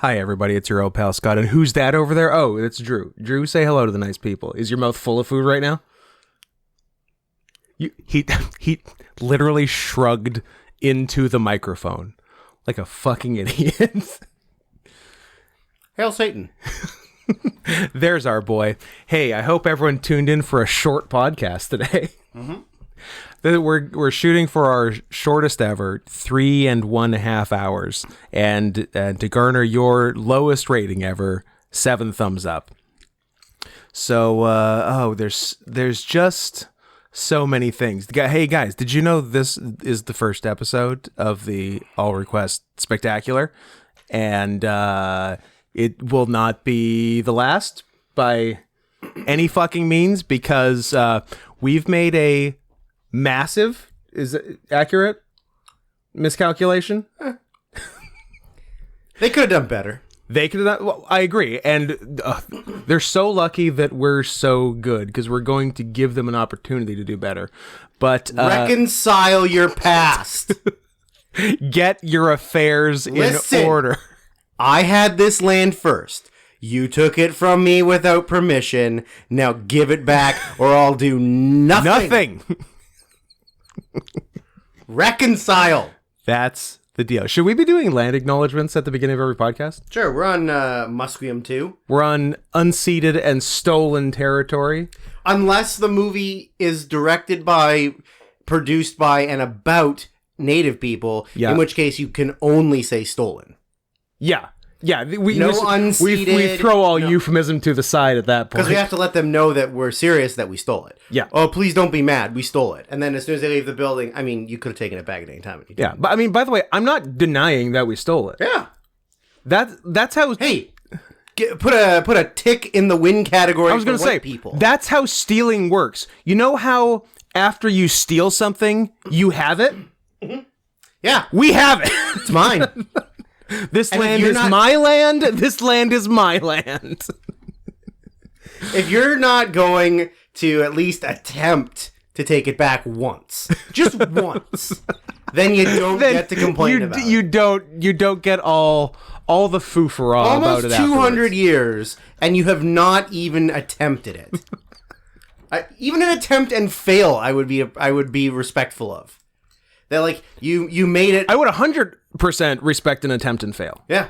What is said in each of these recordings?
Hi, everybody. It's your old pal Scott. And who's that over there? Oh, it's Drew. Drew, say hello to the nice people. Is your mouth full of food right now? He literally shrugged into the microphone like a fucking idiot. Hail Satan. There's our boy. Hey, I hope everyone tuned in for a short podcast today. Mm-hmm. We're shooting for our shortest ever, 3.5 hours, and to garner your lowest rating ever, 7 thumbs up. So, there's just so many things. Hey guys, did you know this is the first episode of the All Request Spectacular, and it will not be the last by any fucking means, because we've made a massive, is it accurate, miscalculation? They could have done better. They could have done, well, I agree, and they're so lucky that we're so good, because we're going to give them an opportunity to do better. But reconcile your past. Get your affairs in order. I had this land first. You took it from me without permission. Now give it back, or I'll do nothing. Reconcile. That's the deal. Should we be doing land acknowledgements at the beginning of every podcast? Sure. We're on Musqueam 2. We're on unceded and stolen territory. Unless the movie is directed by, produced by, and about Native people, in which case you can only say stolen. Yeah. Yeah, we unceded. We throw all euphemism to the side at that point. Because we have to let them know that we're serious that we stole it. Yeah. Oh, please don't be mad. We stole it. And then as soon as they leave the building, I mean, you could have taken it back at any time. Yeah, but I mean, by the way, I'm not denying that we stole it. Yeah. That's how... Hey, put a tick in the win category. I was going to say, people. That's how stealing works. You know how after you steal something, you have it? Mm-hmm. Yeah. We have it. It's mine. This land is my land. This land is my land. If you're not going to at least attempt to take it back once, just once, then you don't get to complain about it. You don't get all the foo-for-all about it. Almost 200 years, and you have not even attempted it. Even an attempt and fail, I would be respectful of. That, like, you made it. I would 100% respect an attempt and fail. Yeah.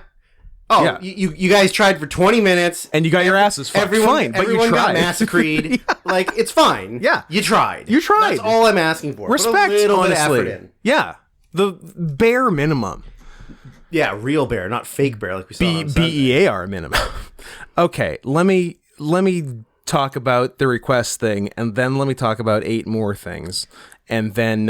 Oh, yeah. You guys tried for 20 minutes. And you got your asses fucked. Fine, but you tried. Everyone got massacred. Yeah. Like, it's fine. Yeah. You tried. You tried. That's all I'm asking for. Respect, Put a little honestly. bit of effort in. Yeah. The bare minimum. Yeah, real bear, not fake bear like we saw on Sunday. BEAR minimum. Okay, let me talk about the request thing, and then let me talk about 8 more things. And then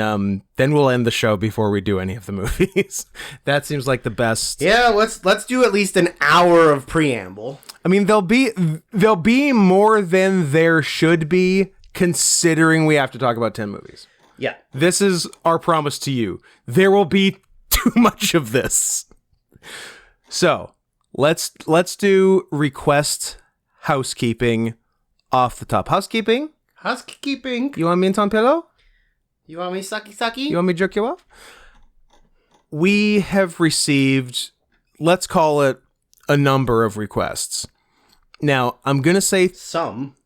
we'll end the show before we do any of the movies. That seems like the best. Yeah, let's do at least an hour of preamble. I mean, there'll be more than there should be, considering we have to talk about 10 movies. Yeah. This is our promise to you. There will be too much of this. So, let's do request housekeeping off the top. Housekeeping? You want me in ton pillow? You want me sucky? You want me to jerk you off? We have received, let's call it, a number of requests. Now, I'm going to say... Some.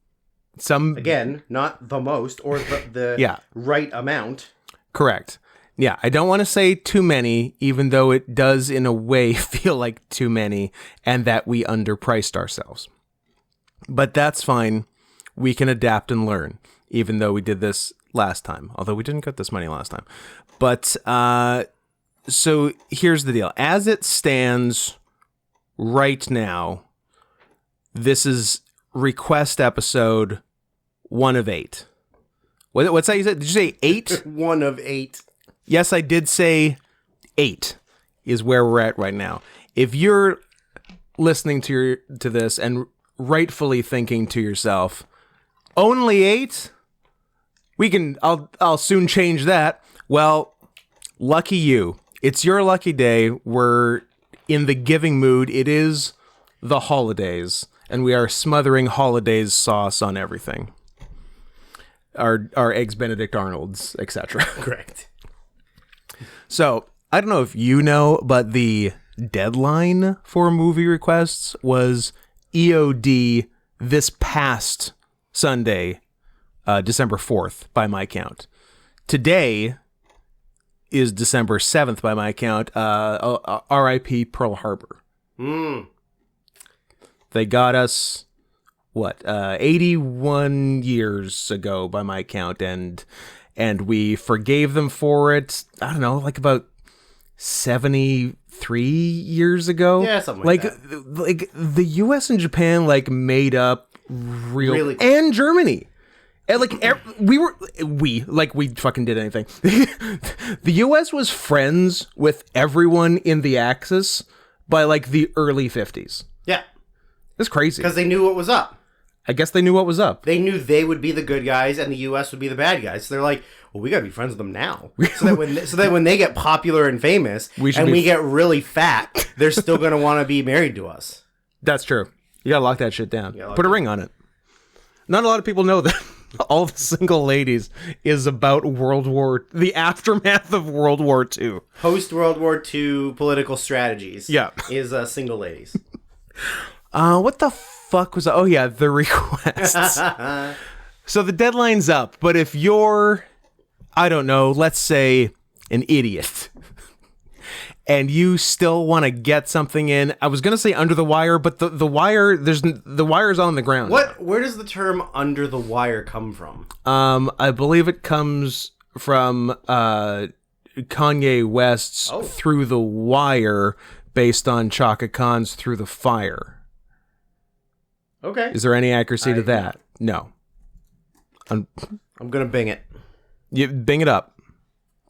Again, not the most, or the right amount. Correct. Yeah, I don't want to say too many, even though it does, in a way, feel like too many, and that we underpriced ourselves. But that's fine. We can adapt and learn, even though we did this last time, although we didn't get this money last time. But so here's the deal. As it stands right now, this is request episode 1 of 8. What's that you said? Did you say 8? 1 of 8. Yes, I did say 8 is where we're at right now. If you're listening to this and rightfully thinking to yourself, only 8? I'll soon change that. Well, lucky you. It's your lucky day. We're in the giving mood. It is the holidays, and we are smothering holidays sauce on everything. Our eggs Benedict Arnolds, etc. Correct. So, I don't know if you know, but the deadline for movie requests was EOD this past Sunday, December 4th, by my count. Today is December 7th, by my count. R.I.P. Pearl Harbor. They got us, 81 years ago, by my count, and we forgave them for it, I don't know, like about 73 years ago. Yeah, something like that. Like the US and Japan made up Really quick. and Germany. And we fucking did anything. The US was friends with everyone in the Axis by the early 50s. Yeah. That's crazy. Because they knew what was up. I guess they knew what was up. They knew they would be the good guys and the U.S. would be the bad guys. So they're like, well, we got to be friends with them now. So that when they get popular and famous we get really fat, they're still going to want to be married to us. That's true. You got to lock that shit down. Put a ring on it. Not a lot of people know that All the Single Ladies is about the aftermath of World War II. Post-World War II political strategies is Single Ladies. What the fuck was that? Oh yeah, the requests. So the deadline's up, but if you're, I don't know, let's say an idiot, and you still want to get something in, I was gonna say under the wire, but the wire, the wire's on the ground. Where does the term under the wire come from? I believe it comes from Kanye West's Through the Wire, based on Chaka Khan's Through the Fire. Okay. Is there any accuracy to that? No. I'm gonna bing it. You bing it up.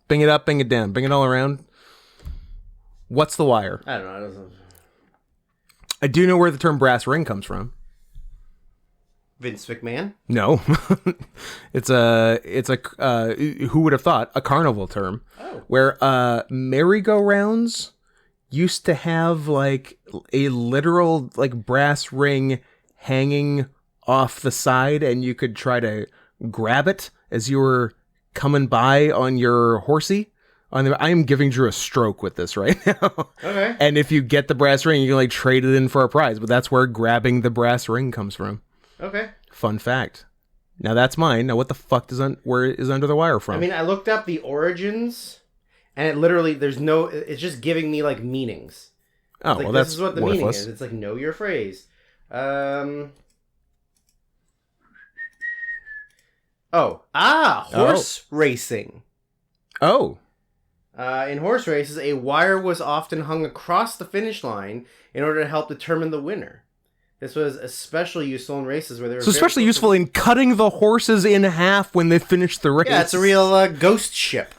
Bing it up, bing it down. Bing it all around. What's the wire? I don't know. I do know where the term brass ring comes from. Vince McMahon? No. it's a who would have thought, a carnival term. Oh. Where merry-go-rounds used to have a literal brass ring hanging off the side, and you could try to grab it as you were coming by on your horsey. I am giving Drew a stroke with this right now. Okay. And if you get the brass ring, you can trade it in for a prize, but that's where grabbing the brass ring comes from. Okay. Fun fact. Now that's mine. Now what the fuck where is Under the Wire from? I mean, I looked up the origins, and it literally it's just giving me meanings. Oh, well, that's this is what the meaning is. It's know your phrase. Horse racing. Oh. In horse races, a wire was often hung across the finish line in order to help determine the winner. This was especially useful in races where they were especially useful in cutting the horses in half when they finished the race. Yeah, it's a real ghost ship.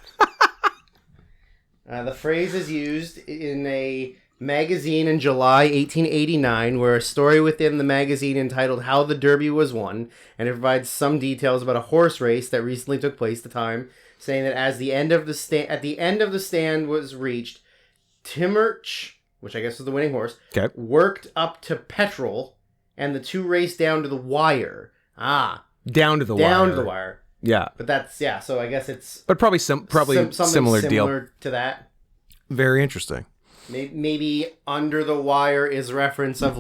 The phrase is used in a magazine in July 1889, where a story within the magazine entitled How the Derby Was Won, and it provides some details about a horse race that recently took place at the time, saying that at the end of the stand was reached, Timurch, which I guess was the winning horse, worked up to petrol, and the two raced down to the wire. Down to the wire. Yeah. But that's, so I guess it's... But probably similar deal. To that. Very interesting. Maybe under the wire is reference of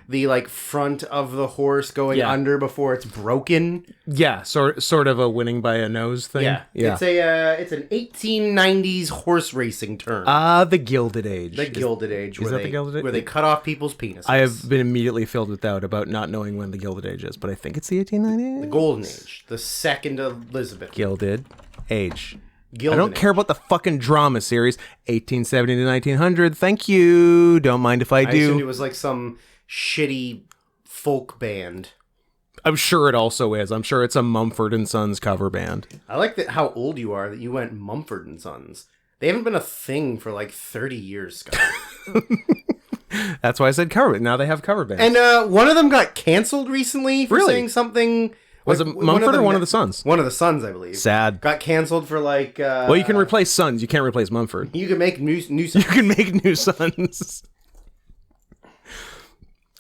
the front of the horse going under before it's broken. Yeah, sort of a winning by a nose thing. Yeah. It's an 1890s horse racing term. The Gilded Age. The Gilded Age. Is that the Gilded Age? Where they cut off people's penises. I have been immediately filled with doubt about not knowing when the Gilded Age is, but I think it's the 1890s. The Golden Age. The second Elizabeth. Gilded Age. Gilded I don't care about the fucking drama series. 1870 to 1900. Thank you. Don't mind if I do. I assumed it was some shitty folk band. I'm sure it also is. I'm sure it's a Mumford and Sons cover band. I like how old you are that you went Mumford and Sons. They haven't been a thing for 30 years, Scott. That's why I said cover band. Now they have cover bands. And one of them got canceled recently for saying something. Was it Mumford or one of the Sons? One of the Sons, I believe. Sad. Got canceled for well, you can replace Sons. You can't replace Mumford. You can make new Sons. You can make new Sons.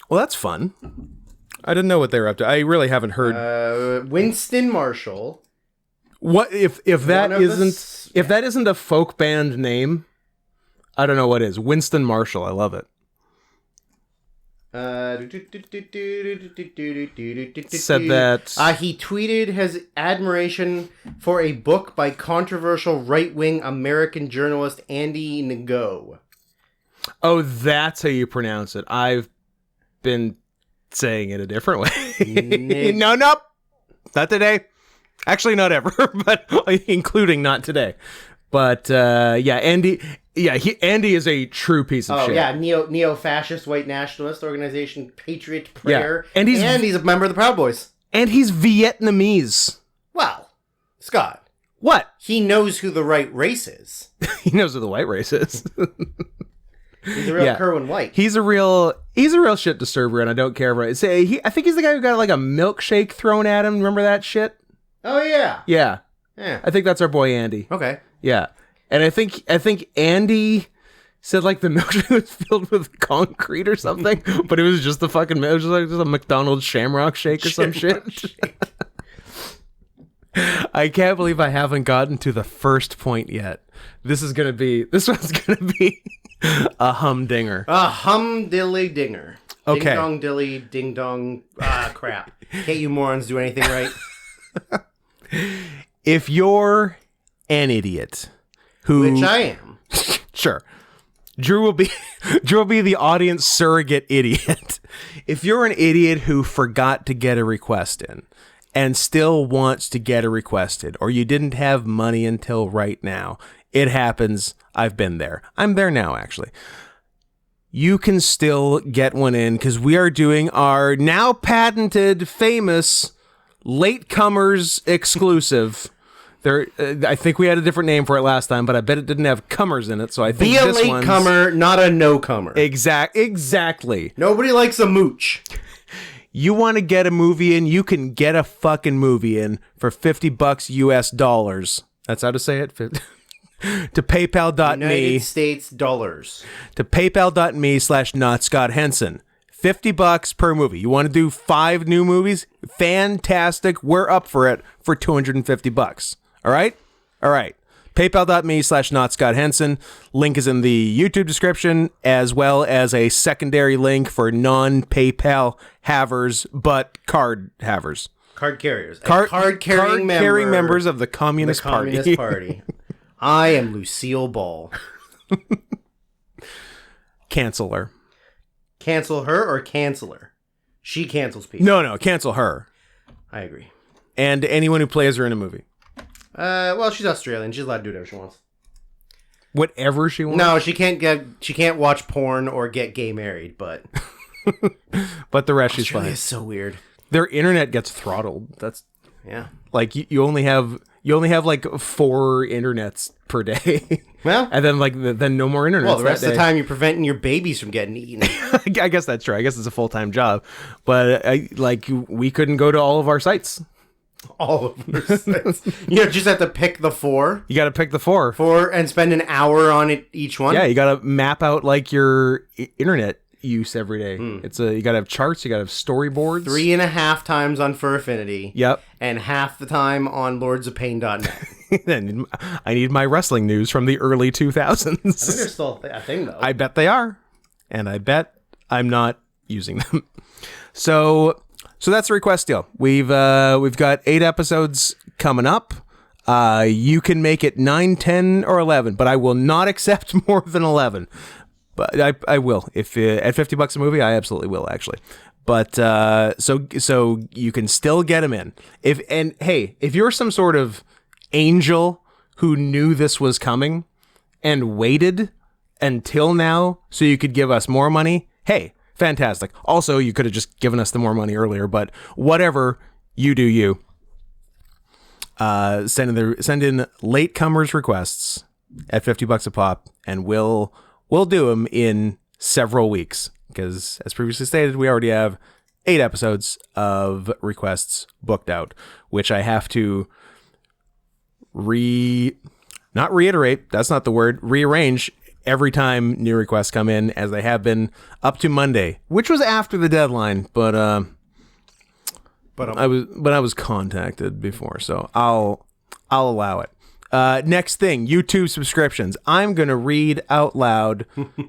Well, that's fun. I didn't know what they were up to. I really haven't heard. Winston Marshall. What if that isn't a folk band name? I don't know what is. Winston Marshall. I love it. Said that he tweeted his admiration for a book by controversial right-wing American journalist Andy Ngo. Oh, that's how you pronounce it. I've been saying it a different way. No, nope. Not today. Actually, not ever, but including not today. But yeah, Andy. Yeah, Andy is a true piece of shit. Oh yeah, neo-fascist white nationalist organization Patriot Prayer, yeah. And he's a member of the Proud Boys. And he's Vietnamese. Well, Scott. What? He knows who the right race is. He knows who the white race is. He's a real Kerwin White. He's a real shit disturber, and I don't care about it. I think he's the guy who got like a milkshake thrown at him. Remember that shit? Oh yeah. Yeah. Yeah. I think that's our boy Andy. Okay. Yeah. And I think Andy said like the milkshake was filled with concrete or something, but it was just the fucking it was just a McDonald's Shamrock Shake or some shit. I can't believe I haven't gotten to the first point yet. This one's gonna be a humdinger. A humdilly-dinger. Okay. Ding dong dilly, ding dong. Crap. Can't you morons do anything right? If you're an idiot, which I am. Sure. Drew will be the audience surrogate idiot. If you're an idiot who forgot to get a request in and still wants to get a request in, or you didn't have money until right now, it happens. I've been there. I'm there now, actually. You can still get one in because we are doing our now patented, famous Latecomers exclusive. I think we had a different name for it last time, but I bet it didn't have comers in it. So I think be a latecomer, not a no-comer. Exactly. Nobody likes a mooch. You want to get a movie in, you can get a fucking movie in for $50 US dollars. That's how to say it. To PayPal.me. United States dollars. To PayPal.me/NotScottHenson. $50 per movie. You want to do 5 new movies? Fantastic. We're up for it for $250. All right? All right. PayPal.me/NotScottHenson. Link is in the YouTube description, as well as a secondary link for non-PayPal havers, but card havers. Card carriers. Card-carrying members of the Communist Party. I am Lucille Ball. Cancel her. Cancel her or cancel her? She cancels people. No, cancel her. I agree. And anyone who plays her in a movie. Well, she's Australian. She's allowed to do whatever she wants. Whatever she wants? No, she can't watch porn or get gay married, but but the rest she's fine. Australia is so weird. Their internet gets throttled. That's like you only have like 4 internets per day. Well, and then no more internet. Well, the rest of the time you're preventing your babies from getting eaten. I guess that's true. I guess it's a full-time job, but we couldn't go to all of our sites. All of our sites. You just have to pick the 4. You got to pick the 4 and spend an hour on it each one. Yeah, you got to map out like your internet use every day. It's you gotta have charts, you gotta have storyboards. 3.5 times on Furfinity. Yep. And half the time on lordsofpain.net. Then I need my wrestling news from the early 2000s. I think they're still a thing though. I bet they are. And I bet I'm not using them. So that's a request deal. We've got 8 episodes coming up. You can make it 9, 10, or 11, but I will not accept more than 11. But I will. If at $50 a movie, I absolutely will actually. But so you can still get them in. If you're some sort of angel who knew this was coming and waited until now so you could give us more money, hey, fantastic. Also, you could have just given us the more money earlier, but whatever, you do you. Send in latecomers requests at $50 a pop, and we'll do them in several weeks because, as previously stated, we already have 8 episodes of requests booked out, which I have to not reiterate, that's not the word, rearrange every time new requests come in, as they have been up to Monday, which was after the deadline, but I was contacted before, so I'll allow it. Next thing, YouTube subscriptions. I'm going to read out loud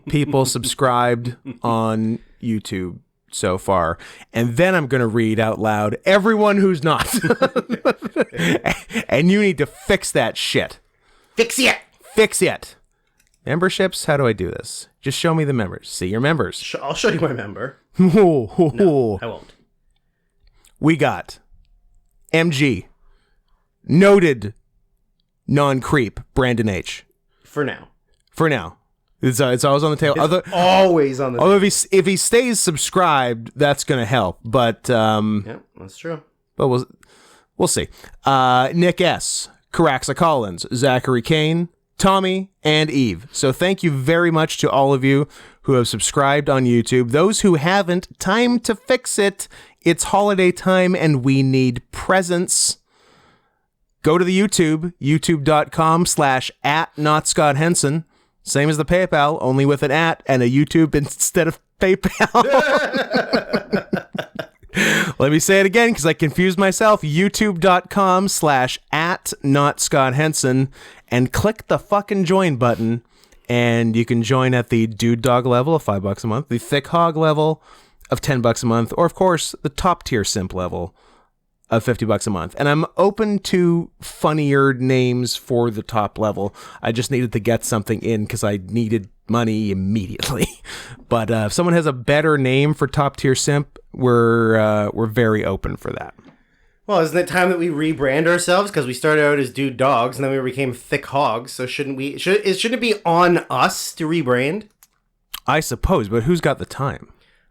people subscribed on YouTube so far. And then I'm going to read out loud everyone who's not. And you need to fix that shit. Fix it. Fix it. Memberships, how do I do this? Just show me the members. See your members. I'll show you my member. No, I won't. We got MG, noted non-creep, Brandon H. For now. It's always on the table. Always on the table. Although if he stays subscribed, that's going to help. But yeah, that's true. But we'll see. Nick S, Caraxa Collins, Zachary Kane, Tommy, and Eve. So thank you very much to all of you who have subscribed on YouTube. Those who haven't, time to fix it. It's holiday time and we need presents. Go to the YouTube, youtube.com/@NotScottHenson. Same as the PayPal, only with an @ and a YouTube instead of PayPal. Let me say it again because I confused myself. youtube.com/@NotScottHenson and click the fucking join button. And you can join at the Dude Dog level of $5 a month, the Thick Hog level of $10 a month, or of course, the top tier simp level of $50 a month. And I'm open to funnier names for the top level. I just needed to get something in because I needed money immediately. But if someone has a better name for top tier simp, we're very open for that. Well, isn't it time that we rebrand ourselves? Because we started out as Dude Dogs and then we became Thick Hogs. So shouldn't it be on us to rebrand? I suppose, but who's got the time?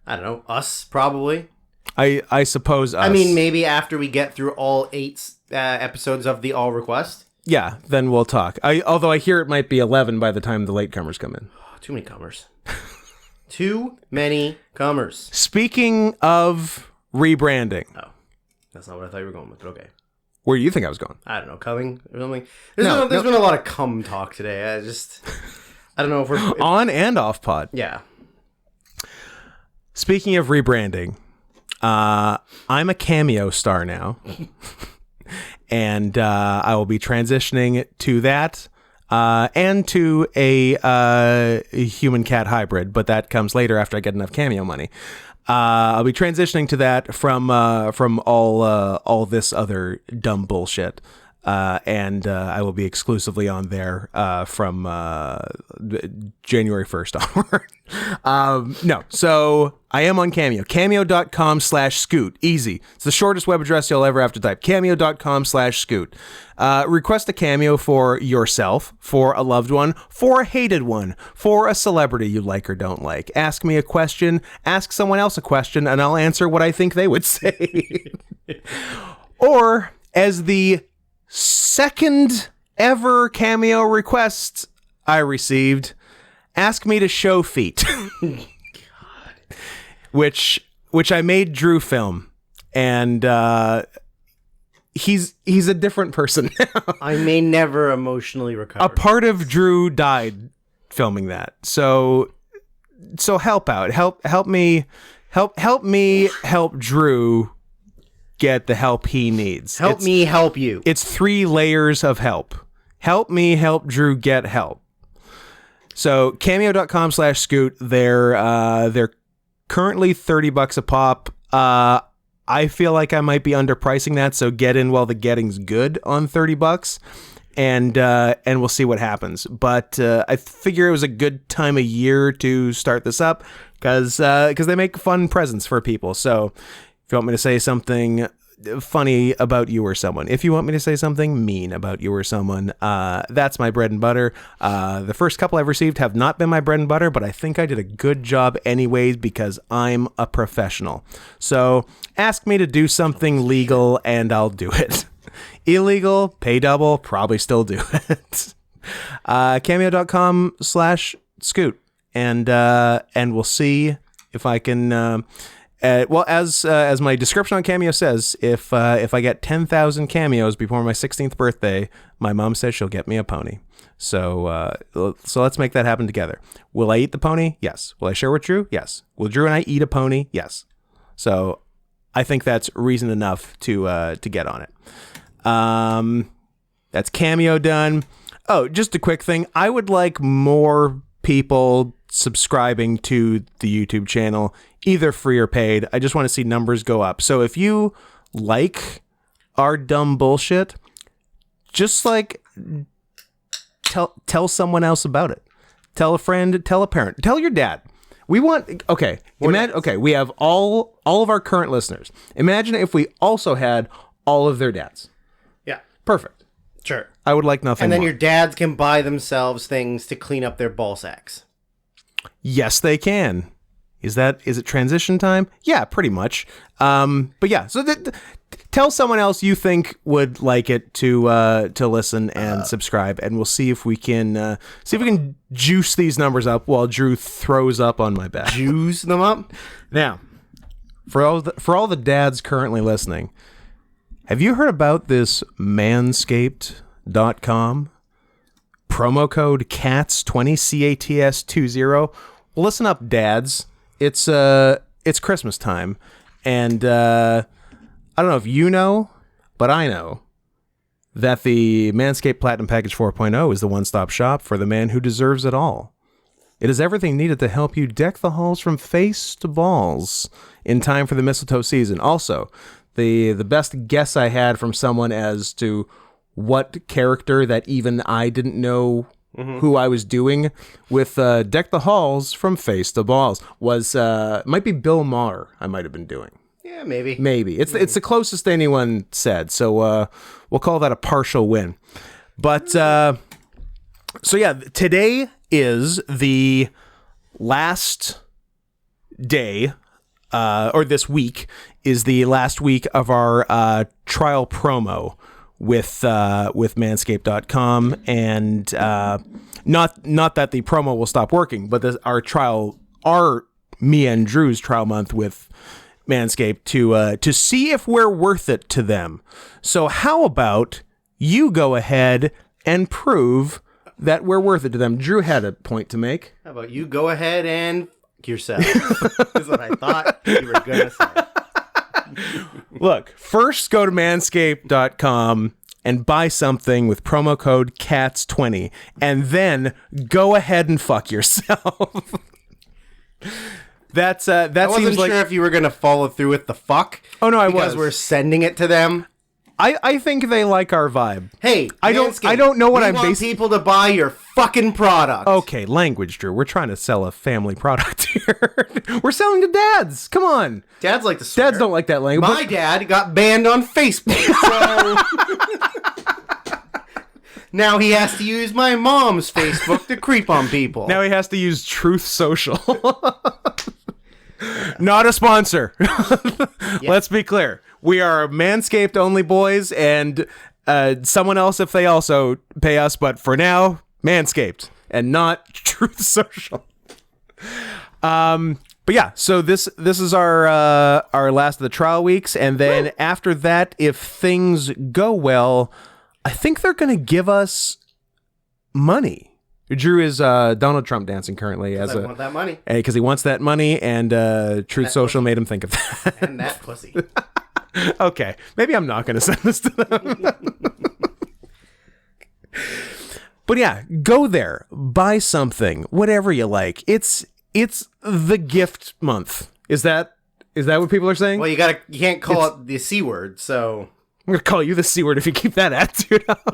I don't know. Us, probably. I suppose us. I mean, maybe after we get through all 8 episodes of the All Request. Yeah, then we'll talk. Although I hear it might be 11 by the time the latecomers come in. Oh, too many comers. Too many comers. Speaking of rebranding. Oh, that's not what I thought you were going with, but okay. Where do you think I was going? I don't know, coming or something. There's been a lot of cum talk today. I don't know if we're... On and off pod. Yeah. Speaking of rebranding, I'm a Cameo star now. And I will be transitioning to that and to a human cat hybrid, but that comes later after I get enough Cameo money. I'll be transitioning to that from all this other dumb bullshit. And I will be exclusively on there from January 1st onward. No, so I am on Cameo. Cameo.com/scoot. Easy. It's the shortest web address you'll ever have to type. Cameo.com/scoot. Request a Cameo for yourself, for a loved one, for a hated one, for a celebrity you like or don't like. Ask me a question, ask someone else a question, and I'll answer what I think they would say. Or, as the second ever Cameo request I received, ask me to show feet. God. Which I made Drew film, and he's a different person now. I may never emotionally recover. A part of Drew died filming that. So help out. Help me help Drew get the help he needs. Help me help you. It's 3 layers of help. Help me help Drew get help. So cameo.com/scoot, they're currently $30 a pop. I feel like I might be underpricing that, so get in while the getting's good on $30, and we'll see what happens. But I figure it was a good time of year to start this up because they make fun presents for people. So if you want me to say something funny about you or someone, if you want me to say something mean about you or someone, that's my bread and butter. The first couple I've received have not been my bread and butter, but I think I did a good job anyways because I'm a professional. So ask me to do something legal and I'll do it. Illegal, pay double, probably still do it. Cameo.com/scoot, and we'll see if I can. Well, as my description on Cameo says, if I get 10,000 cameos before my 16th birthday, my mom says she'll get me a pony. So let's make that happen together. Will I eat the pony? Yes. Will I share with Drew? Yes. Will Drew and I eat a pony? Yes. So I think that's reason enough to get on it. That's Cameo done. Oh, just a quick thing. I would like more people subscribing to the YouTube channel, either free or paid. I just want to see numbers go up. So if you like our dumb bullshit, just like tell someone else about it. Tell a friend, tell a parent, tell your dad. We want, okay, imagine, okay, we have all of our current listeners. Imagine if we also had all of their dads. Yeah. Perfect. Sure. I would like nothing And then more. your dads can buy themselves things to clean up their ball sacks. Yes, they can. Is it transition time? Yeah, pretty much. But yeah, so tell someone else you think would like it to listen and subscribe, and we'll see if we can juice these numbers up while Drew throws up on my back. Juice them up? Now, for all the dads currently listening, have you heard about this manscaped.com? Promo code CATS20, CATS20. Well, listen up, dads. It's Christmas time, and I don't know if you know, but I know that the Manscaped Platinum Package 4.0 is the one-stop shop for the man who deserves it all. It is everything needed to help you deck the halls from face to balls in time for the mistletoe season. Also, the best guess I had from someone as to what character that even I didn't know who I was doing with Deck the Halls from Face to Balls was might be Bill Maher I might have been doing. Yeah, maybe. Maybe. It's the closest anyone said, so we'll call that a partial win. But so yeah, today is the last day, or this week is the last week of our trial promo with manscaped.com, and not that the promo will stop working, but me and Drew's trial month with Manscaped to see if we're worth it to them. So how about you go ahead and prove that we're worth it to them? Drew had a point to make. How about you go ahead and f yourself? Is what I thought you were going to say. Look, first go to manscaped.com and buy something with promo code CATS20, and then go ahead and fuck yourself. That I wasn't seems sure like, if you were going to follow through with the fuck. Oh, no, I because was. we're sending it to them. I think they like our vibe. Hey, I don't know what I'm want basing people to buy your fucking product. Okay, language, Drew. We're trying to sell a family product here. We're selling to dads. Come on. Dads like to swear. Dads don't like that language. My dad got banned on Facebook, so now he has to use my mom's Facebook to creep on people. Now he has to use Truth Social. Not a sponsor. Let's be clear. We are Manscaped only boys, and someone else if they also pay us. But for now, Manscaped and not Truth Social. But yeah, so this is our last of the trial weeks, and then after that, if things go well, I think they're going to give us money. Drew is Donald Trump dancing currently I want that money. because he wants that money, and Truth Social made him think of that. And that pussy. Okay, maybe I'm not going to send this to them. But yeah, go there, buy something, whatever you like. It's the gift month. Is that what people are saying? Well, you can't call it the C word, so I'm going to call you the C word if you keep that attitude up.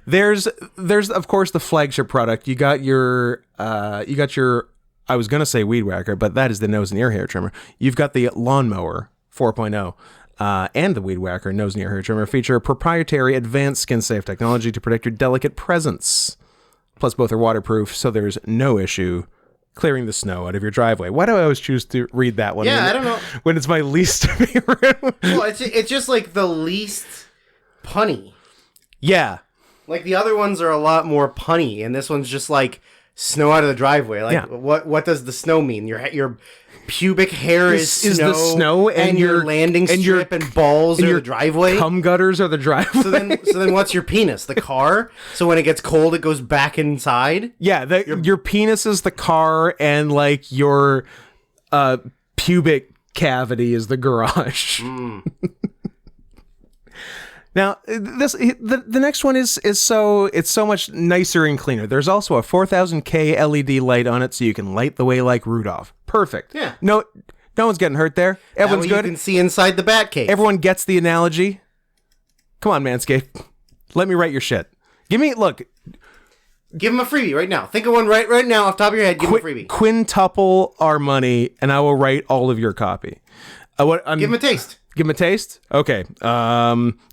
There's of course the flagship product. You got your I was gonna say weed whacker, but that is the nose and ear hair trimmer. You've got the lawnmower 4.0 and the weed whacker nose and ear hair trimmer feature proprietary advanced skin safe technology to protect your delicate presence. Plus both are waterproof, so there's no issue clearing the snow out of your driveway. Why do I always choose to read that one? Yeah, I don't know. When it's my least favorite. Well, it's just like the least punny. Yeah. Like the other ones are a lot more punny, and this one's just like snow out of the driveway. Like Yeah. what does the snow mean? Your pubic hair is the snow, and your your landing and your- strip and balls and are your the driveway. Cum gutters are the driveway. So then what's your penis? The car? So when it gets cold, it goes back inside? Yeah, your penis is the car, and like your pubic cavity is the garage. Now, the next one is so much nicer and cleaner. There's also a 4000K LED light on it, so you can light the way like Rudolph. Perfect. Yeah. No one's getting hurt there. Everyone's that way good. You can see inside the Batcave. Everyone gets the analogy. Come on, Manscaped. Let me write your shit. Give him a freebie right now. Think of one right now off the top of your head. Give him a freebie. Quintuple our money, and I will write all of your copy. Give him a taste. Give him a taste? Okay.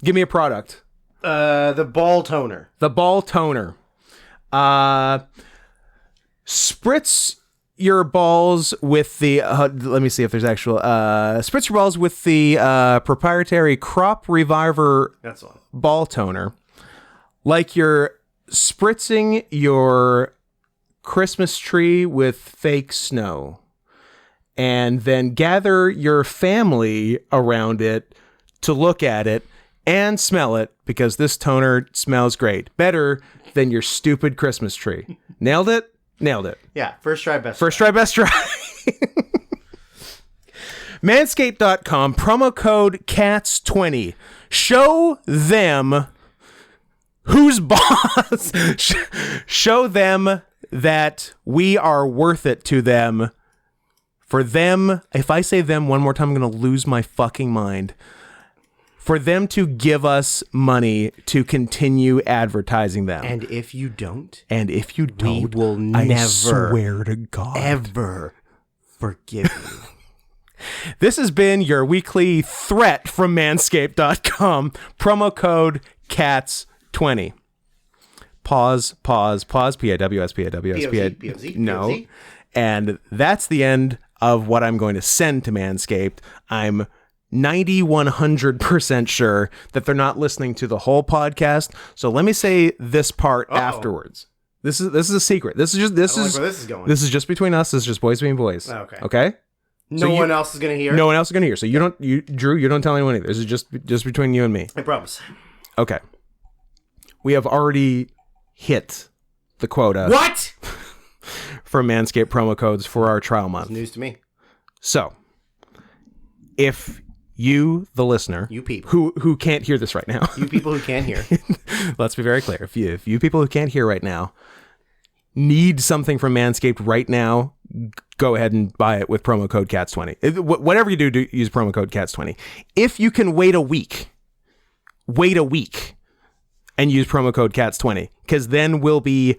Give me a product. The ball toner. The ball toner. Spritz your balls with the... let me see if there's actual... spritz your balls with the proprietary Crop Reviver That's all. ball toner. Like you're spritzing your Christmas tree with fake snow. And then gather your family around it to look at it and smell it, because this toner smells great. Better than your stupid Christmas tree. Nailed it? Nailed it. Yeah, first try, best First try, best try. Manscaped.com, promo code CATS20. Show them who's boss. Show them that we are worth it to them. For them, if I say them one more time, I'm going to lose my fucking mind. For them to give us money to continue advertising them. And if you don't, we will I never, swear to God, ever forgive you. This has been your weekly threat from Manscaped.com. Promo code CATS20. Pause. PAWS, POZ. No. And that's the end of what I'm going to send to Manscaped. I'm 100% sure that they're not listening to the whole podcast. So let me say this part afterwards. This is a secret. This is where this is going. This is just between us. This is just boys being boys. Okay. Okay? No one else is going to hear. No one else is going to hear. So Drew, you don't tell anyone either. This is just between you and me. I promise. Okay. We have already hit the quota. What? For Manscaped promo codes for our trial month. That's news to me. So, if you, the listener, you people who can't hear this right now, you people who can't hear, let's be very clear. If you people who can't hear right now need something from Manscaped right now, go ahead and buy it with promo code CATS20. Whatever you do, use promo code CATS20. If you can wait a week and use promo code CATS20, because then we'll be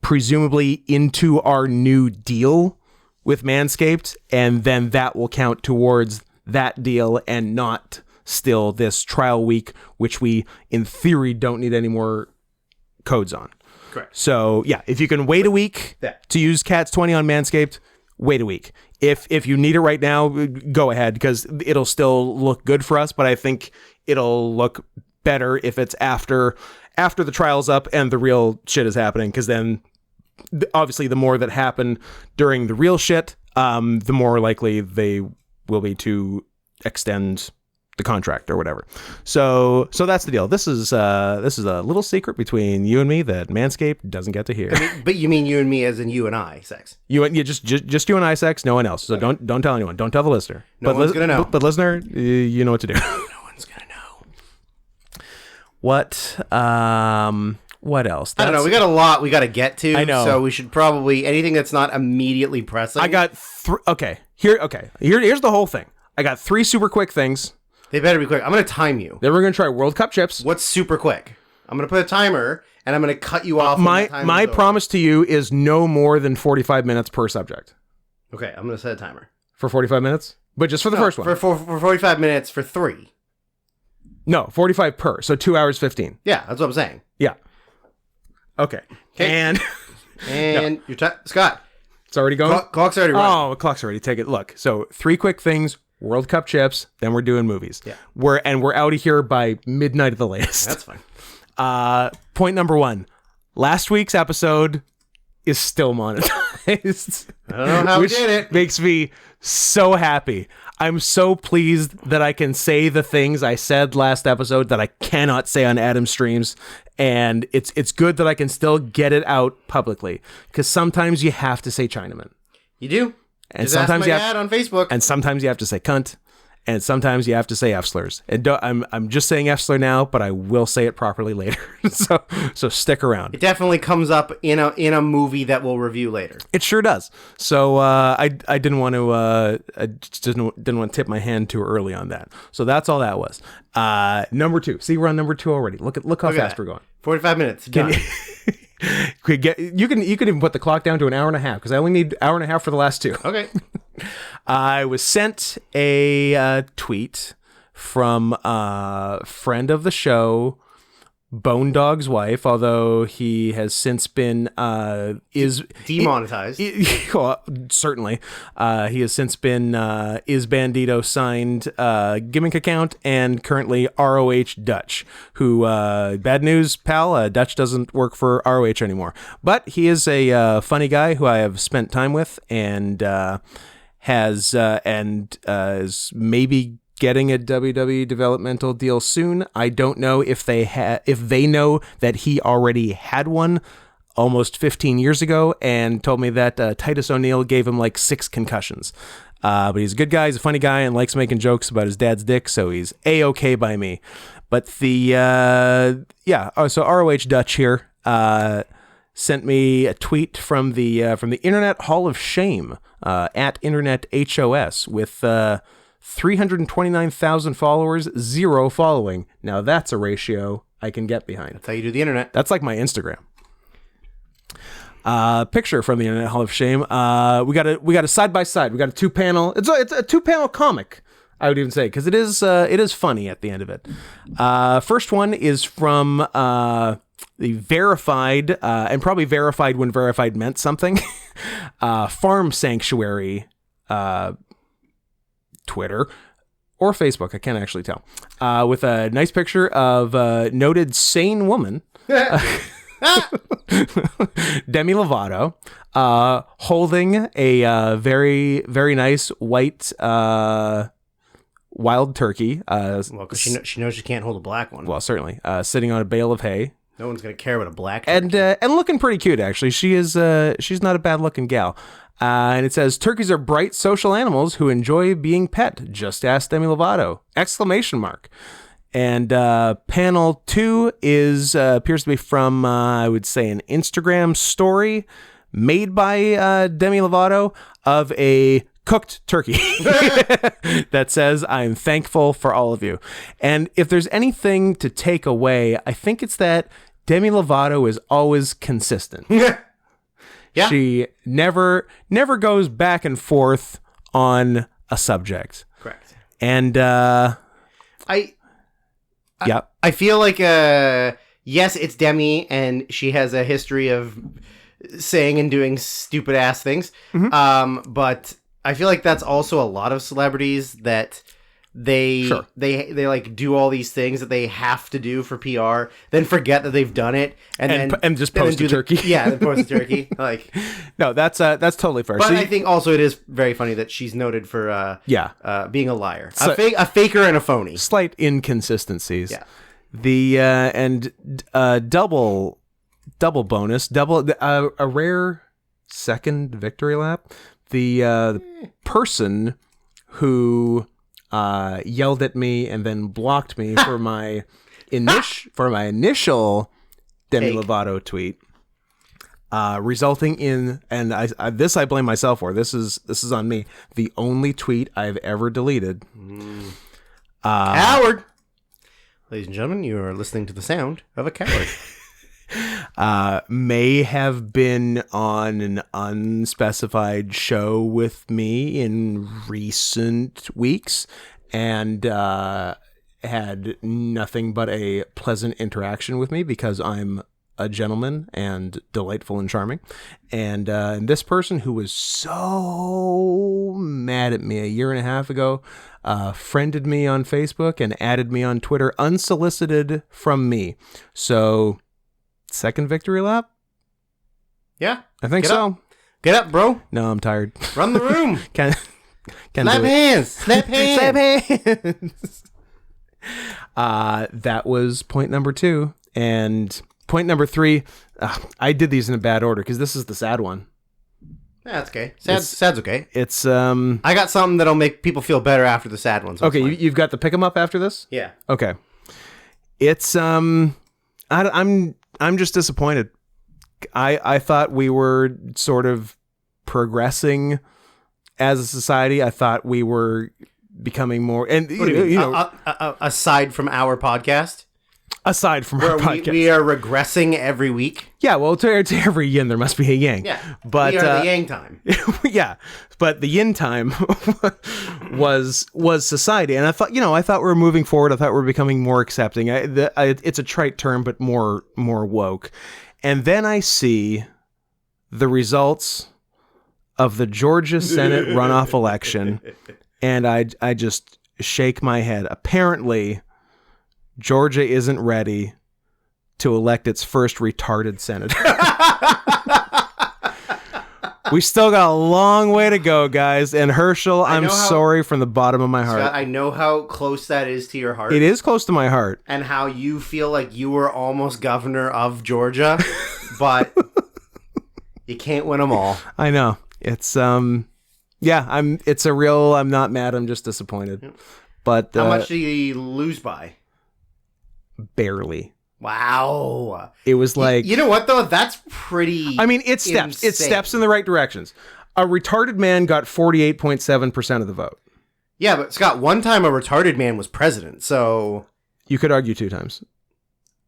presumably into our new deal with Manscaped, and then that will count towards that deal and not still this trial week, which we in theory don't need any more codes on. Correct. So yeah, if you can wait a week to use CATS20 on Manscaped, wait a week. If you need it right now, go ahead, because it'll still look good for us, but I think it'll look better if it's after the trial's up and the real shit is happening, because then obviously the more that happen during the real shit, the more likely they will be to extend the contract or whatever. So that's the deal. This is a little secret between you and me that Manscaped doesn't get to hear. But you mean you and me as in you and I sex? You just you and I sex, no one else. So okay. Don't tell anyone. Don't tell the listener. No one's gonna know. But listener, you know what to do. No one's gonna know. What else? I don't know. We got a lot we got to get to. I know. So we should probably anything that's not immediately pressing. I got here's the whole thing. I got 3 super quick things. They better be quick. I'm going to time you. Then we're going to try World Cup chips. What's super quick? I'm going to put a timer, and I'm going to cut you off. My promise to you is no more than 45 minutes per subject. Okay, I'm going to set a timer. For 45 minutes? But just for the first one. For 45 minutes for 3. No, 45 per. So 2 hours 15. Yeah, that's what I'm saying. Yeah. Okay. And no. Scott. It's already going? Clock's already running. Oh, the clock's already. Take it. Look, so 3 quick things. World Cup chips, then we're doing movies. Yeah. We're out of here by midnight at the latest. That's fine. Point number 1. Last week's episode is still monetized. I don't know how we did it. Makes me so happy. I'm so pleased that I can say the things I said last episode that I cannot say on Adam's streams. And it's good that I can still get it out publicly. Because sometimes you have to say Chinaman. You do. And just sometimes ask my dad on Facebook. And sometimes you have to say cunt. and sometimes you have to say F slurs. And I'm just saying F slur now, but I will say it properly later. so stick around. It definitely comes up in a movie that we'll review later. It sure does. So I didn't want to I just didn't want to tip my hand too early on that. So that's all that was. Number 2. See, we're on number 2 already. Look how fast we're going. 45 minutes. Done. You can even put the clock down to an hour and a half because I only need an hour and a half for the last 2. Okay. I was sent a tweet from a friend of the show, Bone Dog's wife, although he has since been demonetized. Well, certainly, he has since been Is Bandito signed gimmick account and currently ROH Dutch, who bad news, pal. Dutch doesn't work for ROH anymore, but he is a funny guy who I have spent time with and is maybe getting a WWE developmental deal soon. I don't know if they know that he already had one almost 15 years ago and told me that Titus O'Neil gave him like 6 concussions. But he's a good guy, he's a funny guy, and likes making jokes about his dad's dick, so he's A-okay by me. But so ROH Dutch here sent me a tweet from the Internet Hall of Shame at Internet HOS with 329,000 followers, 0 following. Now that's a ratio I can get behind. That's how you do the internet. That's like my Instagram. Picture from the Internet Hall of Shame. We got a side by side. We got a 2-panel. It's a 2-panel comic, I would even say, because it is funny at the end of it. First one is from the verified and probably verified when verified meant something. Farm Sanctuary. Twitter or Facebook, I can't actually tell, with a nice picture of a noted sane woman, Demi Lovato, holding a very, very nice white wild turkey. Well, because she knows she can't hold a black one. Well, certainly. Sitting on a bale of hay. No one's going to care about a black turkey. And looking pretty cute, actually. She's not a bad-looking gal. And it says, turkeys are bright social animals who enjoy being pet. Just ask Demi Lovato! ! And panel 2 appears to be from, I would say, an Instagram story made by Demi Lovato of a cooked turkey that says, I'm thankful for all of you. And if there's anything to take away, I think it's that Demi Lovato is always consistent. Yeah. She never goes back and forth on a subject. Correct. And I feel like yes, it's Demi, and she has a history of saying and doing stupid ass things. Mm-hmm. But I feel like that's also a lot of celebrities that they like do all these things that they have to do for PR, then forget that they've done it, and just post a turkey. Then post a turkey. Like, no, that's totally fair. But I think also it is very funny that she's noted for being a liar, a faker and a phony. Slight inconsistencies. Yeah. The double bonus, a rare second victory lap. The person who yelled at me and then blocked me for my initial Demi Lovato tweet, resulting in, and I blame myself for. This is on me. The only tweet I've ever deleted. Coward. Ladies and gentlemen, you are listening to the sound of a coward. May have been on an unspecified show with me in recent weeks and had nothing but a pleasant interaction with me because I'm a gentleman and delightful and charming. And this person who was so mad at me a year and a half ago friended me on Facebook and added me on Twitter unsolicited from me. So... second victory lap? Yeah. I think so. Get up, bro. No, I'm tired. Run the room. Can't Slap hands. Slap hands. Slap hands. That was point number 2. And point number 3, I did these in a bad order because this is the sad one. That's okay. Sad's okay. It's I got something that'll make people feel better after the sad ones. okay. You've got the pick 'em up after this. Yeah. Okay. It's I'm just disappointed. I thought we were sort of progressing as a society. I thought we were becoming more, and What do you mean? you know, Aside from our podcast, aside from our where podcast, we are regressing every week. yeah. Well, to every yin there must be a yang. Yeah. but we are the yang time. yeah, but the yin time was society, and I thought we were moving forward. I thought we were becoming more accepting. It's a trite term, but more woke. And then I see the results of the Georgia Senate runoff election, and I just shake my head. Apparently, Georgia isn't ready to elect its first retarded senator. We still got a long way to go, guys. And Herschel, I'm sorry from the bottom of my heart. Scott, I know how close that is to your heart. It is close to my heart. And how you feel like you were almost governor of Georgia, but you can't win them all. I know. It's I'm not mad, I'm just disappointed. But how much did you lose by? Barely. Wow. It was like, you know what though? That's pretty. I mean, it steps. It steps in the right directions. A retarded man got 48.7% of the vote. Yeah, but Scott, one time a retarded man was president, so you could argue 2 times.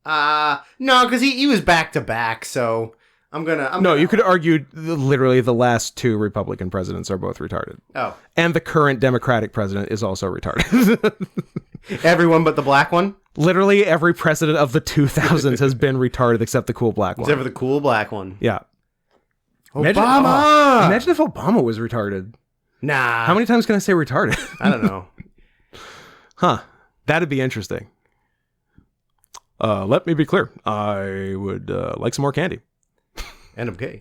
No, because he was back to back. So you could argue literally the last 2 Republican presidents are both retarded. Oh, and the current Democratic president is also retarded. Everyone but the black one. Literally every president of the 2000s has been retarded except the cool black one. Except for the cool black one. Yeah. Obama! Imagine if Obama was retarded. Nah. How many times can I say retarded? I don't know. Huh. That'd be interesting. Let me be clear. I would like some more candy. And I'm gay.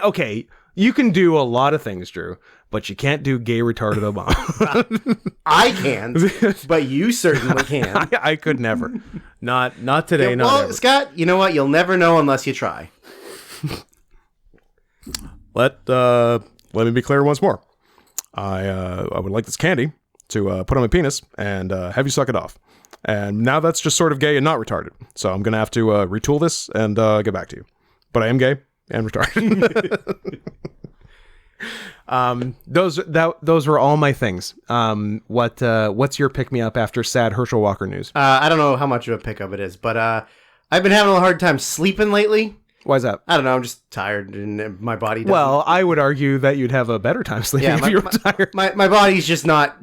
Okay. You can do a lot of things, Drew, but you can't do gay retarded Obama. I can, but you certainly can. I could never. Not today, Yeah, not well, ever. Scott, you know what? You'll never know unless you try. Let me be clear once more. I would like this candy to put on my penis and have you suck it off. And now that's just sort of gay and not retarded. So I'm going to have to retool this and get back to you. But I am gay and retarded. Those were all my things. What's your pick me up after sad Herschel Walker news? I don't know how much of a pickup it is, but I've been having a hard time sleeping lately. Why is that? I don't know. I'm just tired and my body doesn't. Well, I would argue that you'd have a better time sleeping if you were tired. My body's just not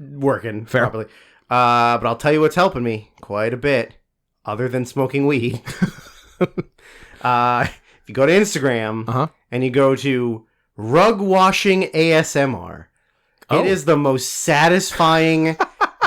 working properly. But I'll tell you what's helping me quite a bit, other than smoking weed. If you go to Instagram and you go to rug washing ASMR, it is the most satisfying,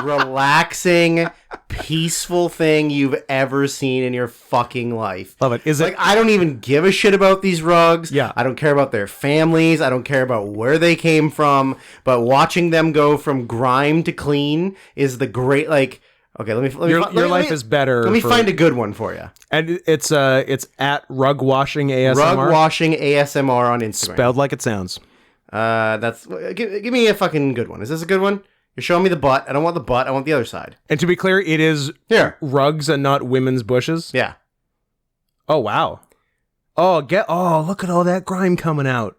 relaxing, peaceful thing you've ever seen in your fucking life. Love it. Is it? I don't even give a shit about these rugs. Yeah. I don't care about their families. I don't care about where they came from. But watching them go from grime to clean is the great, okay, your life is better. Let me find a good one for you. And it's at rug washing ASMR. Rug washing ASMR on Instagram. Spelled like it sounds. Give me a fucking good one. Is this a good one? You're showing me the butt. I don't want the butt. I want the other side. And to be clear, it is here rugs and not women's bushes. Yeah. Oh wow. Oh look at all that grime coming out.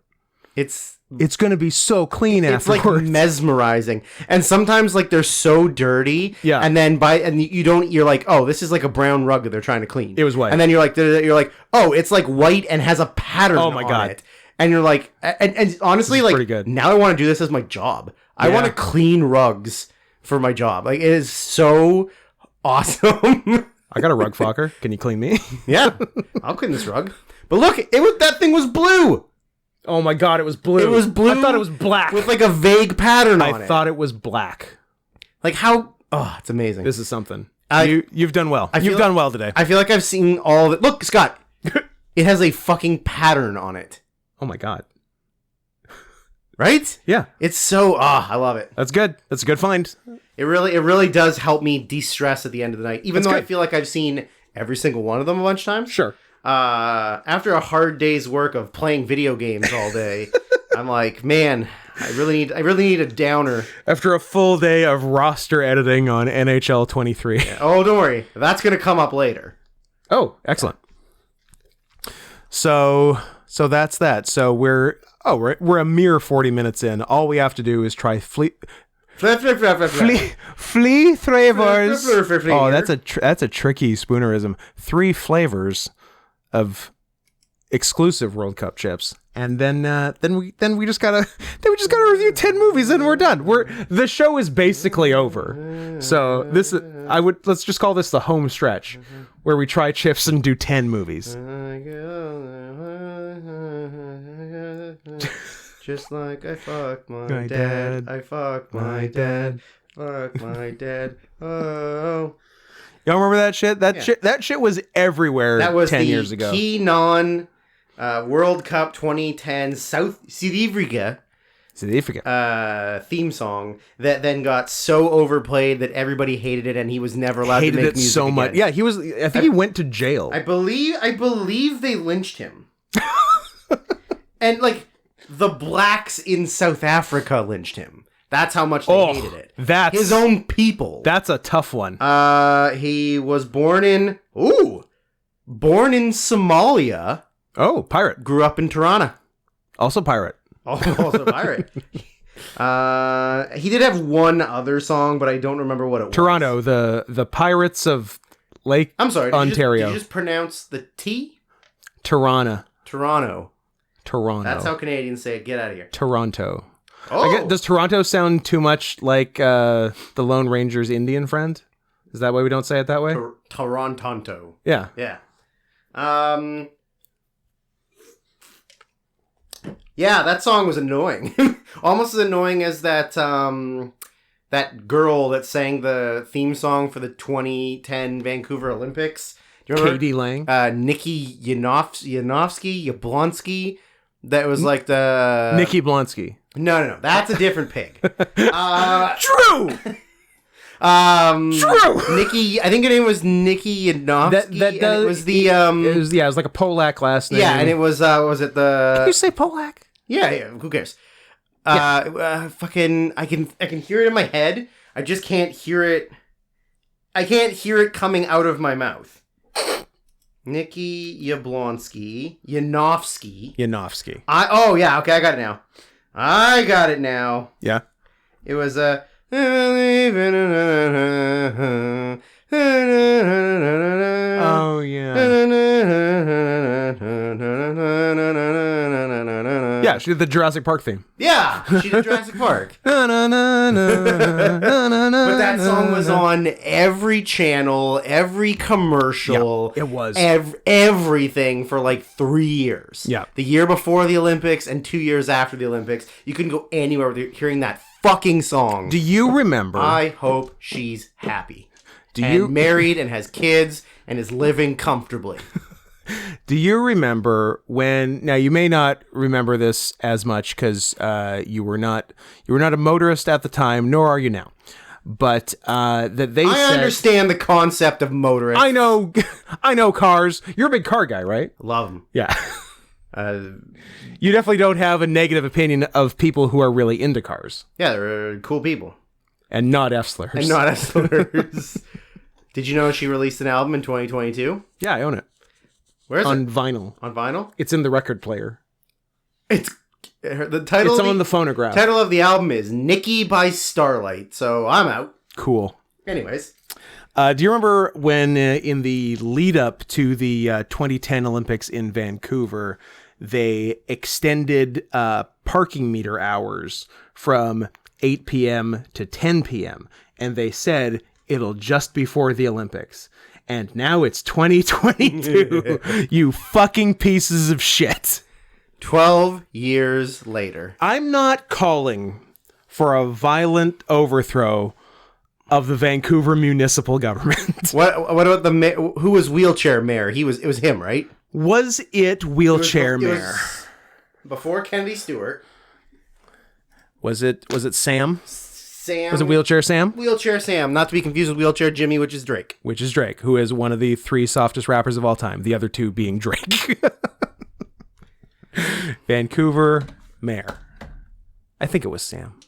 It's going to be so clean afterwards. It's like mesmerizing. And sometimes they're so dirty. Yeah. And then you're like, oh, this is like a brown rug that they're trying to clean. It was white. And then you're like, oh, it's like white and has a pattern oh my on God. it. And you're like, and honestly, pretty good. Now I want to do this as my job. I want to clean rugs for my job. It is so awesome. I got a rug fucker. Can you clean me? Yeah. I'll clean this rug. But look, that thing was blue. Oh my God, it was blue. It was blue. I thought it was black. With a vague pattern on it. I thought it was black. How... Oh, it's amazing. This is something. You've done well. You've done well today. I feel like I've seen all of it. Look, Scott. It has a fucking pattern on it. Oh my God. Right? Yeah. It's so... I love it. That's good. That's a good find. It really does help me de-stress at the end of the night. Even though good. I feel like I've seen every single one of them a bunch of times. Sure. after a hard day's work of playing video games all day, I'm like, man, I really need a downer. After a full day of roster editing on NHL 23. Oh, don't worry. That's going to come up later. Oh, excellent. So that's that. So we're a mere 40 minutes in. All we have to do is try Flea Travers. Oh, that's a tricky spoonerism. 3 flavors of exclusive World Cup chips, and then we just gotta review 10 movies, and we're done. The show is basically over. So let's just call this the home stretch, where we try chips and do 10 movies. Just like I fucked my dad. I fucked my dad. Fuck my dad. Oh. Y'all remember that shit? That shit was everywhere. That was 10 years ago. Key Non World Cup 2010 South Africa theme song that then got so overplayed that everybody hated it, and he was never allowed to make music so again. much. Yeah, he was. I think he went to jail. I believe they lynched him. And like the blacks in South Africa lynched him. That's how much they hated it. That's his own people. That's a tough one. He was born in Somalia. Oh, pirate. Grew up in Toronto. Also pirate. Also pirate. He did have one other song, but I don't remember what it was. Toronto, the Pirates of Lake Ontario. Did you just pronounce the T? Toronto. That's how Canadians say it. Get out of here. Toronto. Oh. Does Toronto sound too much like the Lone Ranger's Indian friend? Is that why we don't say it that way? Toronto. Yeah. Yeah. Yeah, that song was annoying. Almost as annoying as that that girl that sang the theme song for the 2010 Vancouver Olympics. Do you remember? Katie Lang. Nikki Yablonsky. That was like the... Nikki Blonsky. No. That's a different pig. True! True! Nikki... I think her name was Nikki Yanovsky. It was the... It was like a Polak last name. Yeah, and it was... was it the... Can you say Polak? Yeah, who cares? Fucking... I can hear it in my head. I just can't hear it... I can't hear it coming out of my mouth. Nikki Yablonsky. Yanovsky. Oh, yeah. Okay, I got it now. Yeah. It was a... Oh, yeah. Yeah, she did the Jurassic Park theme. Yeah, she did Jurassic Park. But that song was on every channel, every commercial. Yeah, it was. Everything for like 3 years. Yeah. The year before the Olympics and 2 years after the Olympics. You couldn't go anywhere without hearing that fucking song. Do you remember? I hope she's happy. Married and has kids and is living comfortably. Do you remember when? Now you may not remember this as much because you were not a motorist at the time, nor are you now. But I understand the concept of motorists. I know cars. You're a big car guy, right? Love them. Yeah. You definitely don't have a negative opinion of people who are really into cars. Yeah, they're cool people. And not F-slurs. Did you know she released an album in 2022? Yeah, I own it. Where is it? On vinyl. On vinyl? It's in the record player. It's the title. It's on the phonograph. Title of the album is Nikki by Starlight. So I'm out. Cool. Anyways. Do you remember when in the lead up to the 2010 Olympics in Vancouver, they extended parking meter hours from 8 p.m. to 10 p.m. And they said it'll just be for the Olympics. And now it's 2022. You fucking pieces of shit. 12 years later. I'm not calling for a violent overthrow of the Vancouver municipal government. What about who was wheelchair mayor? It was him, right? Was it wheelchair mayor? Before Kennedy Stewart. Was it Sam? Sam. Was it Wheelchair Sam? Wheelchair Sam, not to be confused with Wheelchair Jimmy, which is Drake. Which is Drake, who is one of the 3 softest rappers of all time. The other 2 being Drake. Vancouver Mayor. I think it was Sam.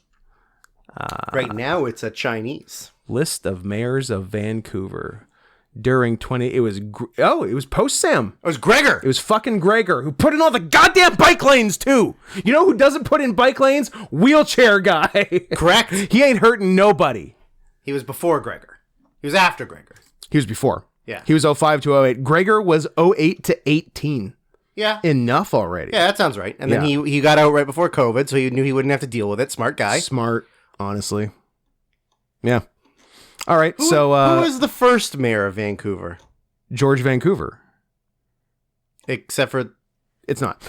Right now, it's a Chinese. List of mayors of Vancouver. During it was post Sam. It was Gregor. It was fucking Gregor who put in all the goddamn bike lanes too. You know who doesn't put in bike lanes? Wheelchair guy. Correct. He ain't hurting nobody. He was before Gregor. He was after Gregor. He was before. Yeah. He was 05 to 08. Gregor was 08 to 18. Yeah. Enough already. Yeah, that sounds right. And then he got out right before COVID, so he knew he wouldn't have to deal with it. Smart guy. Smart, honestly. Yeah. All right, Who was the first mayor of Vancouver? George Vancouver. Except for... It's not.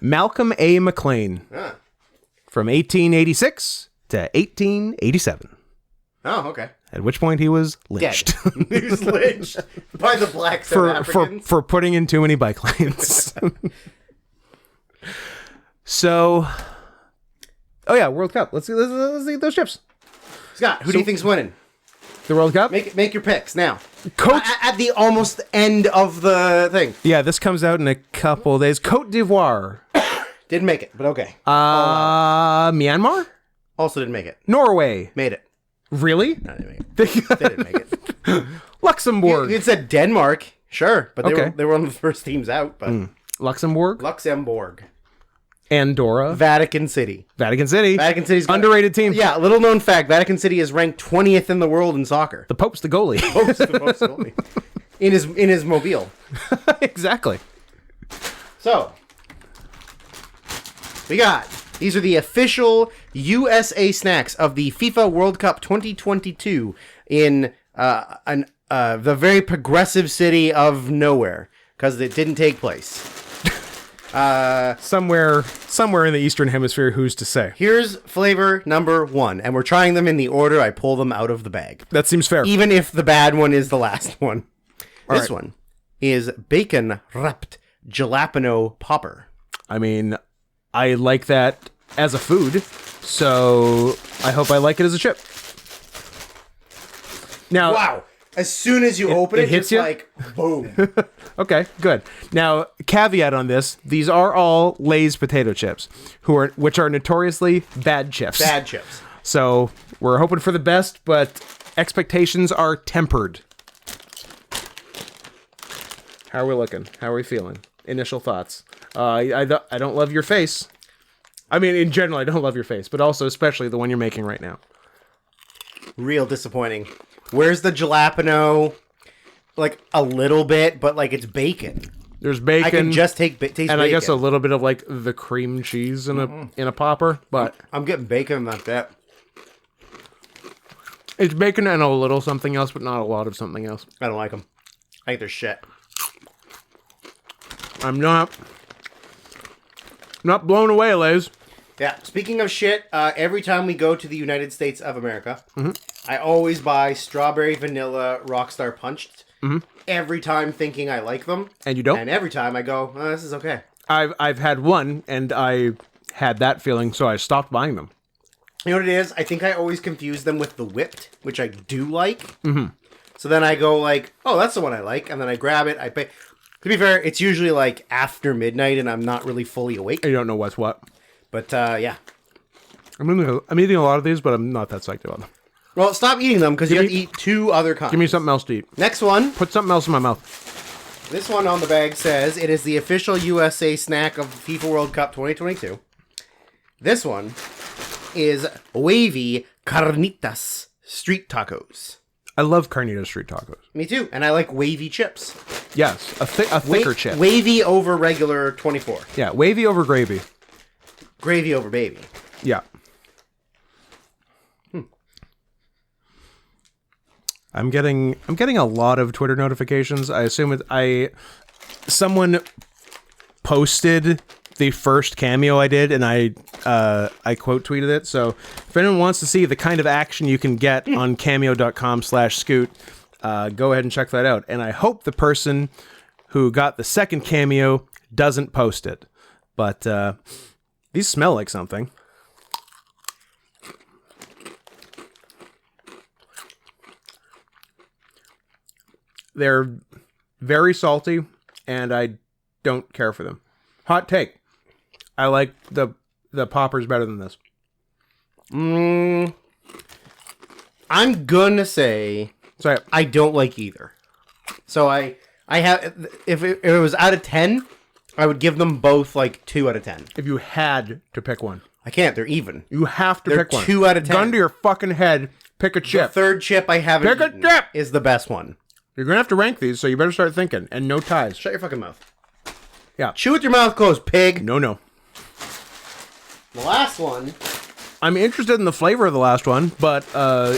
Malcolm A. McLean. From 1886 to 1887. Oh, okay. At which point he was lynched. He was lynched by the black South Africans. For putting in too many bike lanes. So, oh yeah, World Cup. Let's eat those chips. Scott, who do you think's winning? The World Cup? Make your picks now. Coach At the almost end of the thing. Yeah, this comes out in a couple days. Cote d'Ivoire. Didn't make it, but okay. Myanmar? Also didn't make it. Norway. Made it. Really? No, didn't make it. They didn't make it. Luxembourg. It said Denmark. Sure, but Okay. they were one of the first teams out. But Luxembourg. Luxembourg. Andorra. Vatican City. Vatican City. Vatican City's underrated team. Yeah, little known fact. Vatican City is ranked 20th in the world in soccer. The Pope's the goalie. Pope's the goalie. In his mobile. Exactly. So, these are the official USA snacks of the FIFA World Cup 2022 in the very progressive city of nowhere, because it didn't take place. Somewhere in the Eastern Hemisphere, who's to say? Here's flavor number 1, and we're trying them in the order I pull them out of the bag. That seems fair. Even if the bad one is the last one. This right. one is bacon wrapped jalapeno popper. I mean, I like that as a food, so I hope I like it as a chip. Now, Wow. As soon as you open it, hits it's you? like, boom. okay, good. Now, caveat on this: these are all Lay's potato chips, which are notoriously bad chips. Bad chips. So we're hoping for the best, but expectations are tempered. How are we looking? How are we feeling? Initial thoughts. I don't love your face. I mean, in general, I don't love your face, but also especially the one you're making right now. Real disappointing. Where's the jalapeno? Like, a little bit, but, like, it's bacon. There's bacon. I can just taste and bacon. I guess a little bit of, like, the cream cheese in a popper, but I'm getting bacon like that. it's bacon and a little something else, but not a lot of something else. I don't like them. I think they're shit. I'm not blown away, Lays. Yeah, speaking of shit, every time we go to the United States of America, I always buy strawberry vanilla Rockstar Punched. Every time thinking I like them. And you don't? And every time I go, oh, this is okay. I've had one, and I had that feeling, so I stopped buying them. You know what it is? I think I always confuse them with the whipped, which I do like. So then I go like, oh, that's the one I like, and then I grab it, I pay. To be fair, it's usually like after midnight, and I'm not really fully awake. You don't know what's what. But yeah. I'm eating a lot of these, but I'm not that psyched about them. Well, stop eating them, because you have to eat 2 other kinds. Give me something else to eat. Next one. Put something else in my mouth. This one on the bag says it is the official USA snack of the FIFA World Cup 2022. This one is Wavy Carnitas Street Tacos. I love Carnitas street tacos. Me too. And I like wavy chips. Yes, a thicker chip. Wavy over regular 24. Yeah, wavy over gravy. Gravy over baby. Yeah. I'm getting a lot of Twitter notifications. I assume someone posted the first cameo I did, and I quote tweeted it. So if anyone wants to see the kind of action you can get on cameo.com/scoot, go ahead and check that out. And I hope the person who got the second cameo doesn't post it. But these smell like something. They're very salty, and I don't care for them. Hot take. I like the poppers better than this. I'm gonna say So I don't like either. So I have if it was out of 10, I would give them both like 2 out of 10. if you had to pick one, I can't. They're even. you have to They're pick one. 2 out of 10. Gun to your fucking head. Pick a The chip. third chip I haven't Pick a eaten chip! is the best one. You're gonna have to rank these, so you better start thinking. And no ties. Shut your fucking mouth. Yeah. Chew with your mouth closed, pig. No. The last one. I'm interested in the flavor of the last one, but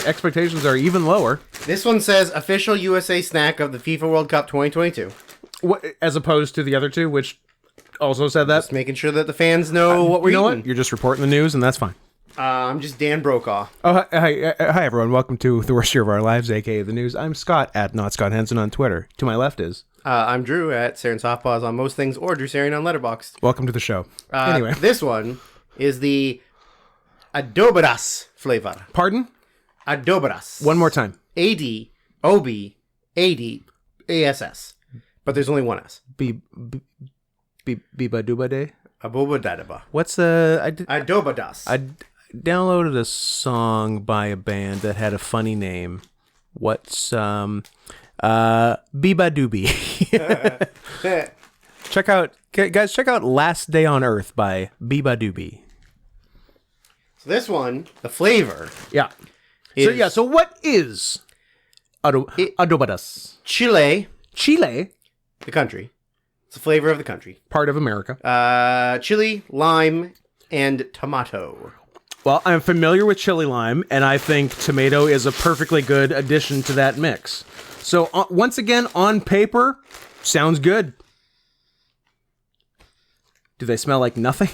expectations are even lower. This one says official USA snack of the FIFA World Cup 2022. As opposed to the other two, which also said that. Just making sure that the fans know what we're You know eating. what? You're just reporting the news, and that's fine. I'm just Dan Brokaw. Oh, hi everyone. Welcome to The Worst Year of Our Lives, aka The News. I'm Scott, at Not Scott Henson on Twitter. To my left is... I'm Drew at Saren Softpaws on most things, or Drew Saren on Letterboxd. Welcome to the show. Anyway. This one is the Adobadas flavor. Pardon? Adobadas. One more time. ADOBADASS. But there's only one S. Biba Duba Day? Abobadadaba. What's Adobadas. I downloaded a song by a band that had a funny name. What's Biba Doobie. Check out Last Day on Earth by Biba Doobie. So this one, the flavor, Yeah. is So what is adobadas? Chile, Chile, the country. It's the flavor of the country. part of America. Chili, lime, and tomato. Well, I'm familiar with chili lime, and I think tomato is a perfectly good addition to that mix. So once again, on paper, sounds good. Do they smell like nothing?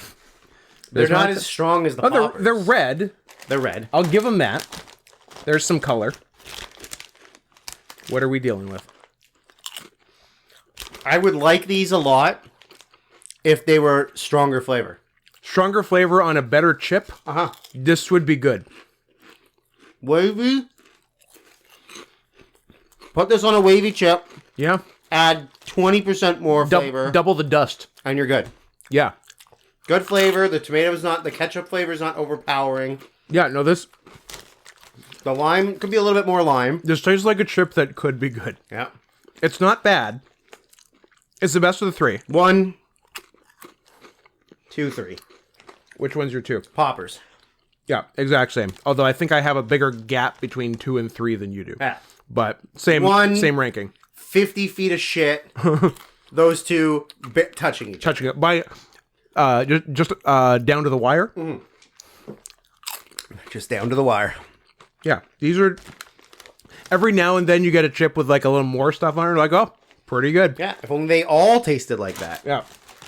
They're not as strong as the poppers. They're red. They're red. I'll give them that. There's some color. What are we dealing with? I would like these a lot if they were stronger flavor. Stronger flavor on a better chip. Uh-huh. This would be good. Wavy. Put this on a wavy chip. Yeah. Add 20% more flavor. Double the dust. And you're good. Yeah. Good flavor. The the ketchup flavor is not overpowering. Yeah, no, this The lime could be a little bit more lime. tastes like a chip that could be good. Yeah. It's not bad. It's the best of the three. 1, 2, 3. Which one's your two? Poppers. Yeah, exact same. Although I think I have a bigger gap between 2 and 3 than you do. Yeah. But same ranking. 50 feet of shit. Those two touching each other. Touching it by just down to the wire. Just down to the wire. Yeah, these are. Every now and then you get a chip with like a little more stuff on it. Like, oh, pretty good. Yeah, if only they all tasted like that. Yeah,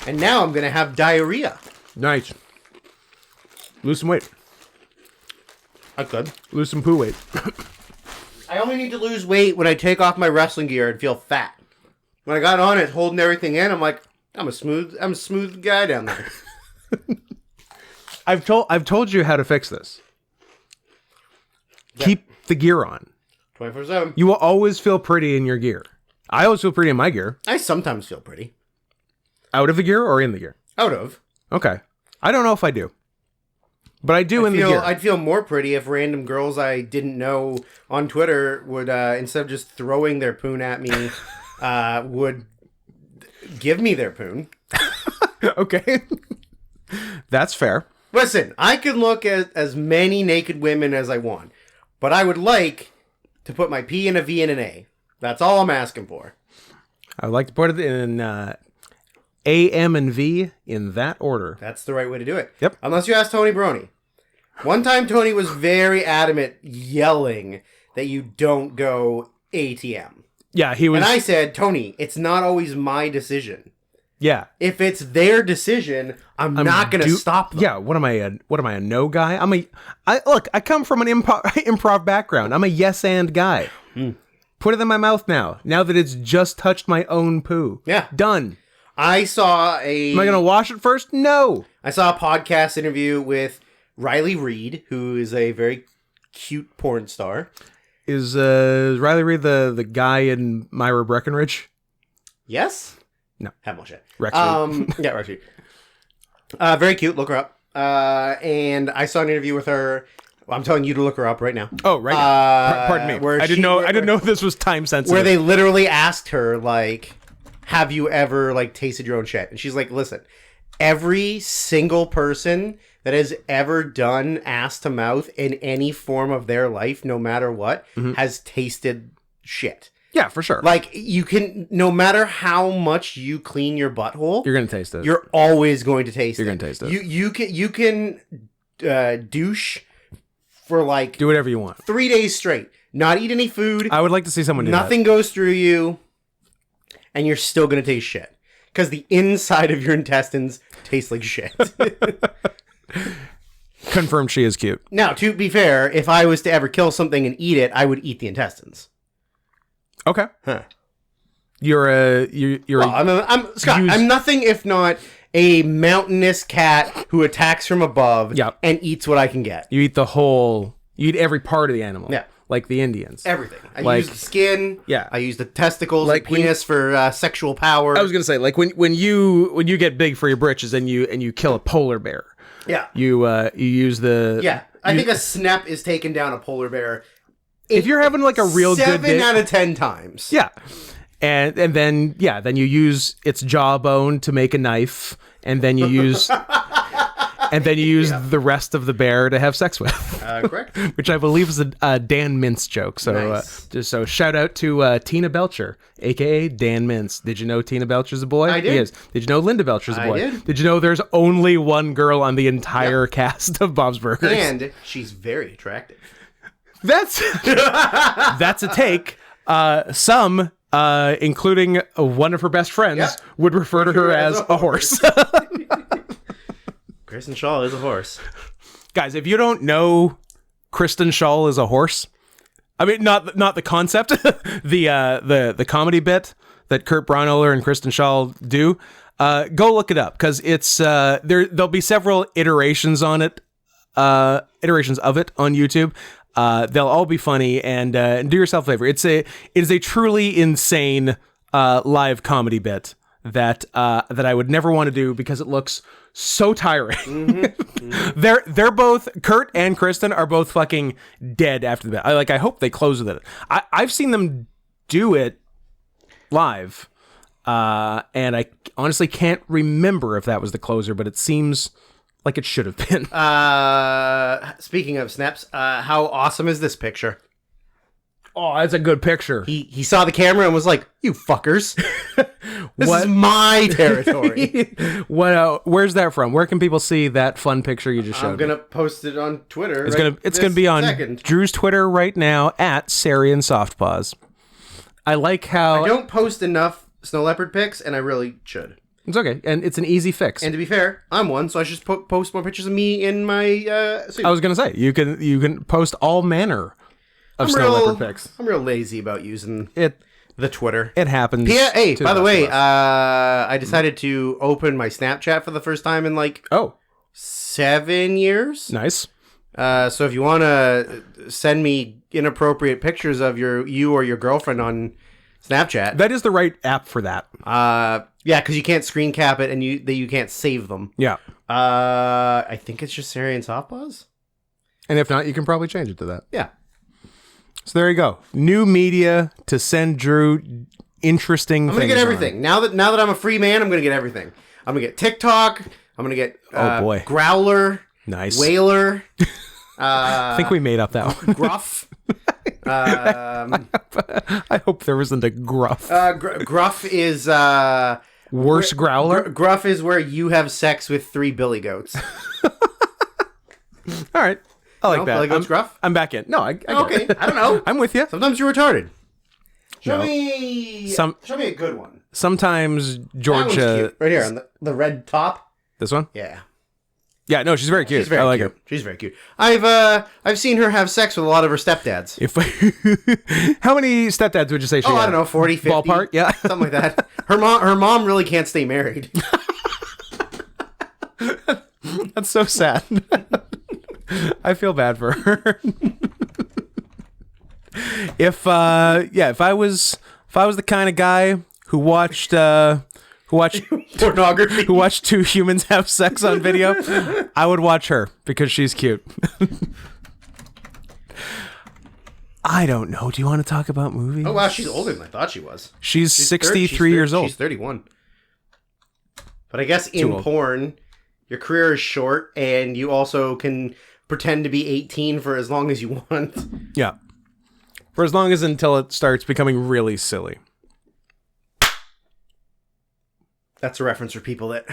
And now I'm going to have diarrhea. nice. Lose some weight. I could. Lose some poo weight. I only need to lose weight when I take off my wrestling gear and feel fat. When I got on it, holding everything in, I'm like, I'm a smooth guy down there. I've told you how to fix this. Yeah. Keep the gear on. 24/7. You will always feel pretty in your gear. I always feel pretty in my gear. I sometimes feel pretty. Out of the gear or in the gear? Out of. Okay. I don't know if I do. But I do in the gear. I'd feel more pretty if random girls I didn't know on Twitter would, instead of just throwing their poon at me, would give me their poon. Okay. That's fair. Listen, I can look at as many naked women as I want, but I would like to put my P in a V and an A. That's all I'm asking for. I would like to put it in A, M, and V in that order. That's the right way to do it. Yep. Unless you ask Tony Brony. One time Tony was very adamant, yelling that you don't go ATM. Yeah, he was. And I said, Tony, it's not always my decision. Yeah. If it's their decision, I'm not going to stop them. Yeah. What am I? A no guy? I come from an improv background. I'm a yes and guy. Put it in my mouth now. Now that it's just touched my own poo. Yeah. Done. I saw Am I gonna wash it first? No. a podcast interview with Riley Reid, who is a very cute porn star. Is Riley Reid the guy in Myra Breckenridge? Yes. No. Haven't watched it. Rex Reed. Yeah, Rex Reed. Very cute. Look her up. And I saw an interview with her. Well, I'm telling you to look her up right now. Oh, right. Now. Pardon me. where I didn't she- know. where- I didn't know this was time sensitive. Where they literally asked her, like, have you ever, like, tasted your own shit? And she's like, listen, every single person that has ever done ass to mouth in any form of their life, no matter what, has tasted shit. Yeah, for sure. Like, you can, no matter how much you clean your butthole, You're gonna taste it. you're always going to taste it. You're gonna taste it. You can douche for like Do whatever you want. 3 days straight, not eat any food, I would like to see someone do nothing goes through you, and you're still gonna taste shit because the inside of your intestines tastes like shit. that. Confirmed she is cute. Now, to be fair, if I was to ever kill something and eat it, I would eat the intestines. Okay. Huh. You're a Well, I'm Scott. Use- I'm nothing if not a mountainous cat who attacks from above Yep. and eats what I can get. you eat the whole. You eat every part of the animal. Yeah. Like the Indians. Everything. I Like- use the skin. Yeah. I use the testicles, Like the when- penis for sexual power. I was gonna say like when you get big for your britches and you kill a polar bear, yeah. you use the Yeah. I think a snap is taken down a polar bear. If you're having like a real good 7 day, out of 10 times. yeah, and then then you use its jawbone to make a knife, and then you use the rest of the bear to have sex with. Correct. Which I believe is a Dan Mintz joke. So, Nice. so shout out to Tina Belcher, aka Dan Mintz. Did you know Tina Belcher's a boy? I did. He is. Did you know Linda Belcher's a I boy? did. You know there's only one girl on the entire cast of Bob's Burgers? And she's very attractive. That's that's a take. Some, including one of her best friends, Yep. would refer to her as a horse. Kristen Shaw is a horse. Guys, if you don't know Kristen Shaw is a horse, I mean not the concept, the comedy bit that Kurt Braunohler and Kristen Shaw do, go look it up because it's there'll be several iterations of it on YouTube. They'll all be funny and do yourself a favor. It is a truly insane live comedy bit that I would never want to do because it looks so tiring. They're both, Kurt and Kristen are both fucking dead after the bit. I hope they close with it. I've seen them do it live, and I honestly can't remember if that was the closer, but it seems like it should have been. Speaking of snaps, how awesome is this picture? Oh, that's a good picture. He saw the camera and was like, "You fuckers, this What? is my territory." Where's that from? Where can people see that fun picture you just showed? I'm gonna post it on Twitter. It's gonna be on Second. Drew's Twitter right now at Sarian Softpaws. I like how I don't post enough snow leopard pics, and I really should. it's okay, and it's an easy fix. And to be fair, I'm one, so I should post more pictures of me in my suit. I was gonna say you can post all manner of snow leopard pics. I'm real lazy about using It the Twitter. happens. Hey, to by the best way, of us. I decided to open my Snapchat for the first time in like Oh, 7 years. nice. So if you want to send me inappropriate pictures of you or your girlfriend on Snapchat, That is the right app for that. yeah, because you can't screen cap it and you can't save them. Yeah, I think it's just Sarian Softpaws. and if not, you can probably change it to that. Yeah. So there you go. New media to send Drew interesting. I'm gonna get everything. Now that I'm a free man, I'm gonna get everything. I'm gonna get TikTok. I'm gonna get Oh, boy. Growler, Nice. Whaler, I think we made up that one. Gruff. I hope there wasn't a gruff. Gruff is Worse growler. Gruff is where you have sex with 3 billy goats. All right. I like No, that. Billy Goat's gruff? I'm back in. No, I get Okay, it. I don't know. I'm with you. Sometimes you're retarded. Show No. me Some- Show me a good one. Sometimes That one's Georgia. cute. Right here on the red top. This one? Yeah. Yeah, no, she's very cute. She's very I like cute. her. She's very cute. I've seen her have sex with a lot of her stepdads. If how many stepdads would you say she Oh, had? I don't know, 40, 50. Ballpark? Yeah. Something like that. Her mom really can't stay married. That's so sad. I feel bad for her. if I was the kind of guy who watched Pornography. who watched two humans have sex on video, I would watch her because she's cute. I don't know. Do you want to talk about movies? Oh wow, she's older than I thought she was. She's 63 years old. She's 31. But I guess in porn, your career is short, and you also can pretend to be 18 for as long as you want. Yeah. For as long as until it starts becoming really silly. That's a reference for people that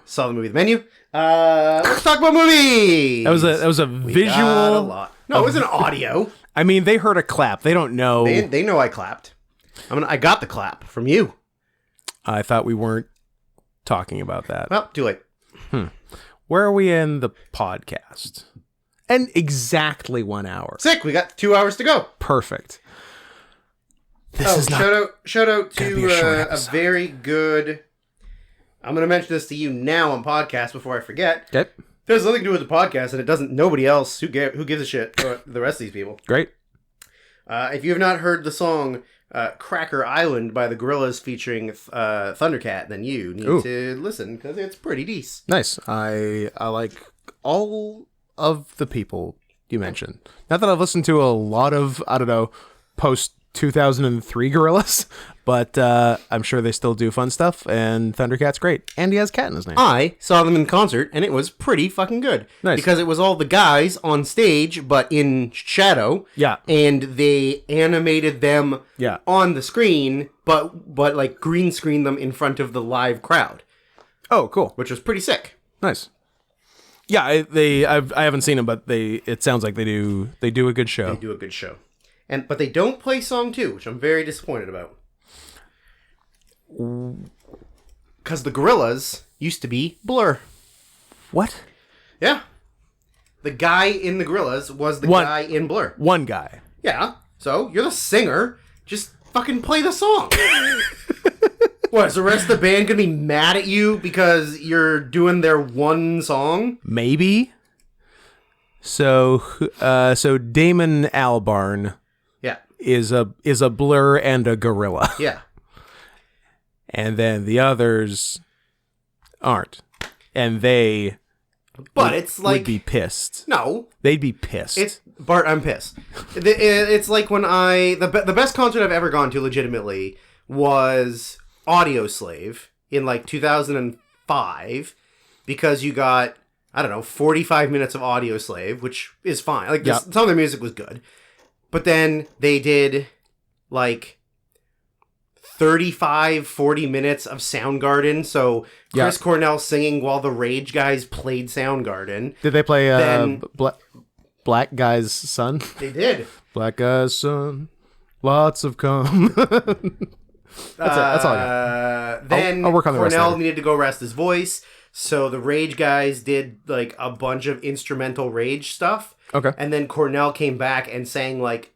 saw the movie The Menu. Let's talk about movies. That was a We visual. got a lot. No, it was an audio. I mean, they heard a clap. They don't know. They know I clapped. I got the clap from you. I thought we weren't talking about that. Well, too late. Where are we in the podcast? And exactly 1 hour. Sick. We got 2 hours to go. Perfect. This is not shout out be to a short a episode. very good. I'm going to mention this to you now on podcast before I forget. Okay. There's nothing to do with the podcast, and it doesn't. Nobody else who gives a shit. Or the rest of these people. Great. If you have not heard the song "Cracker Island" by the Gorillaz featuring Thundercat, then you need to listen because it's pretty decent. Nice. I like all of the people you mentioned. Not that I've listened to a lot of, I don't know, post 2003 Gorillaz, but I'm sure they still do fun stuff, and Thundercat's great. And he has cat in his name. I saw them in concert, and it was pretty fucking good. Nice. Because it was all the guys on stage, but in shadow. Yeah. And they animated them Yeah. on the screen, but like green screened them in front of the live crowd, Oh, cool. which was pretty sick. Nice. Yeah, I haven't seen them, but it sounds like they do a good show. They do a good show. But they don't play song 2, which I'm very disappointed about. Because the Gorillaz used to be Blur. What? Yeah. The guy in the Gorillaz was the guy in Blur. One guy. Yeah. So, you're the singer. Just fucking play the song. What, is the rest of the band gonna be mad at you because you're doing their one song? Maybe. So Damon Albarn Yeah. is a Blur and a gorilla. Yeah. And then the others aren't. And they But it's like... would be pissed. No. They'd be pissed. It's... Bart, I'm pissed. It's like when the best concert I've ever gone to legitimately was Audioslave in like 2005 because you got, I don't know, 45 minutes of Audioslave, which is fine. Like some of their music was good. But then they did like 35, 40 minutes of Soundgarden. So Chris Cornell singing while the Rage guys played Soundgarden. Did they play Black Guy's Son? They did. Black Guy's Son. Lots of cum. That's all I got. Then I'll work on the rest Cornell later. needed to go rest his voice. So the Rage guys did like a bunch of instrumental Rage stuff. Okay. And then Cornell came back and sang like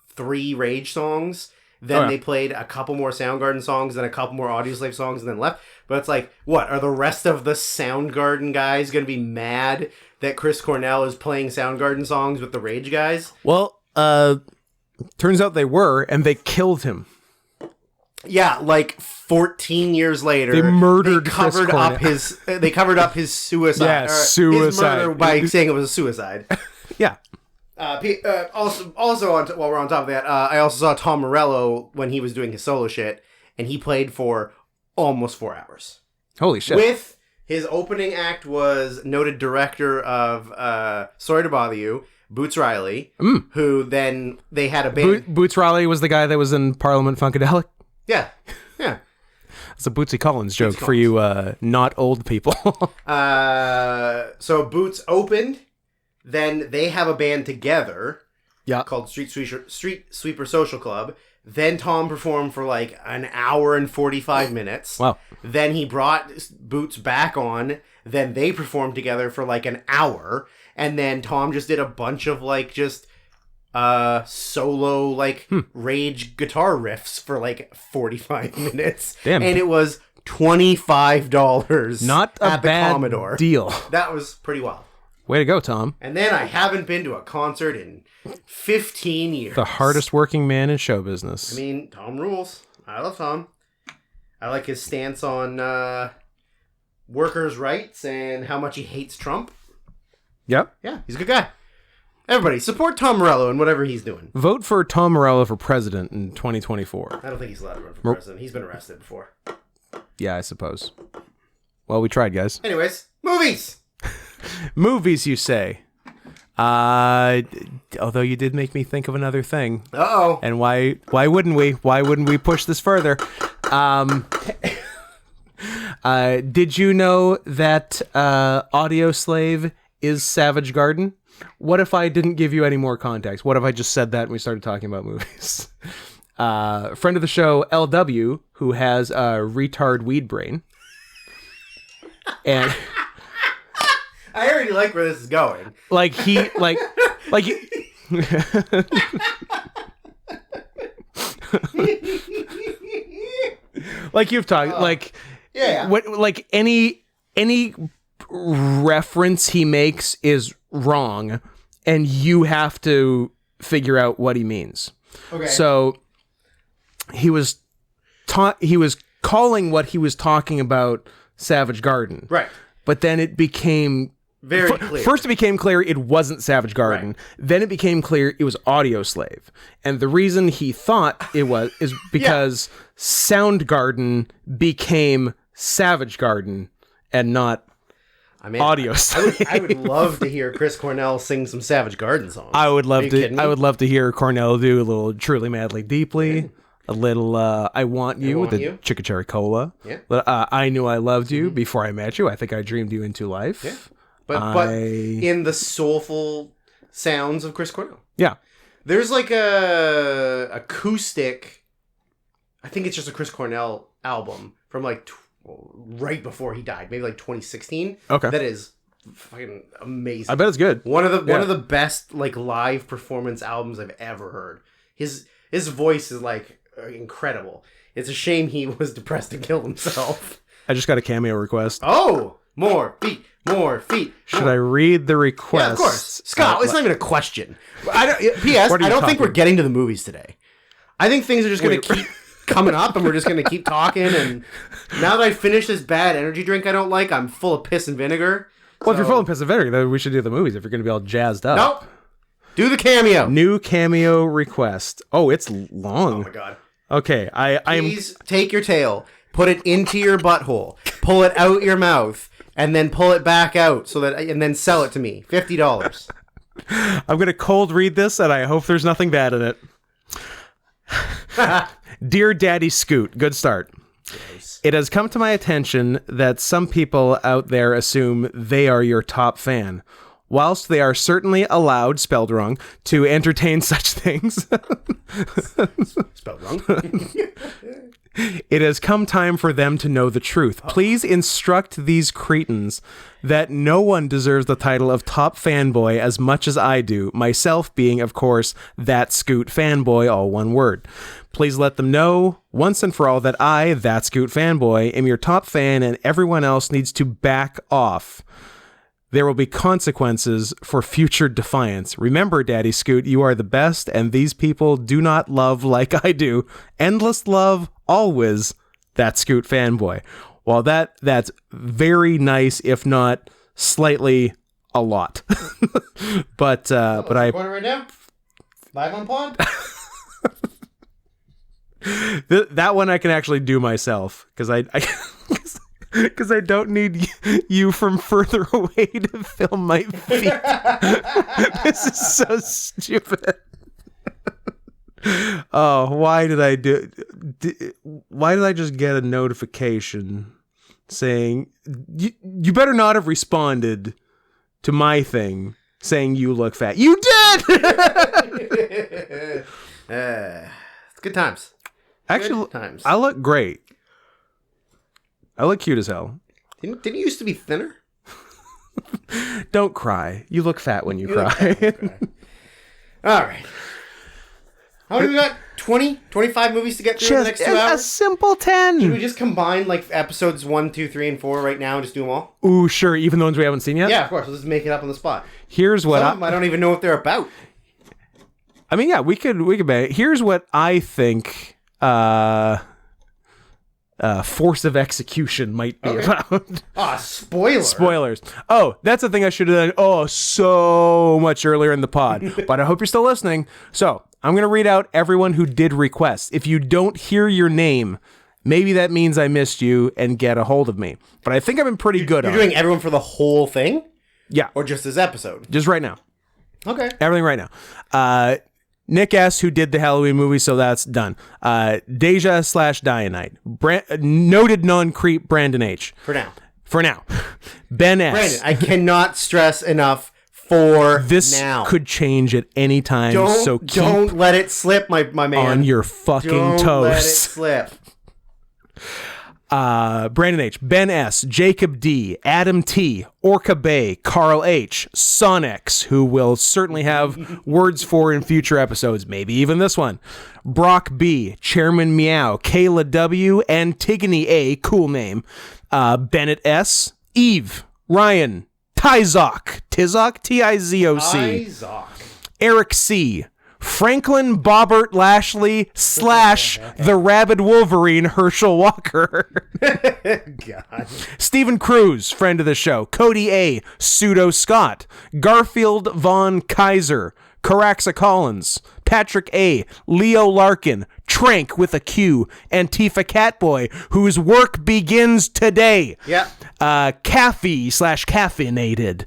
3 Rage songs. Then they played a couple more Soundgarden songs, then a couple more Audioslave songs, and then left. But it's like, what? Are the rest of the Soundgarden guys going to be mad that Chris Cornell is playing Soundgarden songs with the Rage guys? Well, turns out they were, and they killed him. Yeah, like 14 years later, They murdered They covered Chris up Cornell. they covered up his suicide. Yeah, or His suicide. murder by saying it was a suicide. Yeah. Also while we're on top of that, I also saw Tom Morello when he was doing his solo shit, and he played for almost 4 hours. Holy shit. With his opening act was noted director of Sorry to Bother You, Boots Riley, who then they had a band. Boots Riley was the guy that was in Parliament Funkadelic. Yeah. It's a Bootsy Collins joke for you not old people. So Boots opened, then they have a band together called Street Sweeper Social Club. Then Tom performed for like an hour and 45 minutes. Wow. Then he brought Boots back on. Then they performed together for like an hour. And then Tom just did a bunch of like just solo like Rage guitar riffs for like 45 minutes. Damn. And it was $25 Not a at the bad Commodore. deal. That was pretty wild. Way to go, Tom. And then I haven't been to a concert in 15 years. The hardest working man in show business. I mean, Tom rules. I love Tom. I like his stance on workers' rights and how much he hates Trump. Yep. Yeah, he's a good guy. Everybody, support Tom Morello and whatever he's doing. Vote for Tom Morello for president in 2024. I don't think he's allowed to run for president. He's been arrested before. Yeah, I suppose. Well, we tried, guys. Anyways, movies. Movies, you say? Although you did make me think of another thing. Uh-oh. And why wouldn't we? Why wouldn't we push this further? Did you know that Audio Slave is Savage Garden? What if I didn't give you any more context? What if I just said that and we started talking about movies? Friend of the show, LW, who has a retard weed brain. And I already like where this is going. like he like you've talked Yeah. what like any reference he makes is wrong and you have to figure out what he means. Okay. So he was calling what he was talking about Savage Garden. Right. But then it became Very clear. First, it became clear it wasn't Savage Garden. Right. Then it became clear it was Audio Slave. And the reason he thought it was is because Soundgarden became Savage Garden and not Audio Slave. I would love to hear Chris Cornell sing some Savage Garden songs. I would love Are you kidding me? I would love to hear Cornell do a little Truly Madly Deeply, a little I Want You with the Chicka Cherry Cola. Yeah. I Knew I Loved You Before I Met You. I Think I Dreamed You Into Life. Yeah. But in the soulful sounds of Chris Cornell. Yeah. There's like a acoustic, I think it's just a Chris Cornell album from like right before he died, maybe like 2016. Okay. That is fucking amazing. I bet it's good. One of the best like live performance albums I've ever heard. His voice is like incredible. It's a shame he was depressed and killed himself. I just got a cameo request. Oh, more feet. Should I read the request? Yeah, of course. Scott, it's not even a question. P.S. I don't think we're getting to the movies today. I think things are just going to keep coming up and we're just going to keep talking. And now that I finished this bad energy drink I don't like, I'm full of piss and vinegar. Well, if you're full of piss and vinegar, then we should do the movies if you're going to be all jazzed up. Nope. Do the cameo. New cameo request. Oh, it's long. Oh, my God. Okay. Please take your tail, put it into your butthole, pull it out your mouth, and then pull it back out and then sell it to me. $50. I'm going to cold read this, and I hope there's nothing bad in it. Dear Daddy Scoot, good start. Nice. It has come to my attention that some people out there assume they are your top fan. Whilst they are certainly allowed, spelled wrong, to entertain such things. Spelled wrong. It has come time for them to know the truth. Please instruct these cretins that no one deserves the title of top fanboy as much as I do, myself being, of course, that Scoot fanboy, all one word. Please let them know, once and for all, that I, that Scoot fanboy, am your top fan and everyone else needs to back off. There will be consequences for future defiance. Remember, Daddy Scoot, you are the best, and these people do not love like I do. Endless love, always, that Scoot fanboy. While that's very nice, if not slightly a lot. but I right now? Live on pod? that one I can actually do myself because I because I don't need you from further away to film my feet. This is so stupid. Oh, why did I why did I just get a notification saying you better not have responded to my thing saying you look fat? You did. It's good times. Actually, Good times. I look great. I look cute as hell. Didn't you used to be thinner? Don't cry. You look fat when you cry. All right. How many we got? 20? 25 movies to get through in the next 2 a hours? simple 10. Should we just combine like episodes 1, 2, 3, and 4 right now and just do them all? Ooh, sure. Even the ones we haven't seen yet? Yeah, of course. We'll just make it up on the spot. Here's what Some of them I don't even know what they're about. I mean, yeah, we could make it. Here's what I think Force of Execution might be about. Spoilers. Oh, that's the thing I should have done so much earlier in the pod. But I hope you're still listening. So I'm going to read out everyone who did request. If you don't hear your name, maybe that means I missed you and get a hold of me. But I think I've been pretty good on it. You're doing everyone for the whole thing? Yeah. Or just this episode? Just right now. Okay. Everything right now. Nick S., who did the Halloween movie, so that's done. Deja/Dianite. Noted non-creep Brandon H. For now. Ben S. Brandon, I cannot stress enough for This now. could change at any time, so keep Don't let it slip, my man. on your fucking Don't toes. let it slip. Brandon H., Ben S., Jacob D., Adam T., Orca Bay, Carl H., Sonex, who will certainly have words for in future episodes, maybe even this one, Brock B., Chairman Meow, Kayla W., Antigone A., cool name, Bennett S., Eve, Ryan, Tizoc, Tizoc, Isaac. Eric C., Franklin Bobbert Lashley / the Rabid Wolverine Herschel Walker. God. Stephen Cruz, friend of the show. Cody A. Pseudo Scott. Garfield Von Kaiser. Caraxa Collins. Patrick A. Leo Larkin. Trank with a Q. Antifa Catboy, whose work begins today. Yep. Caffeinated.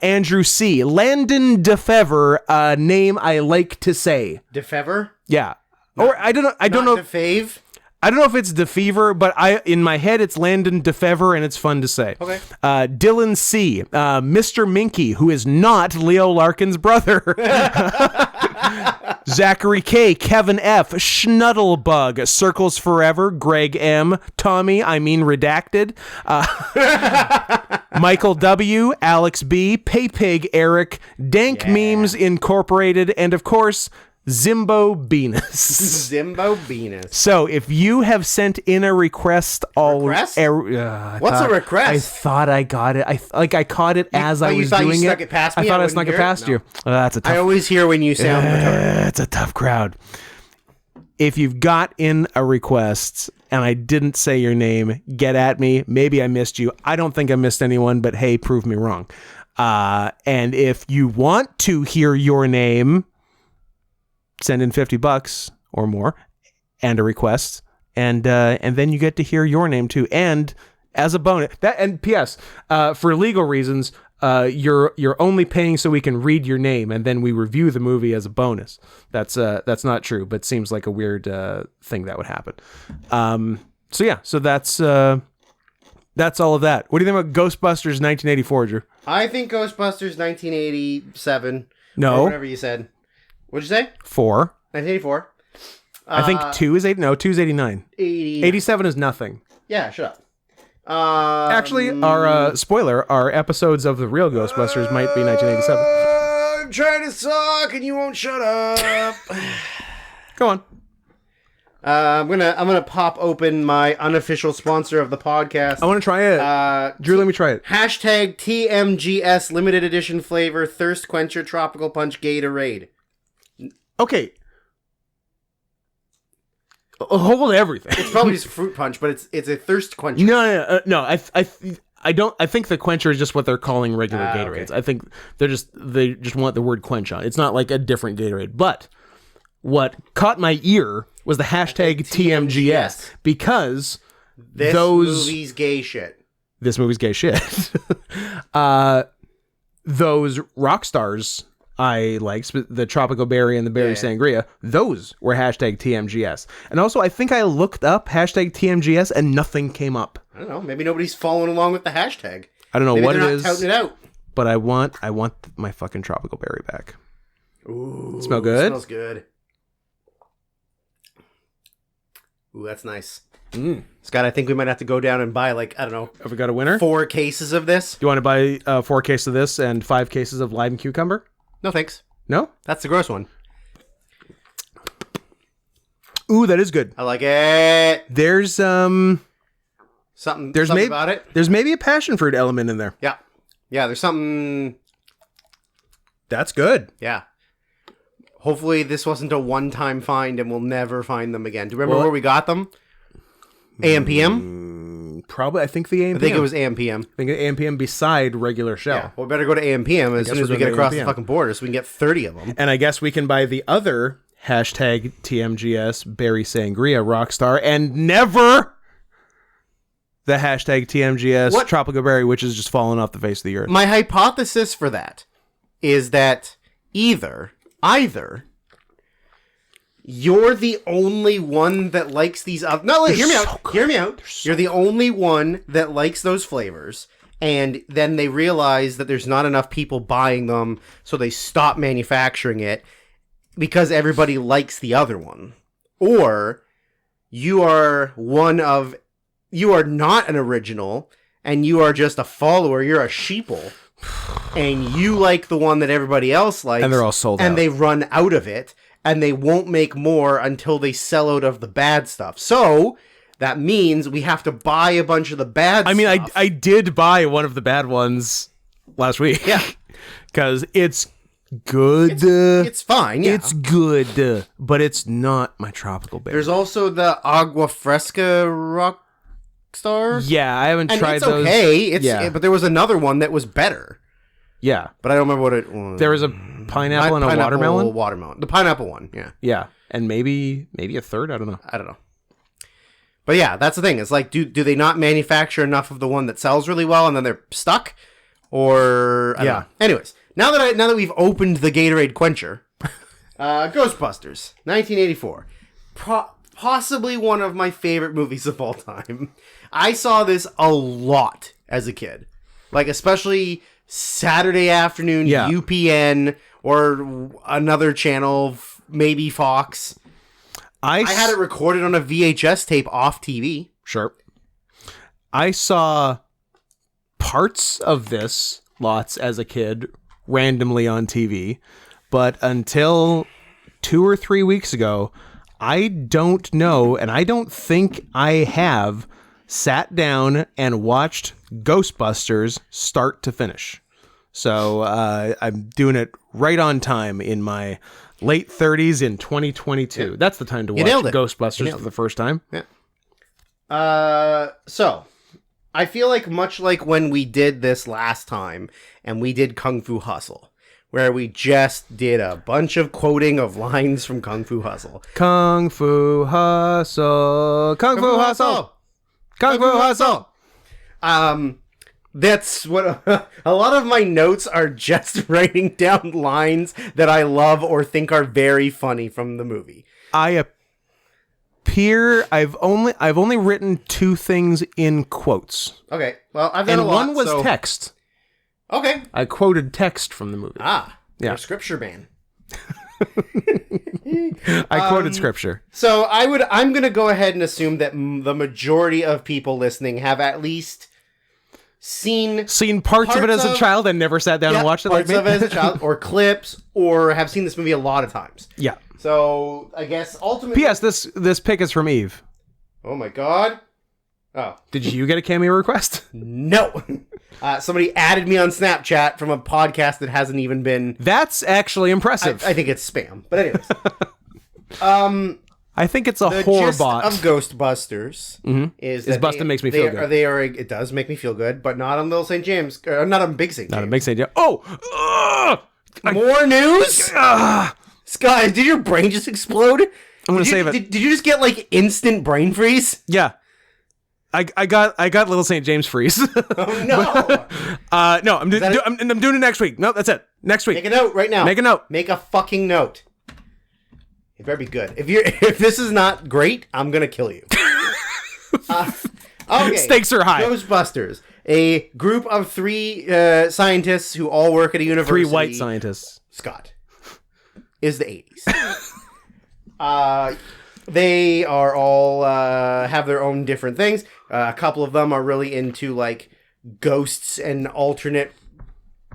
Andrew C. Landon DeFever, a name I like to say. DeFever? Yeah. Or I don't know. I don't know. DeFave? I don't know if it's DeFever, but in my head it's Landon DeFever, and it's fun to say. Okay. Dylan C. Mr. Minky, who is not Leo Larkin's brother. Zachary K. Kevin F. Schnuttlebug. Circles Forever. Greg M. Tommy, redacted. Michael W. Alex B. Paypig Eric. Dank Memes Incorporated. And of course, Zimbo Venus. Zimbo Venus. So if you have sent in a request, What's a request? I thought I got it. I caught it as I was thought you doing snuck it. it past me? I thought I I snuck it wouldn't hear it? past you. That's a tough. I always hear when you sound retarded. It's a tough crowd. If you've got in a request and I didn't say your name, get at me. Maybe I missed you. I don't think I missed anyone, but hey, prove me wrong. And if you want to hear your name, send in $50 or more and a request, and then you get to hear your name too. And as a bonus, and P.S. For legal reasons, you're only paying so we can read your name, and then we review the movie as a bonus. That's not true, but seems like a weird thing that would happen. So that's all of that. What do you think about Ghostbusters 1984, Drew? I think Ghostbusters 1987. No. Or whatever you said. What'd you say? 4. 1984. I think 2 is 8. No, 2 is 89. 87 is nothing. Yeah, shut up. Actually, our spoiler, our episodes of the real Ghostbusters might be 1987. I'm trying to suck and you won't shut up. Go on. I'm gonna pop open my unofficial sponsor of the podcast. I want to try it. Drew, let me try it. Hashtag TMGS limited edition flavor thirst quencher tropical punch Gatorade. Okay. Hold everything. It's probably just fruit punch, but it's a thirst quencher. No. I don't. I think the quencher is just what they're calling regular Gatorades. Okay. I think they just want the word quench on. It's not like a different Gatorade. But what caught my ear was the hashtag TMGS because This movie's gay shit. This movie's gay shit. Those rock stars I liked, the Tropical Berry and the Berry Sangria, those were hashtag TMGS. And also, I think I looked up hashtag TMGS and nothing came up. I don't know. Maybe nobody's following along with the hashtag. I don't know Maybe what it they're is. not touting it out. But I want my fucking Tropical Berry back. Ooh, Smell good? Smells good. Ooh, that's nice. Scott, I think we might have to go down and buy, like, I don't know, Have we got a winner? 4 cases of this. Do you want to buy 4 cases of this and 5 cases of lime cucumber? No, thanks. No? That's the gross one. Ooh, that is good. I like it. There's Something maybe about it. there's maybe a passion fruit element in there. Yeah. Yeah, there's something. That's good. Yeah. Hopefully this wasn't a one-time find and we'll never find them again. Do you remember where we got them? AM/PM? Probably, I think the AM. I think it was AM/PM. I think AM/PM beside regular shell. Yeah, well, we better go to AM/PM as soon as we get across the fucking border so we can get 30 of them. And I guess we can buy the other hashtag TMGS Berry Sangria Rockstar and never the hashtag TMGS Tropical Berry, which is just falling off the face of the earth. My hypothesis for that is that either you're the only one that likes these other... No, hear me out. Hear me out. You're the only one that likes those flavors, and then they realize that there's not enough people buying them, so they stop manufacturing it because everybody likes the other one. Or you are not an original, and you are just a follower. You're a sheeple, and you like the one that everybody else likes, and they're all sold out. And they run out of it. And they won't make more until they sell out of the bad stuff. So that means we have to buy a bunch of the bad stuff. I mean, I did buy one of the bad ones last week. Yeah. Because it's good. It's fine, yeah. It's good, but it's not my tropical berry. There's also the Agua Fresca Rockstar. Yeah, I haven't tried those. It's okay. But there was another one that was better. Yeah. But I don't remember what it was. There was a pineapple and a watermelon? Watermelon. The pineapple one, yeah. Yeah. And maybe a third, I don't know. But yeah, that's the thing. It's like, do they not manufacture enough of the one that sells really well and then they're stuck? Or I don't know. Anyways, now that we've opened the Gatorade Quencher, Ghostbusters, 1984. Possibly one of my favorite movies of all time. I saw this a lot as a kid. Like, especially Saturday afternoon, UPN, or another channel, maybe Fox. I had it recorded on a VHS tape off TV. Sure. I saw parts of this lots as a kid randomly on TV, but until 2 or 3 weeks ago, I don't know, and I don't think I have sat down and watched Ghostbusters start to finish. So I'm doing it right on time in my late 30s in 2022. Yeah. That's the time to watch Ghostbusters for the first time. Yeah. So I feel like much like when we did this last time and we did Kung Fu Hustle, where we just did a bunch of quoting of lines from Kung Fu Hustle. Kung Fu Hustle. Kung Fu Hustle. Kung Fu Hustle. That's what a lot of my notes are, just writing down lines that I love or think are very funny from the movie. I've only written 2 things in quotes. Okay. Well, I've done a lot. And one was text. Okay. I quoted text from the movie. Yeah. You're a scripture man. I quoted scripture. So I'm going to go ahead and assume that the majority of people listening have at least seen parts of it as a child and never sat down and watched it like me. Parts of it as a child, or clips, or have seen this movie a lot of times. Yeah. So I guess ultimately. P.S. This pick is from Eve. Oh my god. Oh. Did you get a cameo request? No. Somebody added me on Snapchat from a podcast that hasn't even been. That's actually impressive. I think it's spam. But anyways. I think it's a horror bot. The gist of Ghostbusters is that Bustin' makes me feel good. It does make me feel good, but not on Little St. James. Not on Big St. James. Not on Big St. James. Oh! More news? Scott, did your brain just explode? I'm going to save it. Did you just get, like, instant brain freeze? Yeah. I got Little St. James freeze. Oh, no. No, I'm doing it next week. No, that's it. Next week. Make a note right now. Make a note. Make a fucking note. It better be good. If this is not great, I'm gonna kill you. Okay. Stakes are high. Ghostbusters, a group of 3 scientists who all work at a university. 3 white scientists. Scott, is the 80s. They are all have their own different things. A couple of them are really into like ghosts and alternate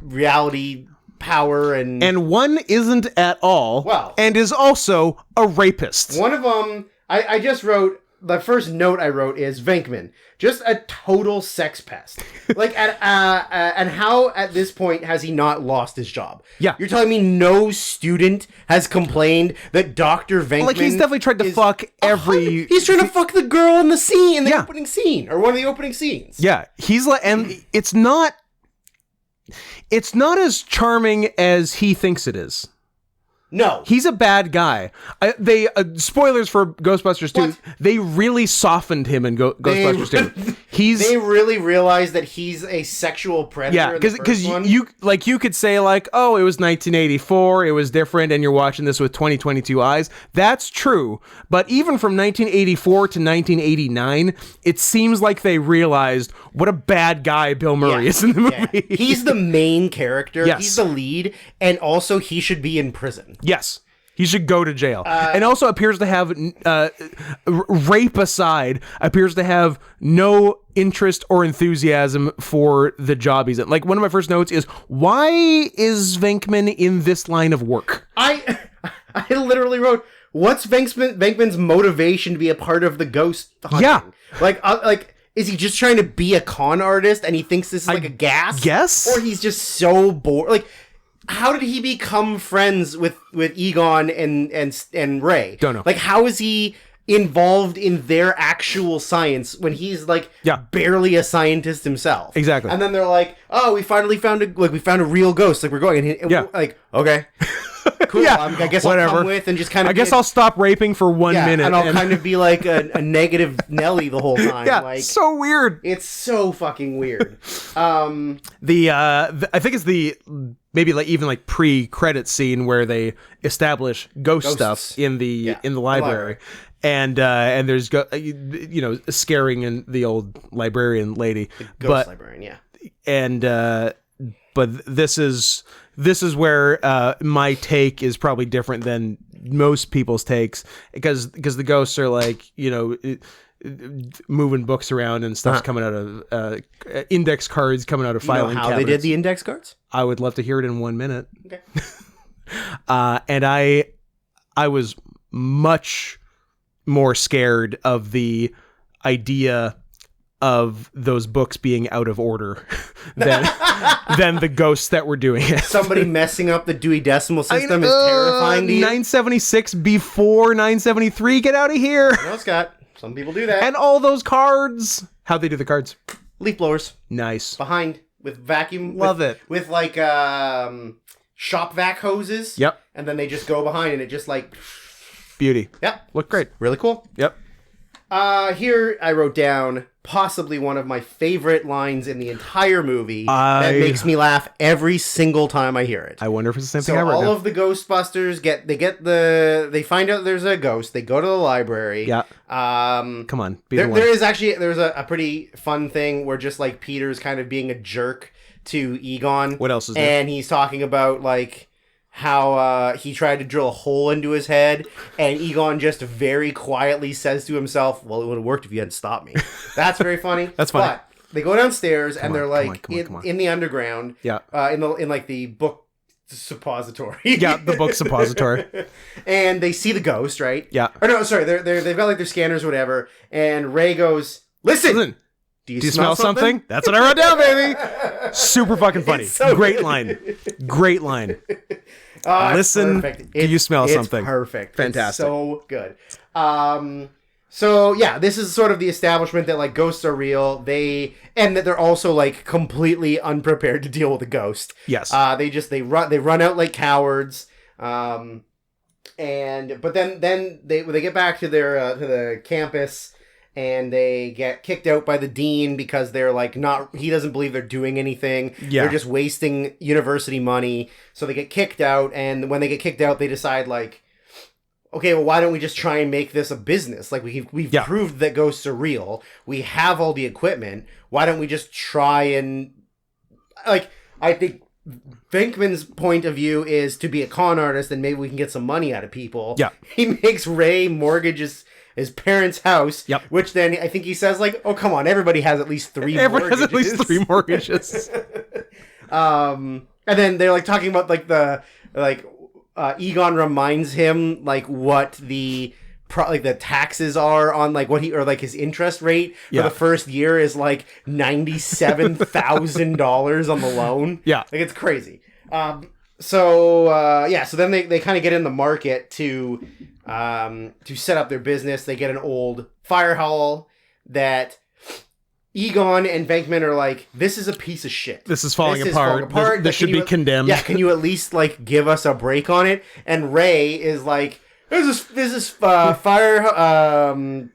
reality power, and one isn't at all. Well, and is also a rapist. One of them, I just wrote, the first note I wrote is Venkman, just a total sex pest. Like, and how at this point has he not lost his job? Yeah. You're telling me no student has complained that Dr. Venkman... Like, he's definitely tried to fuck every... He's trying to fuck the girl in the scene, in the Yeah. opening scene, or one of the opening scenes. Yeah, he's like, and it's not as charming as he thinks it is. No. He's a bad guy. They spoilers for Ghostbusters 2. What? They really softened him in Ghostbusters 2. They really realize that he's a sexual predator. Yeah, because one. you could say like, oh, it was 1984, it was different, and you're watching this with 2022 eyes. That's true, but even from 1984 to 1989, it seems like they realized what a bad guy Bill Murray is in the movie. Yeah. He's the main character. Yes. He's the lead, and also he should be in prison. Yes. He should go to jail. And also appears to have, rape aside, appears to have no interest or enthusiasm for the job he's in. Like, one of my first notes is, why is Venkman in this line of work? I literally wrote, what's Venkman's motivation to be a part of the ghost hunting? Yeah. Like, is he just trying to be a con artist and he thinks this is like a gas? Guess? Or he's just so bored. Like, how did he become friends with Egon and Ray? Don't know. Like, how is he involved in their actual science when he's like barely a scientist himself? Exactly. And then they're like, "Oh, we finally found a real ghost. Like, we're going." And like, okay, cool. Yeah, I guess whatever. I'll come with and just kind of. I guess I'll stop raping for 1 minute, and I'll kind of be like a negative Nelly the whole time. Yeah, like, so weird. it's so fucking weird. I think it's the maybe like even like pre-credit scene where they establish ghost stuff in the library. And there's scaring in the old librarian lady, Ghost librarian, yeah. And but this is where my take is probably different than most people's takes, because the ghosts are like, moving books around and stuff's coming out of index cards coming out of filing how cabinets. they did the index cards? I would love to hear it in 1 minute. Okay. And I was much more scared of the idea of those books being out of order than the ghosts that were doing it. Somebody messing up the Dewey Decimal System is terrifying to you. 976 before 973. Get out of here. No, Scott. Some people do that. And all those cards. How'd they do the cards? Leaf blowers. Nice. Behind with vacuum. Love it. With like shop vac hoses. Yep. And then they just go behind and it just like... Beauty. Yep. Look great. Really cool. Yep. Here I wrote down possibly one of my favorite lines in the entire movie that makes me laugh every single time I hear it. I wonder if it's the same So thing I wrote all down. of the Ghostbusters they find out there's a ghost. They go to the library. Yeah. Come on. Be the one. There's a pretty fun thing where just like Peter's kind of being a jerk to Egon. What else is there? And he's talking about like how he tried to drill a hole into his head, and Egon just very quietly says to himself, "Well, it would have worked if you hadn't stopped me." That's very funny. That's funny. But they go downstairs and they're like come on. in the underground. Yeah. In like the book suppository. Yeah, the book suppository. And they see the ghost, right? Yeah. Or no, sorry, they've got like their scanners or whatever, and Ray goes, "Listen. Do you smell something? That's what I wrote down, baby. Super fucking funny. So Great good. line. Great line. Listen, do you smell something? It's perfect. Fantastic. It's so good. So yeah, this is sort of the establishment that like ghosts are real. And that they're also like completely unprepared to deal with a ghost. Yes. They run out like cowards. But then they get back to their to the campus. And they get kicked out by the dean because they're like he doesn't believe they're doing anything. Yeah. They're just wasting university money. So they get kicked out, and when they get kicked out, they decide like, okay, well, why don't we just try and make this a business? Like we've proved that ghosts are real. We have all the equipment. Why don't we just try and like, I think Venkman's point of view is to be a con artist and maybe we can get some money out of people. Yeah. He makes Ray mortgage his parents' house, which then I think he says like, "Oh, come on, everybody has at least three mortgages." Everyone has at least 3 mortgages. And then they're like talking about like Egon reminds him like what the like the taxes are on like what he or like his interest rate for the first year is like $97,000 on the loan. Yeah. Like it's crazy. So then they kind of get in the market to set up their business. They get an old fire hall that Egon and Venkman are like, this is a piece of shit. This is falling apart. This should be condemned. Yeah, can you at least like give us a break on it? And Ray is like, There's this fire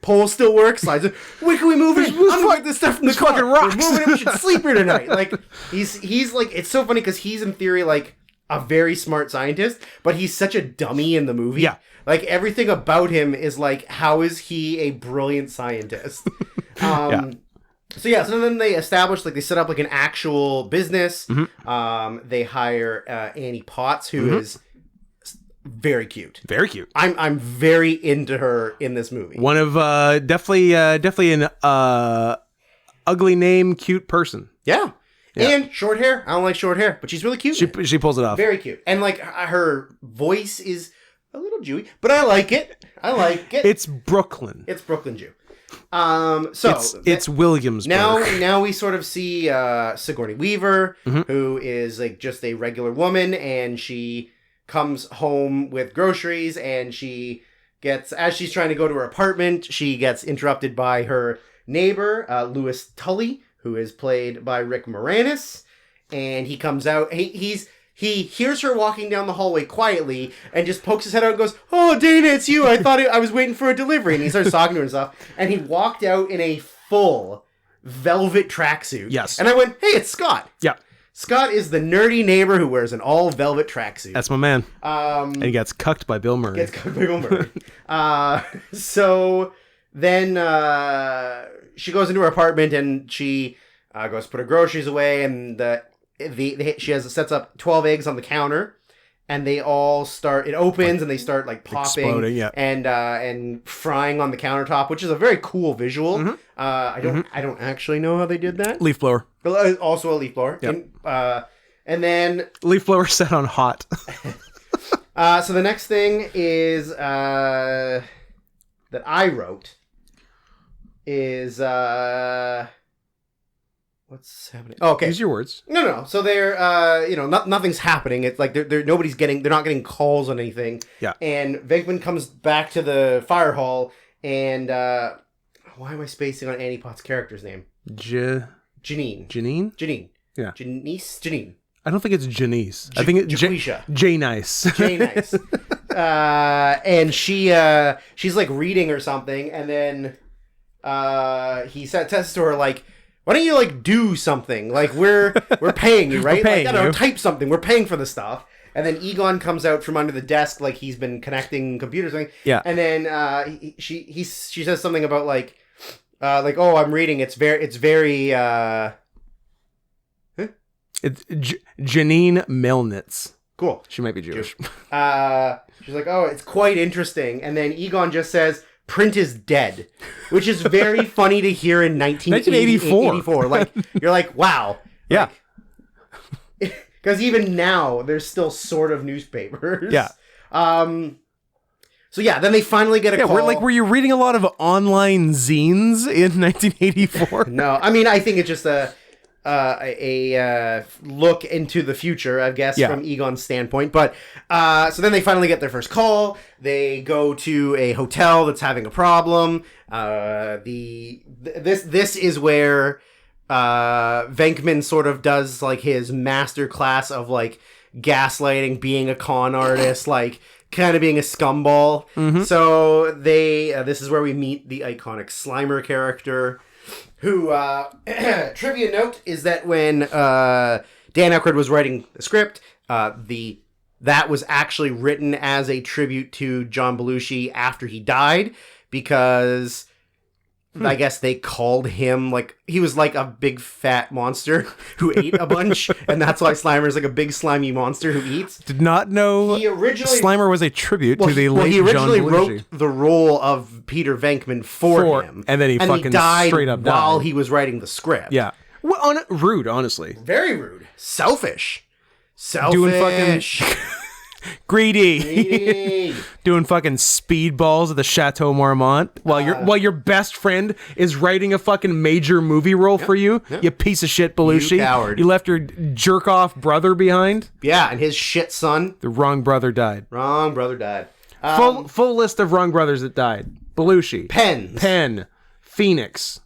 pole still works. Slides. Wait, can we move it? I'm gonna get this stuff from the car. fucking rocks. We're moving it. We should sleep here tonight. Like he's like, it's so funny because he's in theory like a very smart scientist, but he's such a dummy in the movie. Yeah. Like everything about him is like, how is he a brilliant scientist? So then they establish, like, they set up, like, an actual business. Mm-hmm. They hire Annie Potts, who is very cute. Very cute. I'm very into her in this movie. One of, definitely an ugly name, cute person. Yeah. And short hair. I don't like short hair, but she's really cute. She pulls it off. Very cute. And, like, her voice is a little Jewy, but I like it. It's Brooklyn. It's Brooklyn Jew. So it's Williamsburg. Now we sort of see Sigourney Weaver, who is like just a regular woman, and she comes home with groceries, and she gets, as she's trying to go to her apartment, she gets interrupted by her neighbor, Louis Tully, who is played by Rick Moranis, and he comes out. He hears her walking down the hallway quietly and just pokes his head out and goes, "Oh, Dana, it's you. I thought I was waiting for a delivery." And he starts talking to her and stuff. And he walked out in a full velvet tracksuit. Yes. And I went, "Hey, it's Scott." Yeah. Scott is the nerdy neighbor who wears an all velvet tracksuit. That's my man. And he gets cucked by Bill Murray. So then she goes into her apartment and she goes to put her groceries away, and she sets up 12 eggs on the counter, and they all start. It opens and they start like popping, exploding, and frying on the countertop, which is a very cool visual. I don't actually know how they did that. Leaf blower. Also a leaf blower. Yep. And then leaf blower set on hot. So the next thing is that I wrote is what's happening? Oh, okay. Use your words. No. So they're, nothing's happening. It's like they're not getting calls on anything. Yeah. And Venkman comes back to the fire hall, and why am I spacing on Annie Potts' character's name? Janine. Janine? Yeah. Janine. I don't think it's Janice. I think it's Jay Nice. Jay Nice. And she's like reading or something, and then he says to her like, "Why don't you like do something? Like we're paying you, right? Paying like, I don't you. know, type something. We're paying for the stuff." And then Egon comes out from under the desk, like he's been connecting computers. Or something. Yeah. And then she says something about like, "Oh, I'm reading. It's very." It's Janine Melnitz. Cool. She might be Jewish. She's like, "Oh, it's quite interesting." And then Egon just says, "Print is dead," which is very funny to hear in 1984. Like, you're like, wow. Yeah. Because even now, there's still sort of newspapers. Yeah. So yeah, then they finally get a call. Were you reading a lot of online zines in 1984? No, I mean, I think it's just a look into the future, I guess, from Egon's standpoint. But so then they finally get their first call. They go to a hotel that's having a problem. This is where Venkman sort of does like his master class of like gaslighting, being a con artist, like kind of being a scumball. So this is where we meet the iconic Slimer character. Who, trivia note, is that when Dan Aykroyd was writing the script, that was actually written as a tribute to John Belushi after he died, because I guess they called him, like, he was like a big fat monster who ate a bunch, and that's why Slimer's like a big slimy monster who eats. Did not know Slimer was a tribute to the late John Belushi. He originally wrote the role of Peter Venkman for him. And then he fucking died straight up died while he was writing the script. Yeah. Well, rude, honestly. Very rude. Selfish. Doing fucking Greedy. Greedy. Doing fucking speedballs at the Chateau Marmont while your best friend is writing a fucking major movie role for you. Yep. You piece of shit, Belushi. You coward. You left your jerk off brother behind. Yeah, and his shit son. The wrong brother died. Wrong brother died. Full list of wrong brothers that died. Belushi. Penn. Phoenix.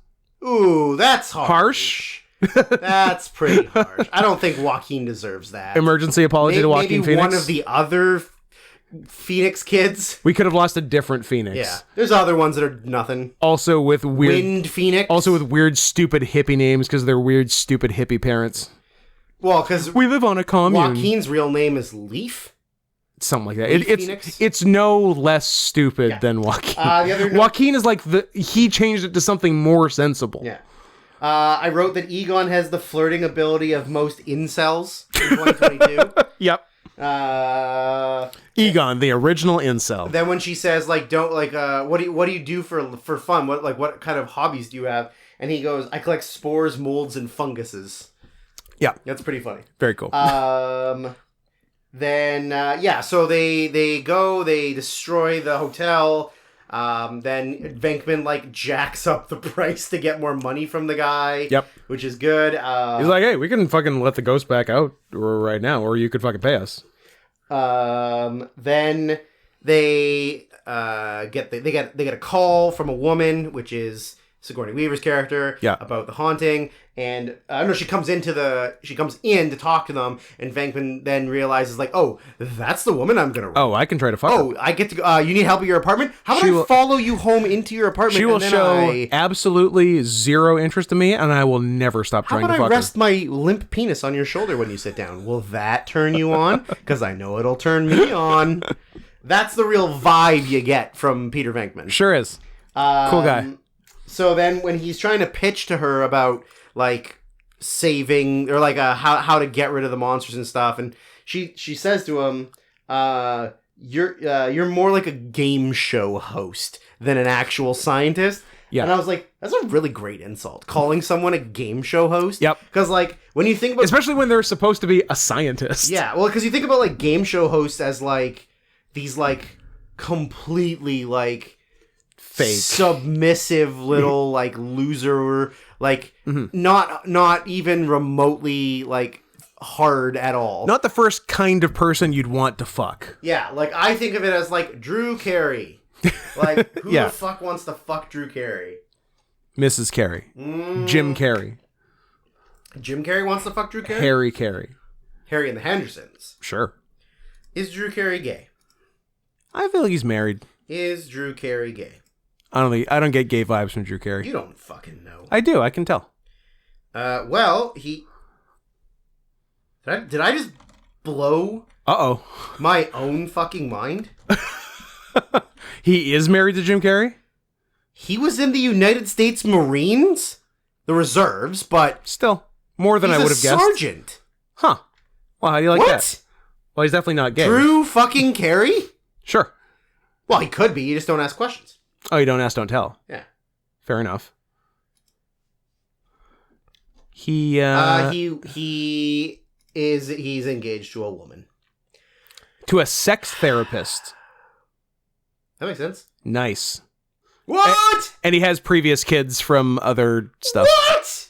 Ooh, that's Harsh? That's pretty harsh. I don't think Joaquin deserves that. Emergency apology to Joaquin maybe Phoenix. one of the other Phoenix kids. We could have lost a different Phoenix. Yeah, there's other ones that are nothing. Also with weird Wind Phoenix. Also with weird, stupid hippie names because they're weird, stupid hippie parents. Well, because We live on a commune. Joaquin's real name is Leaf. Something like that. Leaf It's Phoenix? it's no less stupid than Joaquin. The other Joaquin is like he changed it to something more sensible. Yeah. I wrote that Egon has the flirting ability of most incels in 2022. Yep. Egon, the original incel. Then when she says like, "Don't like, what do you do for fun? What kind of hobbies do you have?" And he goes, "I collect spores, molds, and funguses." Yeah. That's pretty funny. Very cool. So they go, they destroy the hotel. Then Venkman like jacks up the price to get more money from the guy. Yep. Which is good. He's like, hey, we can fucking let the ghost back out right now, or you could fucking pay us. Then they get a call from a woman, which is Sigourney Weaver's character, about the haunting, and she comes in to talk to them, and Venkman then realizes like, oh, that's the woman I'm gonna. Oh, I can try to fuck her. Oh, I get to. You need help at your apartment? How about I follow you home into your apartment? She will show absolutely zero interest in me, and I will never stop trying to fuck her. How about I rest my limp penis on your shoulder when you sit down? Will that turn you on? Because I know it'll turn me on. That's the real vibe you get from Peter Venkman. Sure is. Cool guy. So then when he's trying to pitch to her about like saving or like how to get rid of the monsters and stuff, and she says to him, you're more like a game show host than an actual scientist. Yeah. And I was like, that's a really great insult, calling someone a game show host. Yep. Because like when you think about, especially when they're supposed to be a scientist. Yeah. Well, because you think about like game show hosts as like these like completely like fake, submissive little like loser, like not even remotely like hard at all. Not the first kind of person you'd want to fuck. Yeah, like I think of it as like Drew Carey. Like who the fuck wants to fuck Drew Carey? Mrs. Carey. Jim Carrey. Jim Carrey wants to fuck Drew Carey? Harry Carey. Harry and the Hendersons. Sure. Is Drew Carey gay? I feel like he's married. Is Drew Carey gay? I don't get gay vibes from Drew Carey. You don't fucking know. I do. I can tell. Well, he... Did I just blow my own fucking mind? He is married to Jim Carrey? He was in the United States Marines? The reserves, but... Still, more than I would have guessed. He's a sergeant. Huh. Well, how do you like that? Well, he's definitely not gay. Drew fucking Carey? Sure. Well, he could be. You just don't ask questions. Oh, you don't ask, don't tell. Yeah. Fair enough. He's engaged to a woman. To a sex therapist. That makes sense. Nice. What? And he has previous kids from other stuff. What?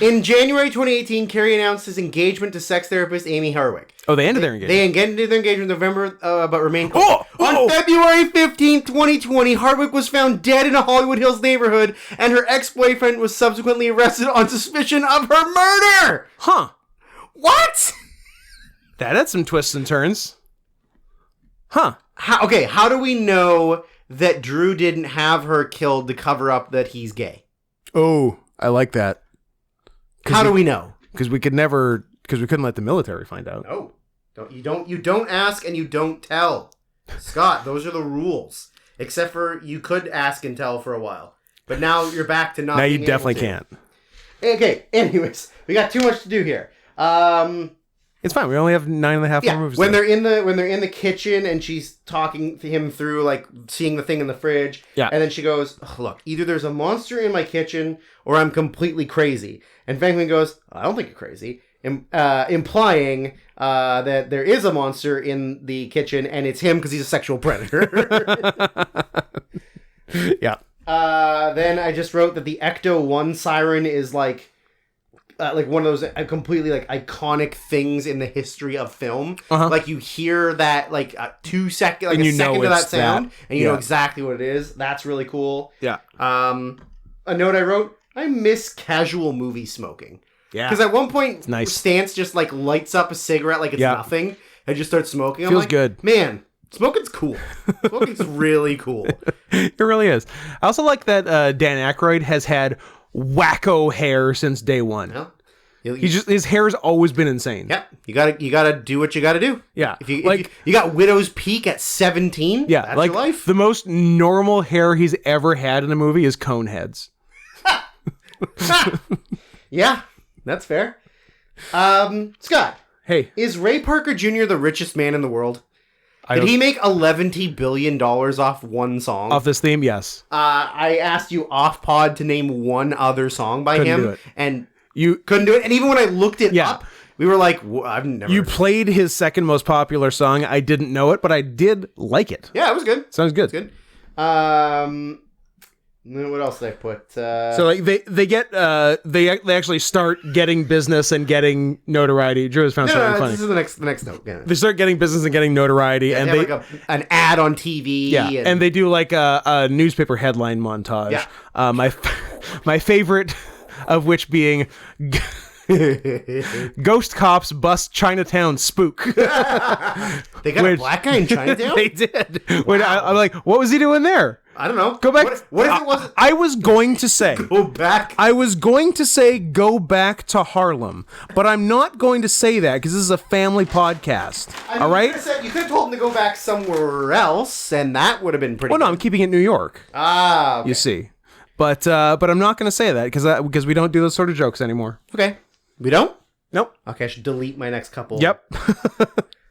In January 2018, Carey announced his engagement to sex therapist Amy Harwick. Oh, they ended their engagement. They ended their engagement in November, but remained cool. On February 15th, 2020, Harwick was found dead in a Hollywood Hills neighborhood, and her ex-boyfriend was subsequently arrested on suspicion of her murder! Huh. What? That had some twists and turns. Huh. How do we know that Drew didn't have her killed to cover up that he's gay? Oh, I like that. How do we know? Because we couldn't let the military find out. No. You don't ask and you don't tell. Scott, those are the rules. Except for you could ask and tell for a while. But now you're back to not. Now you definitely can't. Okay, anyways, we got too much to do here. It's fine. We only have 9.5 more movies. When they're in the kitchen and she's talking to him through like seeing the thing in the fridge. Yeah. And then she goes, look, either there's a monster in my kitchen or I'm completely crazy. And Venkman goes, I don't think you're crazy. implying that there is a monster in the kitchen, and it's him because he's a sexual predator. Yeah. Then I just wrote that the Ecto-1 siren is like one of those completely like iconic things in the history of film. Like you hear that like 2 seconds, like and a second of that sound, and you know Yeah. exactly what it is. That's really cool. Yeah. A note I wrote: I miss casual movie smoking. Yeah. Because at one point, nice. Stance just like lights up a cigarette like it's Yeah. nothing and just starts smoking. I'm Feels like, good. Man, smoking's cool. Smoking's really cool. It really is. I also like that Dan Aykroyd has had wacko hair since day one. No? His hair's always been insane. Yeah, you gotta do what you gotta do. Yeah. If you got widow's peak at 17, Yeah, that's like your life. the most normal hair he's ever had in a movie is cone heads. Yeah, that's fair. Scott, Hey, is Ray Parker Jr. the richest man in the world? I Did don't- he make $11 billion off one song? off this theme, yes. I asked you off pod to name one other song by Couldn't him, do it. and You couldn't do it. And even when I looked it Yeah. up, we were like, I've never. you played his second most popular song. I didn't know it, but I did like it. Yeah, it was good. Sounds good. It's good. What else did I put? So like they get they actually start getting business and getting notoriety. Drew has found something funny. This is the next note. Yeah. They start getting business and getting notoriety, and They they have like an ad on TV. yeah, and they do like a newspaper headline montage. Yeah. My favorite of which being Ghost Cops Bust Chinatown Spook. they got a black guy in Chinatown. They did. When I'm like, what was he doing there? I don't know. Go back. What if it wasn't? I was going to say. Go back. I was going to say go back to Harlem, but I'm not going to say that because this is a family podcast. All right? You could have told him to go back somewhere else, and that would have been pretty. Well, no, I'm keeping it New York. Okay. You see, but I'm not going to say that because we don't do those sort of jokes anymore. Okay. We don't. Nope. Okay, I should delete my next couple. Yep.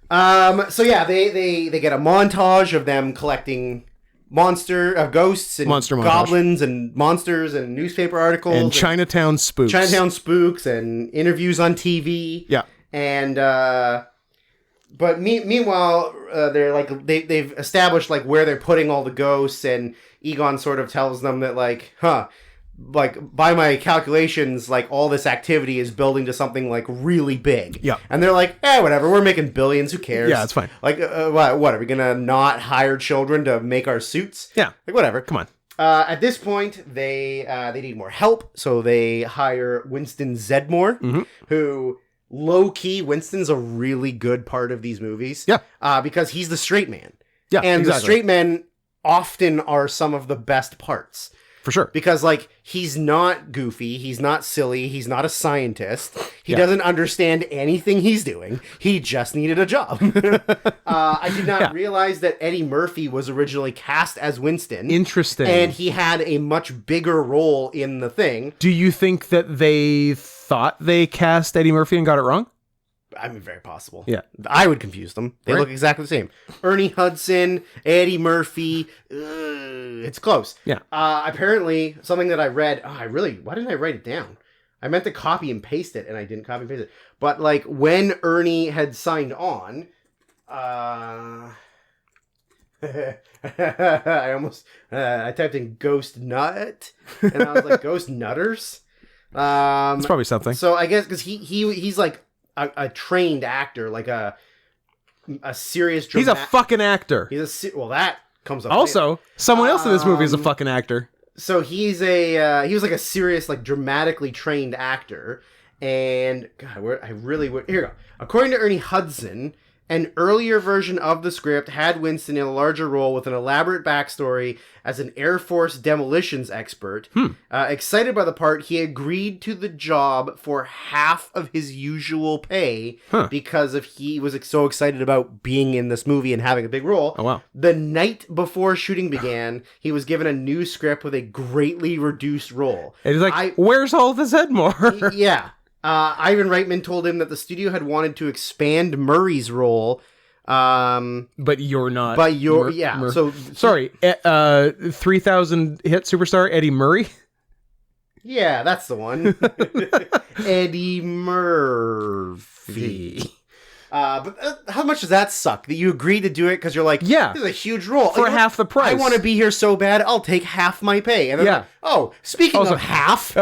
So yeah, they get a montage of them collecting ghosts and Monster montage. goblins and monsters and newspaper articles And Chinatown Spooks. Chinatown spooks and interviews on TV. Yeah. And but meanwhile, they're like they've established like where they're putting all the ghosts, and Egon sort of tells them that like by my calculations, like all this activity is building to something like really big. Yeah. And they're like, whatever, we're making billions, who cares? Yeah, it's fine. Like, what are we gonna not hire children to make our suits? Yeah. Like, whatever. Come on. At this point, they need more help, so they hire Winston Zedmore, Mm-hmm. who low key Winston's a really good part of these movies. Yeah. Because he's the straight man. Yeah, And exactly. the straight men often are some of the best parts. For sure. Because, like, he's not goofy, he's not silly, he's not a scientist, he Yeah. doesn't understand anything he's doing, he just needed a job. I did not realize that Eddie Murphy was originally cast as Winston. Interesting. And he had a much bigger role in the thing. Do you think that they thought they cast Eddie Murphy and got it wrong? I mean, very possible. Yeah. I would confuse them. They Right. look exactly the same. Ernie Hudson, Eddie Murphy. It's close. Yeah. Apparently, something that I read. Why didn't I write it down? I meant to copy and paste it, and I didn't copy and paste it. But, like, when Ernie had signed on, I typed in ghost nut, and I was like, ghost nutters? It's probably something. So I guess because he's like a trained actor, like a serious. He's a fucking actor. Well, that comes up later. Also, someone else in this movie is a fucking actor. So he was like a serious, like dramatically trained actor, and God, here we go. According to Ernie Hudson, an earlier version of the script had Winston in a larger role with an elaborate backstory as an Air Force demolitions expert. Excited by the part, he agreed to the job for half of his usual pay because he was so excited about being in this movie and having a big role. Oh, wow. The night before shooting began, he was given a new script with a greatly reduced role. And he's like, where's all this Edmore? Yeah. Ivan Reitman told him that the studio had wanted to expand Murray's role. But you're not. So sorry, 3,000 hit superstar Eddie Murray. Yeah, that's the one. Eddie Murphy. But how much does that suck? That you agreed to do it because you're like, Yeah. this is a huge role. For half the price. I want to be here so bad, I'll take half my pay. And then Yeah. like, oh, speaking of half,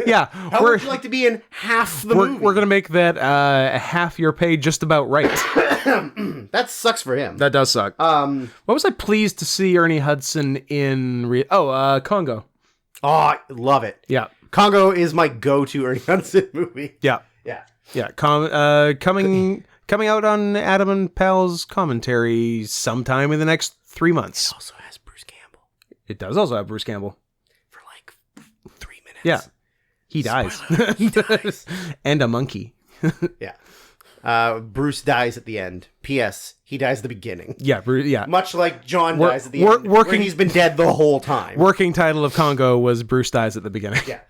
Yeah. how would you like to be in half the movie? We're going to make that half your pay just about right. That sucks for him. That does suck. What was I pleased to see Ernie Hudson in? Congo. Oh, I love it. Yeah. Congo is my go-to Ernie Hudson movie. Yeah. Yeah. Yeah. Coming out on Adam and Pal's commentary sometime in the next 3 months. Also has Bruce Campbell It does also have Bruce Campbell. for like 3 minutes. Yeah. He dies. He dies. And a monkey. Yeah. Bruce dies at the end. P.S. He dies at the beginning. Yeah. Yeah. Much like John dies at the end. working- where he's been dead the whole time. Working title of Congo was Bruce dies at the beginning. Yeah.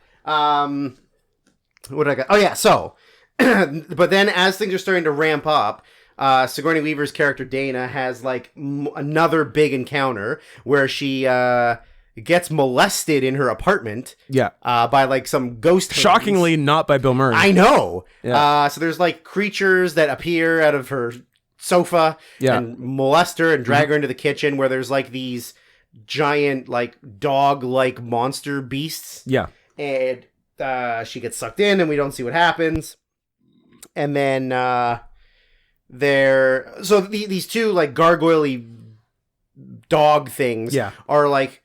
What did I got? Oh, yeah. So, but then as things are starting to ramp up, Sigourney Weaver's character Dana has like another big encounter where she gets molested in her apartment. Yeah. By like some ghost hands. Shockingly, not by Bill Murray. I know. Yeah. So there's like creatures that appear out of her sofa and molest her and drag her into the kitchen where there's like these giant like dog-like monster beasts. Yeah. And she gets sucked in and we don't see what happens. And then these two like gargoyle-y dog things are like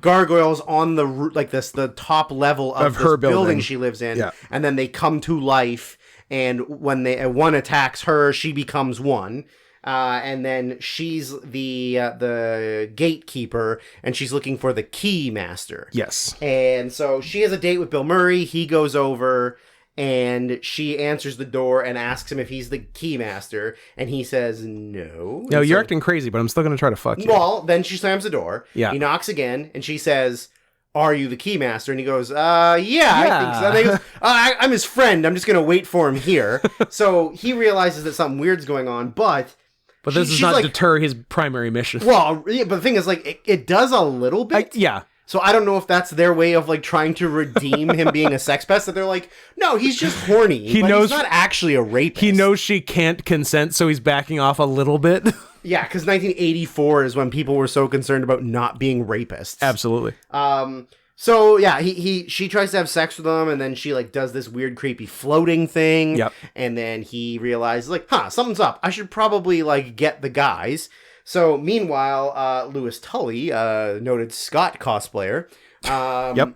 gargoyles on the like the top level of her this building building she lives in, Yeah. and then they come to life, and when one attacks her, she becomes one. And then she's the gatekeeper, and she's looking for the key master. Yes. And so she has a date with Bill Murray. He goes over, and she answers the door and asks him if he's the key master, and he says no. No, And you're so- acting crazy, but I'm still going to try to fuck you. Well, then she slams the door. Yeah. He knocks again, and she says, "Are you the key master?" And he goes, yeah, I think so. And he goes, I'm his friend. I'm just going to wait for him here. So he realizes that something weird's going on, but But this does she's not like, deter his primary mission. well, yeah, but the thing is, like, it does a little bit. Yeah. So I don't know if that's their way of like trying to redeem him being a sex pest. That they're like, no, he's just horny. He but knows- he's not actually a rapist. He knows she can't consent, so he's backing off a little bit. Yeah, because 1984 is when people were so concerned about not being rapists. Absolutely. So yeah, she tries to have sex with him, and then she like does this weird, creepy floating thing. Yep. And then he realizes like, something's up. I should probably like get the guys. So meanwhile, Louis Tully, noted Scott cosplayer, Yep.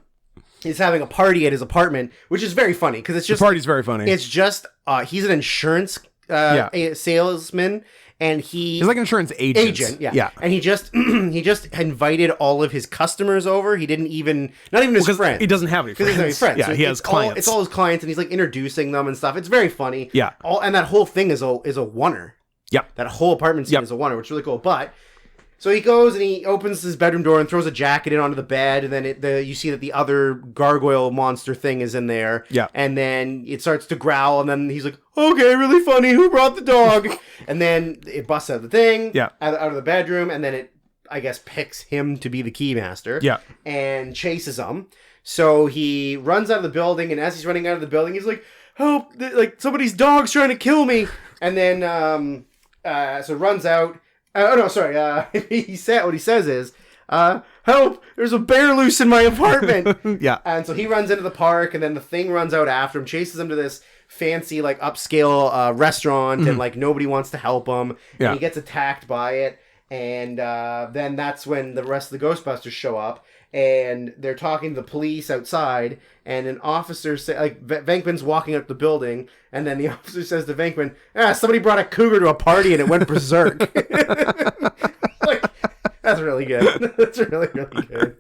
is having a party at his apartment, which is very funny because it's The just party's very funny. it's just he's an insurance salesman, and He's like an insurance agent. yeah. And he just he just invited all of his customers over. He didn't even not even his Because friends. he doesn't have any Because he doesn't have friends. any friends. Yeah, So he has clients. it's all his clients, and he's like introducing them and stuff. It's very funny. Yeah. And that whole thing is a oneer. Yep. That whole apartment scene Yep. is a oneer, which is really cool. But so he goes and he opens his bedroom door and throws a jacket in onto the bed, and then you see that the other gargoyle monster thing is in there. Yeah. And then it starts to growl, and then he's like, "Okay, really funny. Who brought the dog?" And then it busts out of the thing. Yeah. Out of the bedroom, and then it, I guess, picks him to be the key master. Yeah. And chases him. So he runs out of the building, and as he's running out of the building, he's like, "Help! Like somebody's dog's trying to kill me!" And then so runs out. Oh no, sorry. He said what he says is, "Help! There's a bear loose in my apartment." Yeah. And so he runs into the park, and then the thing runs out after him, chases him to this fancy, like upscale restaurant, and like nobody wants to help him. Yeah. And he gets attacked by it, and then that's when the rest of the Ghostbusters show up, and they're talking to the police outside, and an officer Venkman's walking up the building, and then the officer says to Venkman, "Somebody brought a cougar to a party and it went berserk." Like, that's really good. That's really, really good.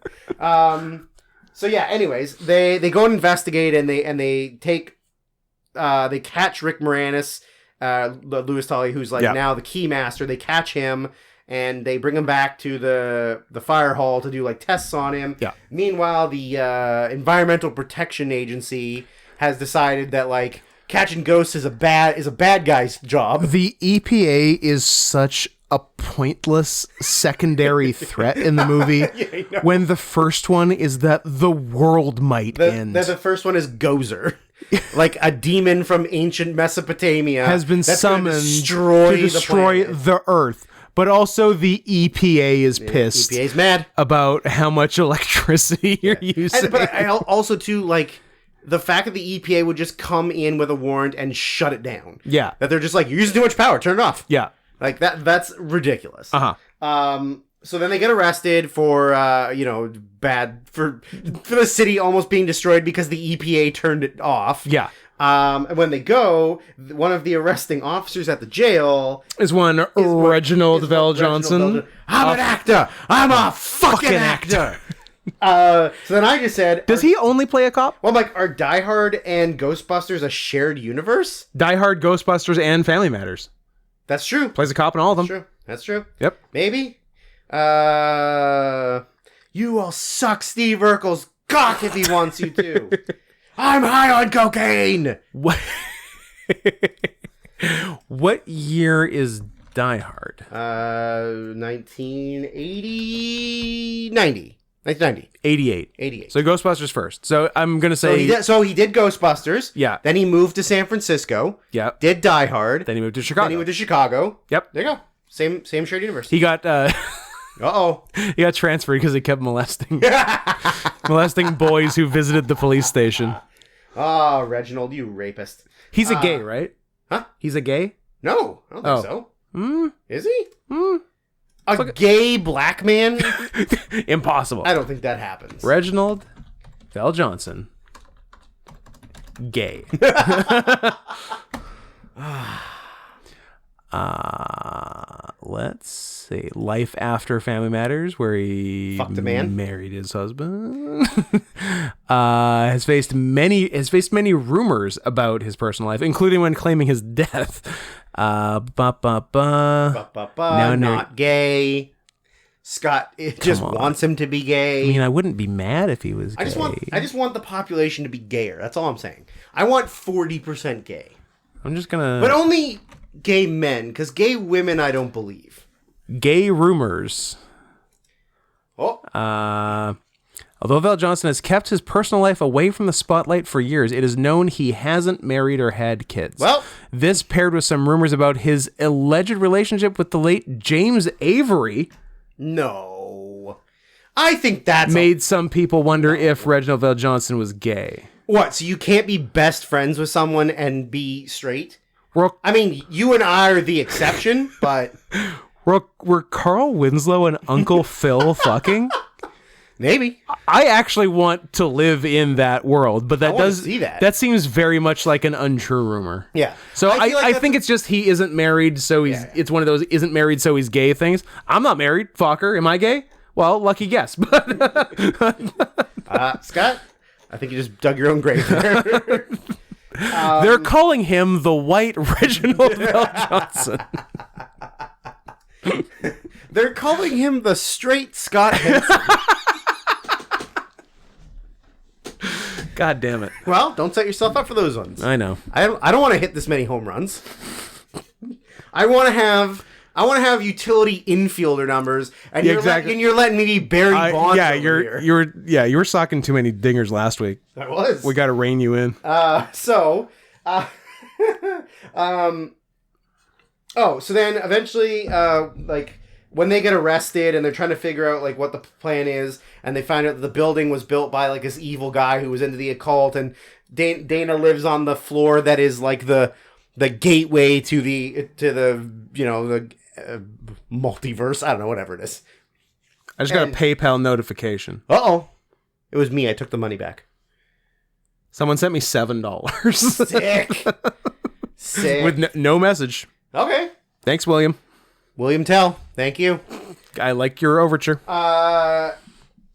So yeah, anyways, they go and investigate, and they take they catch Rick Moranis, Louis Tully, who's like now the key master. They catch him, and they bring him back to the fire hall to do like tests on him. Yeah. Meanwhile, the Environmental Protection Agency has decided that like catching ghosts is a bad guy's job. The EPA is such a pointless secondary threat in the movie I know. when the first one is that the world might end. The first one is Gozer. Like a demon from ancient Mesopotamia has been that's gonna summoned destroy to destroy the planet. the Earth. But also the EPA is pissed EPA's mad. about how much electricity you're using. But I also, too, like, the fact that the EPA would just come in with a warrant and shut it down. Yeah. That they're just like, you're using too much power, turn it off. Yeah. Like, that's ridiculous. Uh-huh. So then they get arrested for, for the city almost being destroyed because the EPA turned it off. Yeah. And when they go, one of the arresting officers at the jail Is one Reginald Vell Johnson. I'm an actor. I'm a fucking actor. So then I just said, Does he only play a cop? well, I'm like, are Die Hard and Ghostbusters a shared universe? Die Hard, Ghostbusters, and Family Matters. That's true. Plays a cop in all of them. True. That's true. Yep. Maybe. You will suck Steve Urkel's cock if he wants you to. I'm high on cocaine. What? What year is Die Hard? 1980, 90. 1990. 88. 88. So Ghostbusters first. So I'm gonna say So he did Ghostbusters. Yeah. Then he moved to San Francisco. yeah. Did Die Hard. Then he moved to Chicago. Then he went to Chicago. Yep. There you go. Same shared universe. He got Uh-oh. he got transferred because he kept molesting boys who visited the police station. Oh, Reginald, you rapist. He's a gay, right? Huh? He's a gay? No, I don't think Oh. so. Mm, Is he? mm. A gay black man? Impossible. I don't think that happens. Reginald Vell Johnson. Gay. Let's see. Life After Family Matters, where he Fucked a man? married his husband. Has faced many rumors about his personal life, including when claiming his death. Not gay. Scott just wants him to be gay. I mean, I wouldn't be mad if he was gay. I just want the population to be gayer. That's all I'm saying. I want 40% gay. I'm just gonna... But only gay men, because gay women I don't believe. Gay rumors. Oh. Although Vell Johnson has kept his personal life away from the spotlight for years, it is known he hasn't married or had kids. Well. This paired with some rumors about his alleged relationship with the late James Avery No. I think that's... made some people wonder if Reginald Vell Johnson was gay. What, so you can't be best friends with someone and be straight? Were, I mean, you and I are the exception, but... were Carl Winslow and Uncle Phil fucking? Maybe. I actually want to live in that world, but that wanna does see that. That seems very much like an untrue rumor. Yeah. So I feel like I that's think it's just he isn't married, so he's it's one of those isn't married, so he's gay things. I'm not married, fucker. Am I gay? Well, lucky guess. But Scott, I think you just dug your own grave there. they're calling him the White Reginald Vell Johnson. They're calling him the straight Scott Henson. God damn it! Well, don't set yourself up for those ones. I know. I don't want to hit this many home runs. I want to have utility infielder numbers, and Yeah, you're exactly. and you're letting me be Barry Bonds. Yeah, over you were socking too many dingers last week. I was. We got to rein you in. So then eventually, like, when they get arrested and they're trying to figure out, like, what the plan is, and they find out that the building was built by, like, this evil guy who was into the occult, and Dana lives on the floor that is, like, the gateway to the multiverse. I don't know, whatever it is. I just got a PayPal notification. Uh-oh. It was me. I took the money back. Someone sent me $7 Sick. Sick. with no message. Okay. Thanks, William. William Tell. Thank you. I like your overture.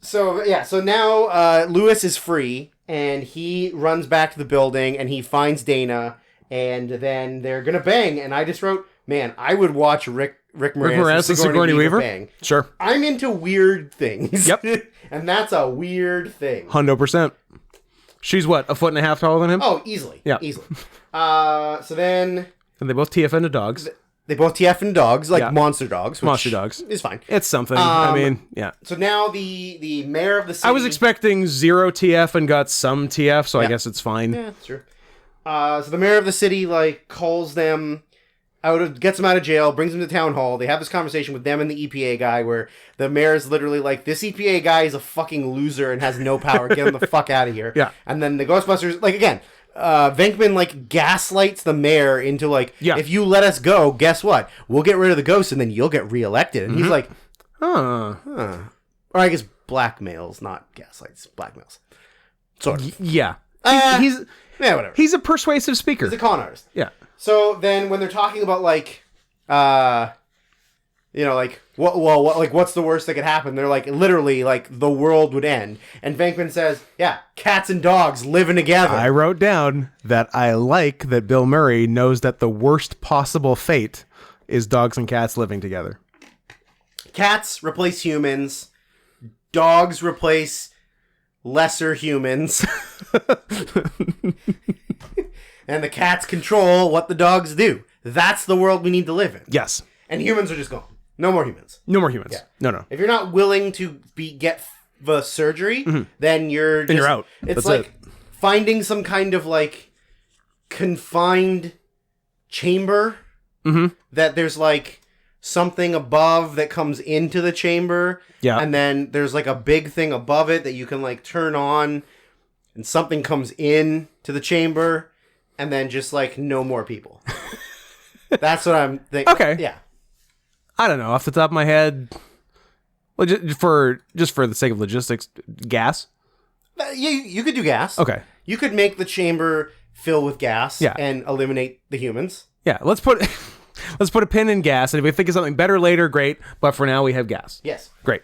So now Lewis is free, and he runs back to the building, and he finds Dana, and then they're gonna bang. And I just wrote, man, I would watch Rick Moranis and Sigourney Weaver bang. Sure. I'm into weird things. Yep. And that's a weird thing. 100%. She's what, a foot and a half taller than him? Oh, easily. Yeah. Easily. So then... And they both TF into dogs. They both TF into dogs, like Yeah. monster dogs. Which Monster dogs. is fine. It's something. I mean, yeah. So now the mayor of the city... I was expecting 0 TF and got some TF, so I guess it's fine. Yeah, that's true. So the mayor of the city, like, calls them gets them out of jail, brings them to town hall. They have this conversation with them and the EPA guy where the mayor's literally like, this EPA guy is a fucking loser and has no power. Get him the fuck out of here. Yeah. And then the Ghostbusters, like, again... Venkman like gaslights the mayor into like, if you let us go, guess what? We'll get rid of the ghosts and then you'll get reelected. And he's like, Or I guess blackmails, not gaslights, blackmails. Sort of. Yeah. He's whatever. He's a persuasive speaker. He's a con artist. Yeah. So then when they're talking about like, like what's the worst that could happen? They're like, literally, like the world would end. And Venkman says, yeah, cats and dogs living together. I wrote down that I like that Bill Murray knows that the worst possible fate is dogs and cats living together. Cats replace humans. Dogs replace lesser humans. And the cats control what the dogs do. That's the world we need to live in. Yes. And humans are just gone. No more humans. No more humans. Yeah. No. If you're not willing to get the surgery, then you're just, you're out. It's That's like it. finding some kind of like confined chamber that there's like something above that comes into the chamber. Yeah. And then there's like a big thing above it that you can like turn on and something comes in to the chamber and then just like no more people. That's what I'm thinking. Okay. Yeah. I don't know. Off the top of my head, well, just for the sake of logistics, gas. You could do gas. Okay. You could make the chamber fill with gas and eliminate the humans. Yeah. Let's put a pin in gas, and if we think of something better later, great. But for now, we have gas. Yes. Great.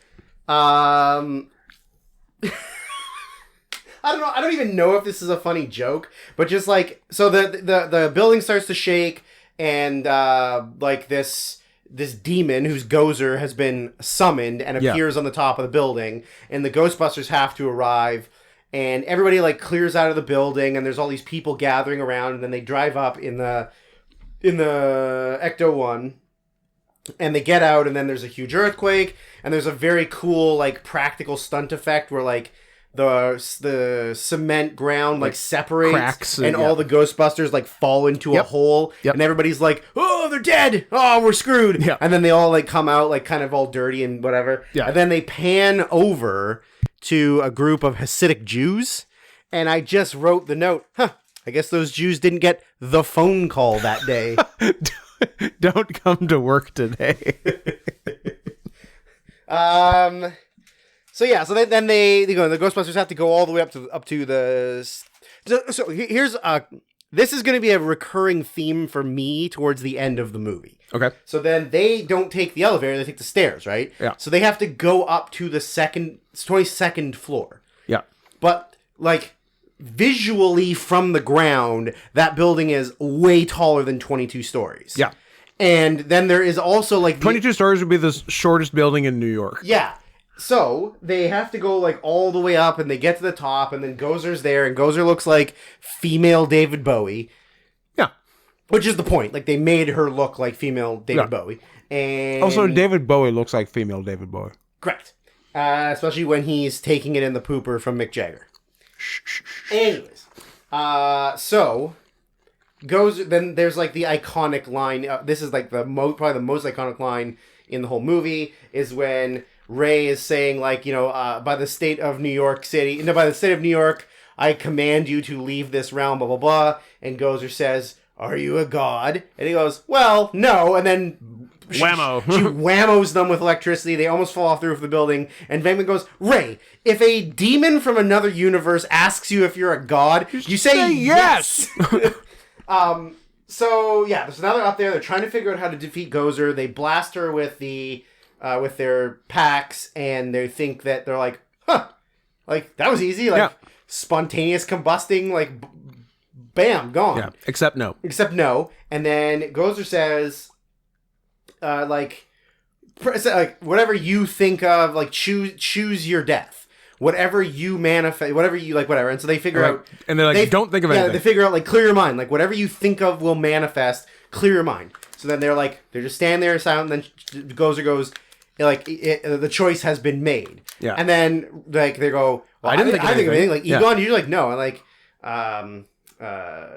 I don't know. I don't even know if this is a funny joke, but just like, so the building starts to shake, and like this demon whose Gozer has been summoned and appears on the top of the building, and the Ghostbusters have to arrive, and everybody like clears out of the building, and there's all these people gathering around, and then they drive up in the Ecto-1, and they get out, and then there's a huge earthquake, and there's a very cool like practical stunt effect where like the cement ground like separates cracks and all the Ghostbusters like fall into a hole, and everybody's like, oh, they're dead, oh, we're screwed, and then they all like come out like kind of all dirty and whatever, and then they pan over to a group of Hasidic Jews, and I just wrote the note, I guess those Jews didn't get the phone call that day. Don't come to work today. So yeah, so then they go. The Ghostbusters have to go all the way up to the. So here's this is going to be a recurring theme for me towards the end of the movie. Okay. So then they don't take the elevator; they take the stairs, right? Yeah. So they have to go up to the 22nd floor. Yeah. But like visually from the ground, that building is way taller than 22 stories. Yeah. And then there is also like 22 stories would be the shortest building in New York. Yeah. So they have to go like all the way up, and they get to the top, and then Gozer's there, and Gozer looks like female David Bowie. Yeah. Which is the point. Like they made her look like female David Bowie. And also, David Bowie looks like female David Bowie. Correct. Especially when he's taking it in the pooper from Mick Jagger. Anyways. So Gozer, then there's like the iconic line. This is like probably the most iconic line in the whole movie is when Ray is saying like, by the state of New York, I command you to leave this realm, blah, blah, blah. And Gozer says, are you a god? And he goes, well, no. And then whammo. She whammos them with electricity. They almost fall off the roof of the building. And Venkman goes, Ray, if a demon from another universe asks you if you're a god, you say yes. So yeah, so now they're up there. They're trying to figure out how to defeat Gozer. They blast her with with their packs, and they think that they're like, like that was easy, like spontaneous combusting, like bam, gone. Yeah, except no. And then Gozer says, like whatever you think of, like choose your death. Whatever you manifest, whatever you like, whatever. And so they figure out, and they're like, don't think of anything. They figure out like clear your mind. Like whatever you think of will manifest. Clear your mind. So then they're just standing there silent, and then Gozer goes, like, the choice has been made. Yeah. And then, like, they go, well, I didn't think of anything. anything. Like, Egon, you're like, no. And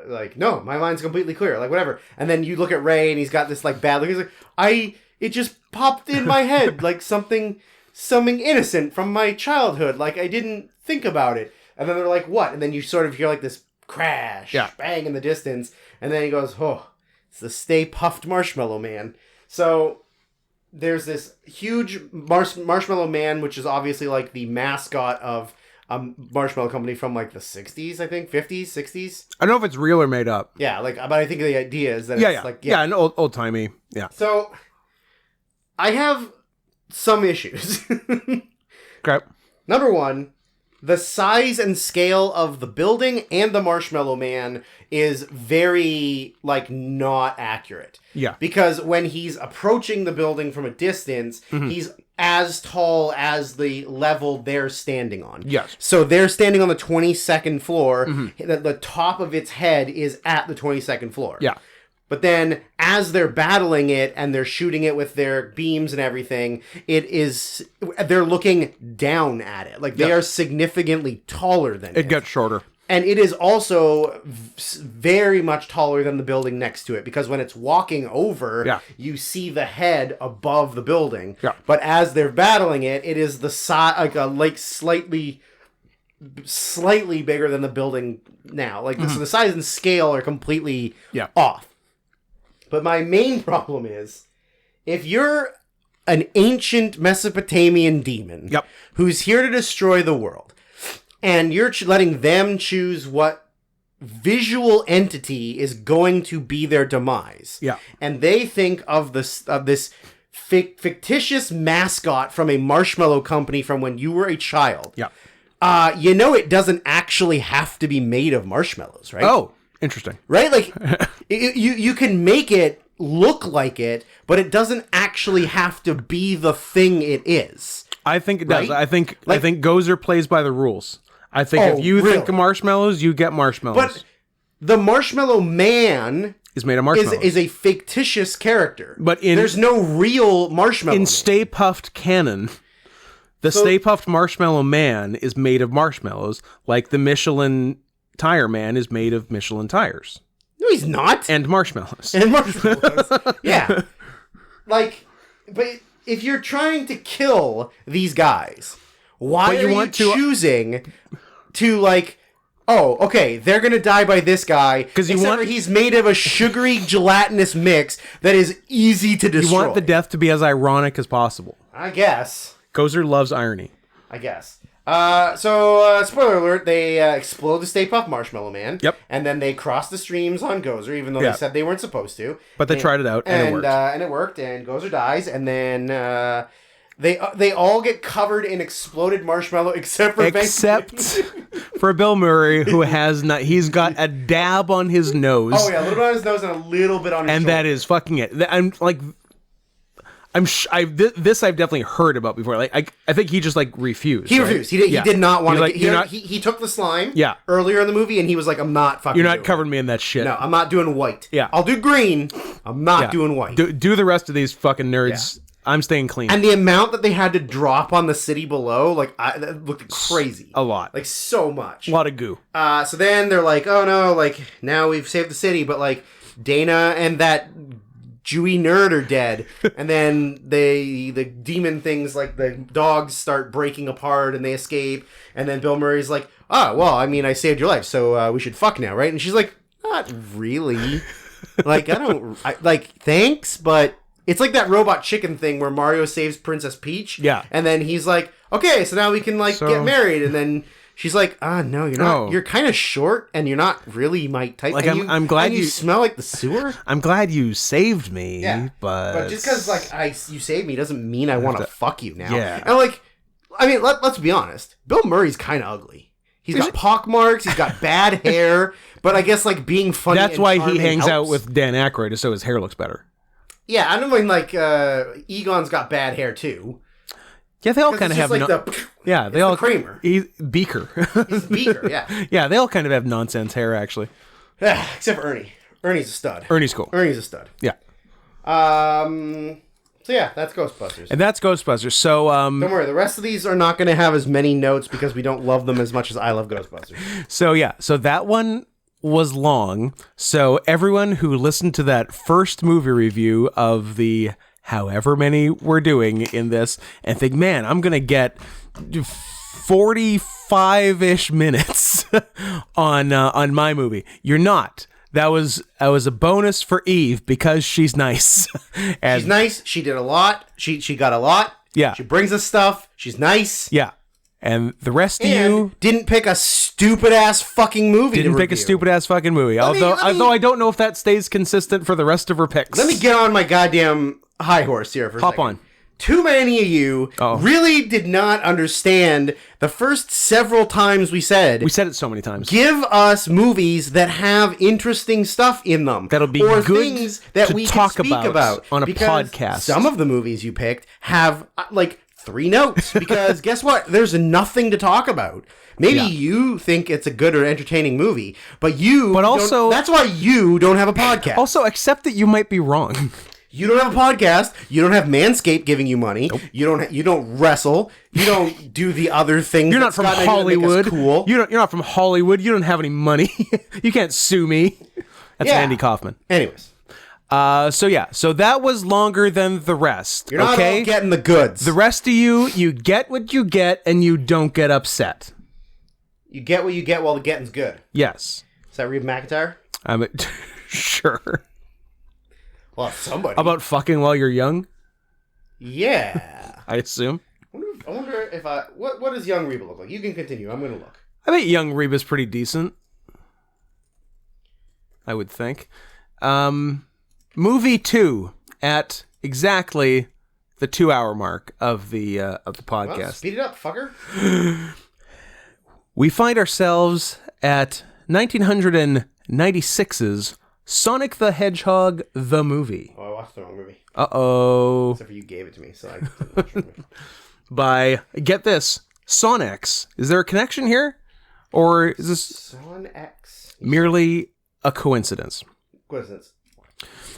like, no, my mind's completely clear. Like, whatever. And then you look at Ray, and he's got this, like, bad look. He's like, it just popped in my head, like, something innocent from my childhood. Like, I didn't think about it. And then they're like, what? And then you sort of hear, like, this crash, bang in the distance. And then he goes, oh, it's the Stay Puft Marshmallow Man. So there's this huge Marshmallow Man, which is obviously like the mascot of a marshmallow company from like the 60s, I think, 50s, 60s. I don't know if it's real or made up. Yeah, like, but I think the idea is that it's like, an old timey. Yeah. So I have some issues. Okay. Number one, the size and scale of the building and the Marshmallow Man is very, like, not accurate. Yeah. Because when he's approaching the building from a distance, he's as tall as the level they're standing on. Yes. So they're standing on the 22nd floor. The top of its head is at the 22nd floor. Yeah. But then, as they're battling it and they're shooting it with their beams and everything, they're looking down at it. Like, they are significantly taller than it. It gets shorter. And it is also very much taller than the building next to it, because when it's walking over, you see the head above the building. Yeah. But as they're battling it, it is the size, like slightly bigger than the building now. Like, so the size and scale are completely off. But my main problem is, if you're an ancient Mesopotamian demon who's here to destroy the world, and you're letting them choose what visual entity is going to be their demise, and they think of this fictitious mascot from a marshmallow company from when you were a child, it doesn't actually have to be made of marshmallows, right? Oh, interesting. Right? Like, you can make it look like it, but it doesn't actually have to be the thing it is. I think it does. Right? I think Gozer plays by the rules. I think if you think of marshmallows, you get marshmallows. But the Marshmallow Man is made of marshmallows. Is a fictitious character. But there's no real marshmallow. In Stay Puft canon, the Stay Puft Marshmallow Man is made of marshmallows, like the Michelin Tire Man is made of Michelin tires. No, he's not. And marshmallows. Yeah. Like, but if you're trying to kill these guys, why are you choosing to, like, oh, okay, they're gonna die by this guy, because he's made of a sugary gelatinous mix that is easy to destroy. You want the death to be as ironic as possible. I guess. Gozer loves irony. I guess. So, spoiler alert, they explode the Stay Puft Marshmallow Man. Yep. And then they cross the streams on Gozer, even though they said they weren't supposed to. But they tried it out, and it worked. And it worked, and Gozer dies, and then they all get covered in exploded marshmallow, except for Bill Murray, who has not. He's got a dab on his nose. Oh yeah, a little bit on his nose and a little bit on his shoulder. That is fucking it. This I've definitely heard about before. Like I think he just like refused. He refused. He did not want to. He took the slime. Yeah. Earlier in the movie, and he was like, "I'm not fucking. You're not covering me in that shit. No, I'm not doing white. Yeah. I'll do green. I'm not doing white. Do the rest of these fucking nerds. Yeah. I'm staying clean." And the amount that they had to drop on the city below, that looked crazy. A lot. Like, so much. A lot of goo. So then they're like, "Oh no! Like, now we've saved the city, but like Dana and that Jewy nerd are dead." And then the demon things, like the dogs, start breaking apart and they escape. And then Bill Murray's like, "Oh, well, I mean, I saved your life, so we should fuck now, right?" And she's like, "Not really. Like, thanks, but." It's like that Robot Chicken thing where Mario saves Princess Peach. Yeah. And then he's like, "Okay, so now we can get married." And then she's like, "No, you're not. You're kind of short and you're not really my type." Like, I'm glad you smell like the sewer. I'm glad you saved me. Yeah. But just because you saved me doesn't mean I want to fuck you now. Yeah. And let's be honest. Bill Murray's kind of ugly. He's got pock marks. He's got bad hair. But I guess being funny. That's why he hangs helps. out with Dan Aykroyd, so his hair looks better. Yeah, I don't mean Egon's got bad hair too. Yeah, they all kind of have. They all Kramer. He's Beaker. He's Beaker. Yeah. Yeah, they all kind of have nonsense hair actually. Except for Ernie. Ernie's a stud. Ernie's cool. Ernie's a stud. Yeah. So yeah, that's Ghostbusters. And that's Ghostbusters. So Don't worry, the rest of these are not going to have as many notes because we don't love them as much as I love Ghostbusters. so that one was long. So everyone who listened to that first movie review of the however many we're doing in this and think, man, I'm going to get 45-ish minutes on my movie. You're not. That was a bonus for Eve because she's nice. And She's nice. She did a lot. She got a lot. Yeah. She brings us stuff. She's nice. yeah. And the rest of And you didn't pick a stupid ass fucking movie. didn't to pick a review. stupid ass fucking movie. Let me- Although I don't know if that stays consistent for the rest of her picks. Let me get on my goddamn high horse here for a Hop second. on. Too many of you really did not understand the first several times we said, said it so many times. give us movies that have interesting stuff in them. That'll be or good things that to we talk can speak about on a Because podcast. Some of the movies you picked have like 3 notes because guess what? There's nothing to talk about. Maybe you think it's a good or entertaining movie, but also- that's why you don't have a podcast. Also, accept that you might be wrong. You don't have a podcast. You don't have Manscaped giving you money. Nope. You don't wrestle. You don't do the other things. You're not from Scott and I do that make us Hollywood. Cool. You're not from Hollywood. You don't have any money. You can't sue me. That's Yeah. Andy Kaufman. Anyways, So that was longer than the rest. you're not okay? all getting the goods. The rest of you get what you get, and you don't get upset. You get what you get while the getting's good. Yes. Is that Reba McEntire? I'm sure. Well, somebody. About fucking while you're young, Yeah. I assume. I wonder if what does young Reba look like? You can continue. I'm gonna look. I bet young Reba's pretty decent. I would think. Movie 2 at exactly the 2-hour mark of the podcast. Well, speed it up, fucker. We find ourselves at 1996's Sonic the Hedgehog the movie. Oh, I watched the wrong movie. Uh-oh. Except for you gave it to me, so I didn't watch the movie. By, get this, Sonics. Is there a connection here? Or is this Son X. merely a coincidence? Coincidence.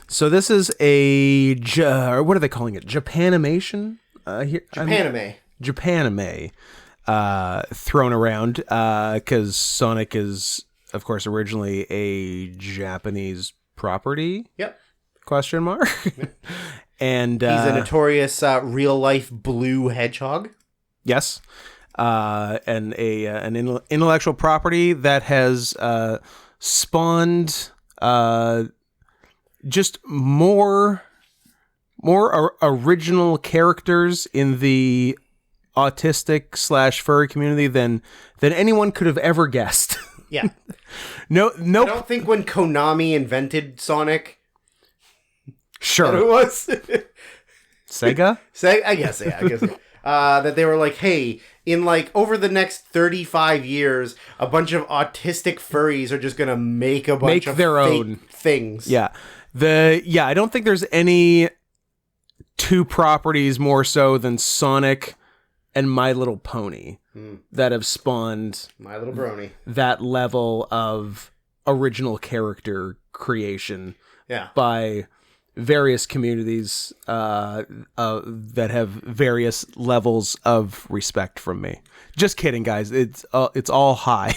So this is a, what are they calling it? Japanimation? Japanime. Japanime. Thrown around, because Sonic is, of course, originally a Japanese property? Yep. Question mark? And He's a notorious real-life blue hedgehog. yes, and an intellectual property that has spawned just more original characters in the autistic / furry community than anyone could have ever guessed. Yeah. No. I don't think when Konami invented Sonic, it Sure. was Sega? I guess that they were like, hey, in like over the next 35 years, a bunch of autistic furries are just gonna make a bunch of their fake own things. Yeah. I don't think there's any two properties more so than Sonic and My Little Pony that have spawned My Little Brony. that level of original character creation Yeah. by various communities that have various levels of respect from me. Just kidding, guys. It's all high.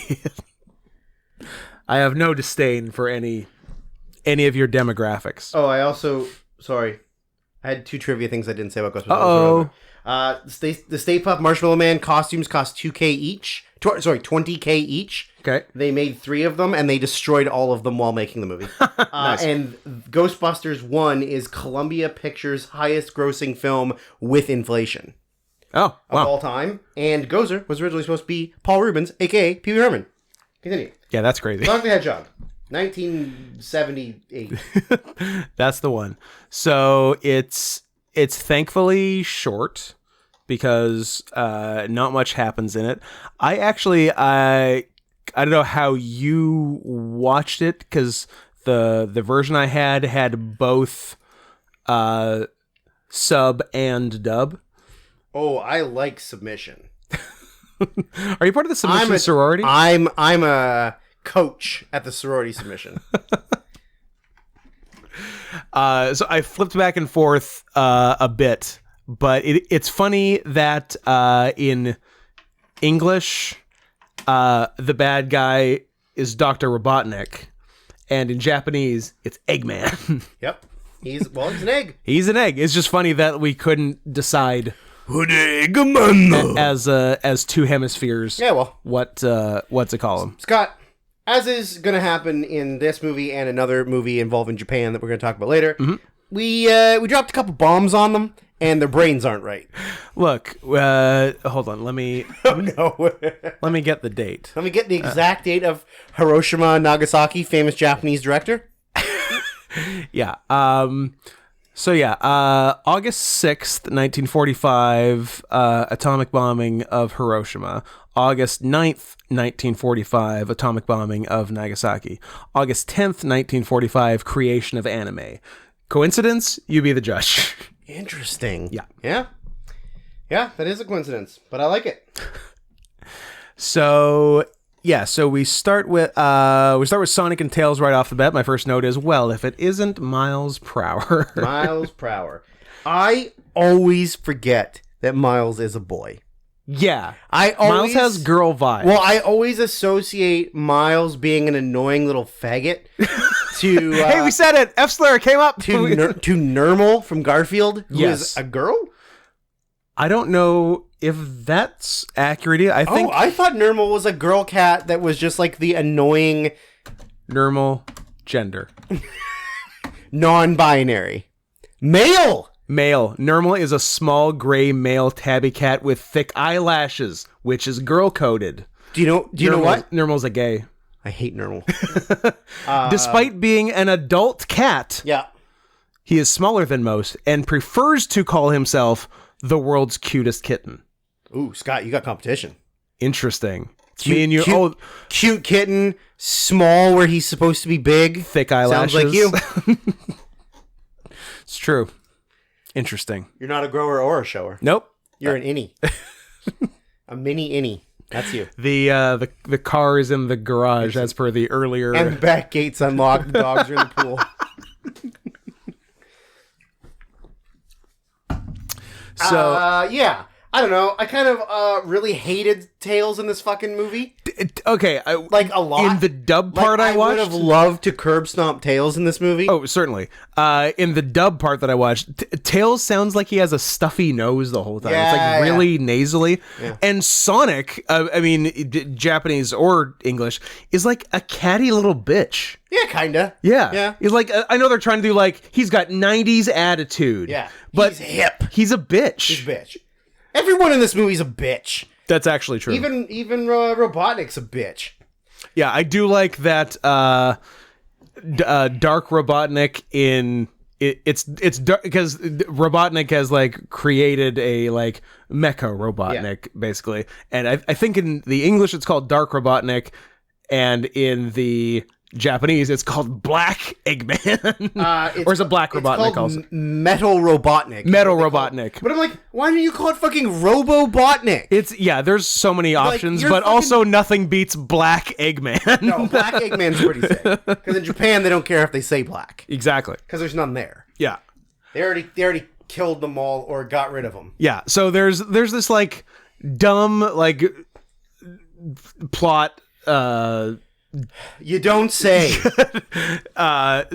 I have no disdain for any of your demographics. Oh, I also I had 2 trivia things I didn't say about Ghostbusters. Uh-oh. The Stay Puft Marshmallow Man costumes cost $2K each. 20K each. Okay. They made 3 of them, and they destroyed all of them while making the movie. Nice. And Ghostbusters 1 is Columbia Pictures' highest-grossing film with inflation Oh, of wow. all time. And Gozer was originally supposed to be Paul Rubens, a.k.a. Pee Wee Herman. Continue. Yeah, that's crazy. Sonic the Hedgehog, 1978. That's the one. So it's thankfully short because not much happens in it. I don't know how you watched it because the version I had both sub and dub. Oh, I like submission. Are you part of the submission sorority? I'm a coach at the sorority submission. So I flipped back and forth a bit, but it's funny that in English, the bad guy is Dr. Robotnik, and in Japanese, it's Eggman. Yep. He's an egg. He's an egg. It's just funny that we couldn't decide as two hemispheres. Yeah, well. what to call him. Scott, as is going to happen in this movie and another movie involving Japan that we're going to talk about later, we dropped a couple bombs on them, and their brains aren't right. Look, hold on. Let me No. let me get the date. Let me get the exact date of Hiroshima Nagasaki, famous Japanese director. Yeah. August 6th, 1945, atomic bombing of Hiroshima. August 9th, 1945, atomic bombing of Nagasaki. August 10th, 1945, creation of anime. Coincidence? You be the judge. Interesting. Yeah. Yeah? Yeah, that is a coincidence, but I like it. So we start with Sonic and Tails right off the bat. My first note is, well, if it isn't Miles Prower. Miles Prower. I always forget that Miles is a boy. Yeah. Miles has girl vibes. Well, I always associate Miles being an annoying little faggot to... hey, we said it! F-slur came up! To Nermal from Garfield, who Yes. is a girl? I don't know if that's accurate. I think I thought Nermal was a girl cat that was just like the annoying... normal gender. Non-binary. Male! Male. Nermal is a small gray male tabby cat with thick eyelashes, which is girl-coded. Do you know what? Nermal's a gay. I hate Nermal. Despite being an adult cat, Yeah. he is smaller than most and prefers to call himself the world's cutest kitten. Ooh, Scott, you got competition. Interesting. It's Cute, me and you. cute, cute kitten, small where he's supposed to be big. Thick eyelashes. Sounds like you. It's true. Interesting. You're not a grower or a shower. Nope. You're an innie. A mini innie. That's you. The car is in the garage as per the earlier. And the back gate's unlocked. The dogs are in the pool. So yeah. I don't know. I kind of really hated Tails in this fucking movie. okay, Like a lot. in the dub part I would watched. have loved to curb stomp Tails in this movie. Oh, certainly. In the dub part that I watched, Tails sounds like he has a stuffy nose the whole time. It's Yeah, like really nasally. Yeah. And Sonic, Japanese or English, is like a catty little bitch. Yeah, kinda. Yeah. Yeah. He's like, I know they're trying to do like, he's got 90s attitude. Yeah. But He's hip. he's a bitch. He's a bitch. Everyone in this movie's a bitch. That's actually true. Even Robotnik's a bitch. Yeah, I do like that Dark Robotnik in it's dark because Robotnik has like created a like mecha Robotnik basically. And I think in the English it's called Dark Robotnik, and in the Japanese it's called Black Eggman. Or is it Black Robotnik also? Metal Robotnik. Metal Robotnik. But I'm like, why don't you call it fucking Robobotnik? It's there's so many options, you're but fucking- also nothing beats Black Eggman. No, Black Eggman's pretty sick. Because in Japan, they don't care if they say black. Exactly. Because there's none there. Yeah. They already killed them all or got rid of them. Yeah. So there's this like dumb like plot You don't say.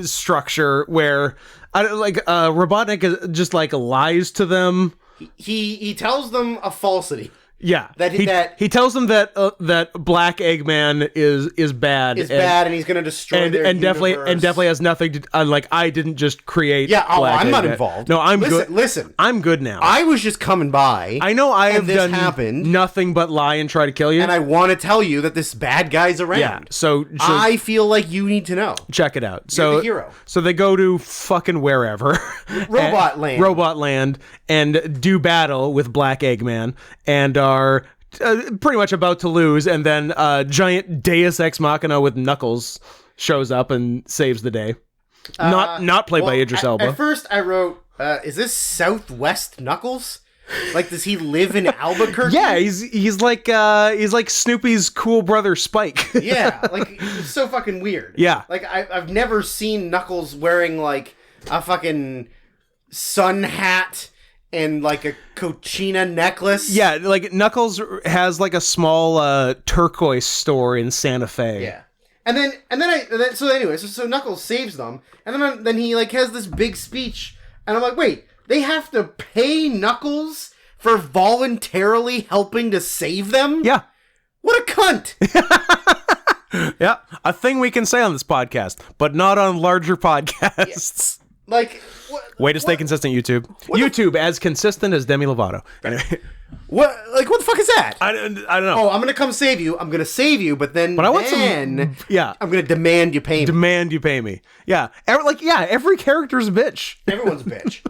structure where Robotnik just like lies to them. He tells them a falsity. Yeah, That he tells them that that Black Eggman is bad. Is bad, and he's gonna destroy their and universe. definitely has nothing to like. I didn't just create. Yeah, Black I'm not Eggman. involved. No, I'm Listen, good. Listen, I'm good now. I was just coming by. I know I have this done happened. nothing but lie and try to kill you. And I want to tell you that this bad guy's around. yeah, so I feel like you need to know. check it out. So the hero. So they go to fucking wherever. Robot Land. Robot Land, and do battle with Black Eggman, and are pretty much about to lose, and then giant Deus Ex Machina with Knuckles shows up and saves the day. Not played by Idris Elba. At first, I wrote, "Is this Southwest Knuckles? Like, does he live in Albuquerque?" Yeah, he's like Snoopy's cool brother Spike. Yeah, like it's so fucking weird. Yeah. like I've never seen Knuckles wearing like a fucking sun hat and like a cochina necklace. Yeah, like Knuckles has like a small turquoise store in Santa Fe. Yeah. And then so Knuckles saves them, and then he like has this big speech, and I'm like, wait, they have to pay Knuckles for voluntarily helping to save them? Yeah. What a cunt! Yeah, a thing we can say on this podcast, but not on larger podcasts. Like, Way to stay consistent, YouTube. YouTube as consistent as Demi Lovato. Anyway, what the fuck is that? I don't know. Oh, I'm gonna come save you. I'm gonna save you, but then I want some. Yeah, I'm gonna demand you pay me. demand you pay me. Yeah, every character's a bitch. Everyone's a bitch.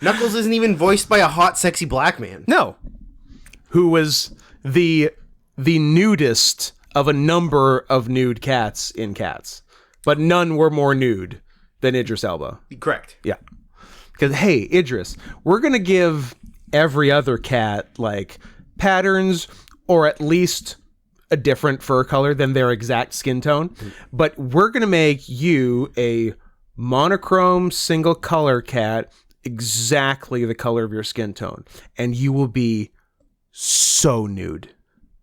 Knuckles isn't even voiced by a hot, sexy black man. No, who was the nudist of a number of nude cats in Cats, but none were more nude than Idris Elba. Correct. Yeah. Because, hey, Idris, we're going to give every other cat, like, patterns or at least a different fur color than their exact skin tone. But we're going to make you a monochrome single color cat exactly the color of your skin tone. And you will be so nude.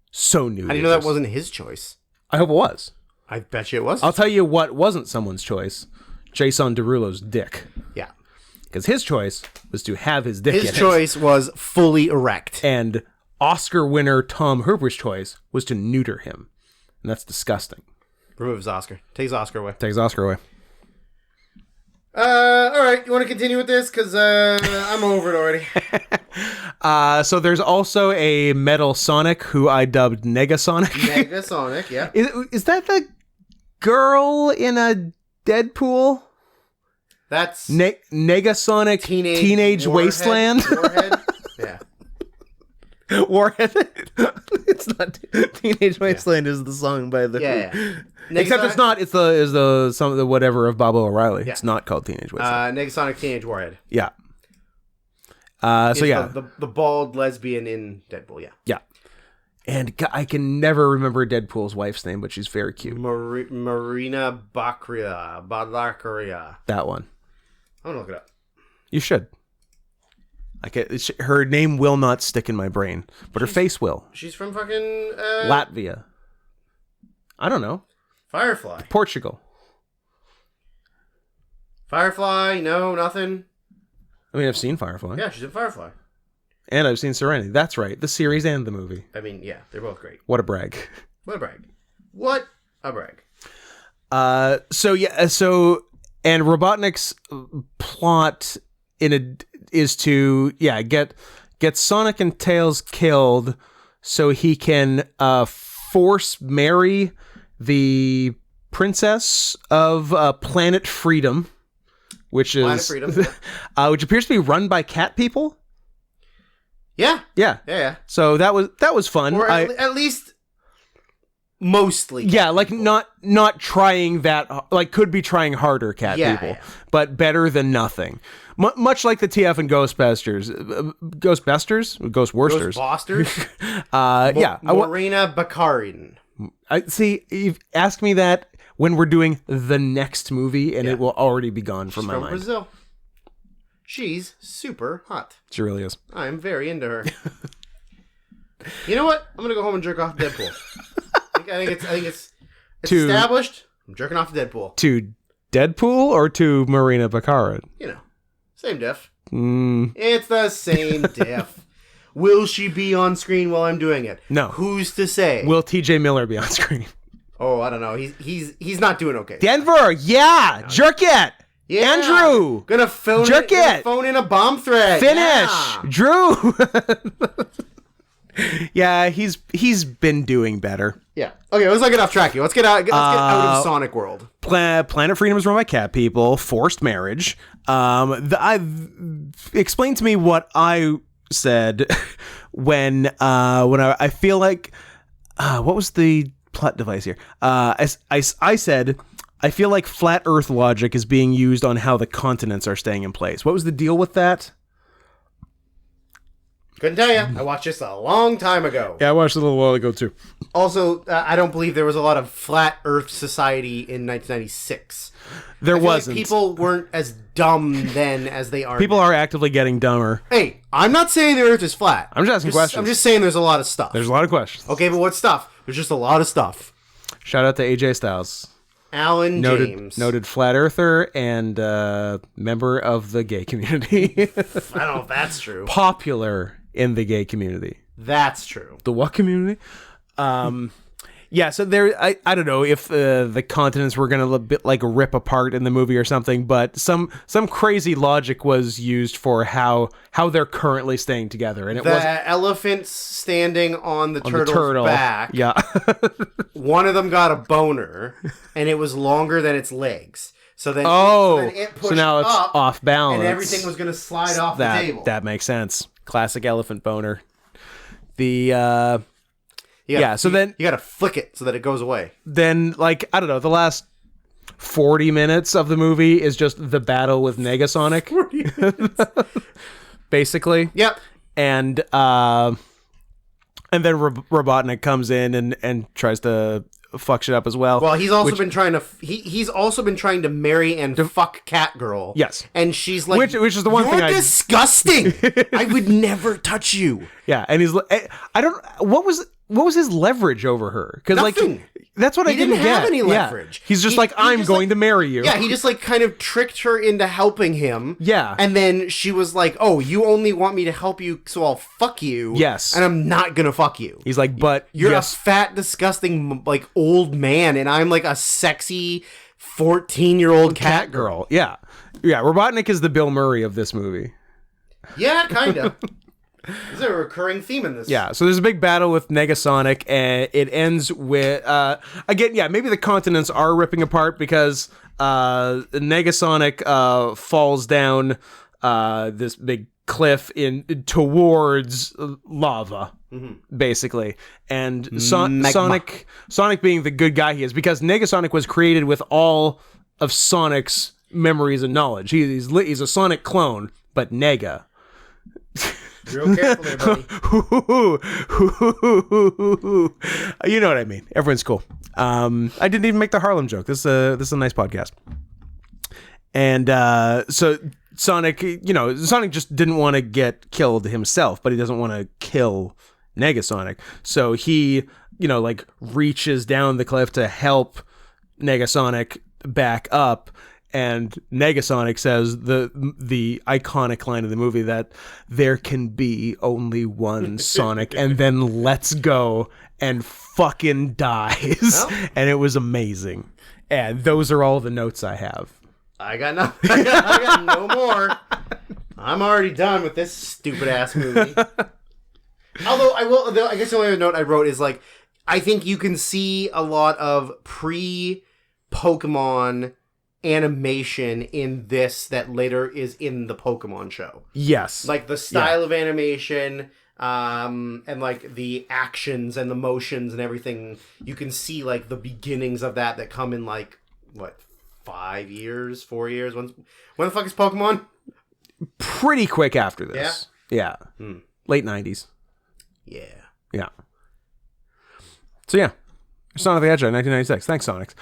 So nude. How do you know that wasn't his choice? I hope it was. I bet you it was. I'll tell you what wasn't someone's choice. Jason Derulo's dick. Yeah. Because his choice was to have his dick His in it. choice was fully erect. And Oscar winner Tom Hooper's choice was to neuter him. And that's disgusting. Removes Oscar. Takes Oscar away. Takes Oscar away. All right. You want to continue with this? Because I'm over it already. So there's also a Metal Sonic who I dubbed Negasonic. Negasonic, yeah. Is that the girl in a Deadpool? That's Negasonic Teenage Wasteland? Warhead? Yeah. Warhead. It's not Teenage Wasteland is the song by the Yeah. Except it's not. It's the some of the whatever of Bob O'Reilly. Yeah. It's not called Teenage Wasteland. Negasonic Teenage Warhead. Yeah. It's the bald lesbian in Deadpool. Yeah. Yeah. And I can never remember Deadpool's wife's name, but she's very cute. Marina Baccaria. That one. I'm gonna look it up. You should. Her name will not stick in my brain, but her face will. She's from fucking Latvia. I don't know. Firefly. Portugal. Firefly? No, nothing. I mean, I've seen Firefly. Yeah, she's in Firefly. And I've seen Serenity. That's right. The series and the movie. I mean, yeah, they're both great. What a brag. What a brag. What a brag. And Robotnik's plot is to get Sonic and Tails killed so he can force marry the princess of Planet Freedom, which appears to be run by cat people. Yeah. Yeah. So that was fun. Or at least mostly. Yeah, like not trying that, like could be trying harder cat people, but better than nothing. Much like the TF and Ghostbusters. Marina Baccarin. You've asked me that when we're doing the next movie, and it will already be gone from my mind. Brazil. She's super hot. She really is. I'm very into her. You know what? I'm gonna go home and jerk off Deadpool. I think it's established. I'm jerking off Deadpool. To Deadpool or to Marina Baccarin? You know, same diff. It's the same diff. Will she be on screen while I'm doing it? No. Who's to say? Will T.J. Miller be on screen? Oh, I don't know. He's not doing okay. Denver, jerk it. Yeah. Andrew, gonna phone in a bomb threat. Finish, yeah. Drew. Yeah, he's been doing better. Yeah. Okay, let's not get off track here. Let's get out of Sonic World. Planet Freedom is run by cat people. Forced marriage. Explain to me what I said when I feel like what was the plot device here? I said I feel like flat Earth logic is being used on how the continents are staying in place. What was the deal with that? Couldn't tell you. I watched this a long time ago. Yeah, I watched it a little while ago too. Also, I don't believe there was a lot of flat Earth society in 1996. There I feel like wasn't. people weren't as dumb then as they are. People now. are actively getting dumber. Hey, I'm not saying the Earth is flat. I'm just asking questions. I'm just saying there's a lot of stuff. There's a lot of questions. Okay, but what stuff? There's just a lot of stuff. Shout out to AJ Styles. Alan James. Noted flat earther and member of the gay community. I don't know if that's true. Popular in the gay community. That's true. The what community? Yeah, so there, I don't know if the continents were going to bit like rip apart in the movie or something, but some crazy logic was used for how they're currently staying together, and it was elephants standing on the turtle's turtle back. Yeah, one of them got a boner, and it was longer than its legs. So then, it pushed so now it's up, off balance, and everything was going to slide off the table. That makes sense. Classic elephant boner. The so then you got to flick it so that it goes away. Then, like, I don't know, the last 40 minutes of the movie is just the battle with Negasonic. Basically. Yep. And then Robotnik comes in and tries to fuck shit up as well. Well, he's also been trying to he's also been trying to marry and fuck Catgirl. Yes. And she's like, which is the one thing you're disgusting. I would never touch you. Yeah, and he's I don't what was his leverage over her? Because like that's what I didn't have get. any leverage. Yeah. He's just I'm going to marry you. Yeah, he just like kind of tricked her into helping him. Yeah. And then she was like, "Oh, you only want me to help you, so I'll fuck you." Yes. And I'm not gonna fuck you. He's like, "But you're a fat, disgusting, like old man, and I'm like a sexy 14-year-old cat girl." Yeah. Yeah. Robotnik is the Bill Murray of this movie. Yeah, kind of. There's a recurring theme in this. Yeah, so there's a big battle with Negasonic, and it ends with again, yeah, maybe the continents are ripping apart because Negasonic falls down this big cliff towards lava, basically, and Sonic being the good guy he is, because Negasonic was created with all of Sonic's memories and knowledge. He's a Sonic clone, but Nega. Real careful there, buddy. You know what I mean. Everyone's cool. I didn't even make the Harlem joke. This is a nice podcast. And so Sonic, Sonic just didn't want to get killed himself, but he doesn't want to kill Negasonic. So he, reaches down the cliff to help Negasonic back up. And Negasonic says the iconic line of the movie that there can be only one Sonic, and then lets go and fucking dies. Well, and it was amazing. And those are all the notes I have. I got nothing. I got no more. I'm already done with this stupid ass movie. Although I guess the only other note I wrote is like, I think you can see a lot of pre-Pokemon animation in this that later is in the Pokemon show. Yes. Like the style of animation, and like the actions and the motions and everything. You can see like the beginnings of that come in like, what, 5 years, 4 years? When the fuck is Pokemon? Pretty quick after this. Yeah. Late 90s. Yeah. Yeah. So yeah. Sonic the Hedgehog, 1996. Thanks, Sonics.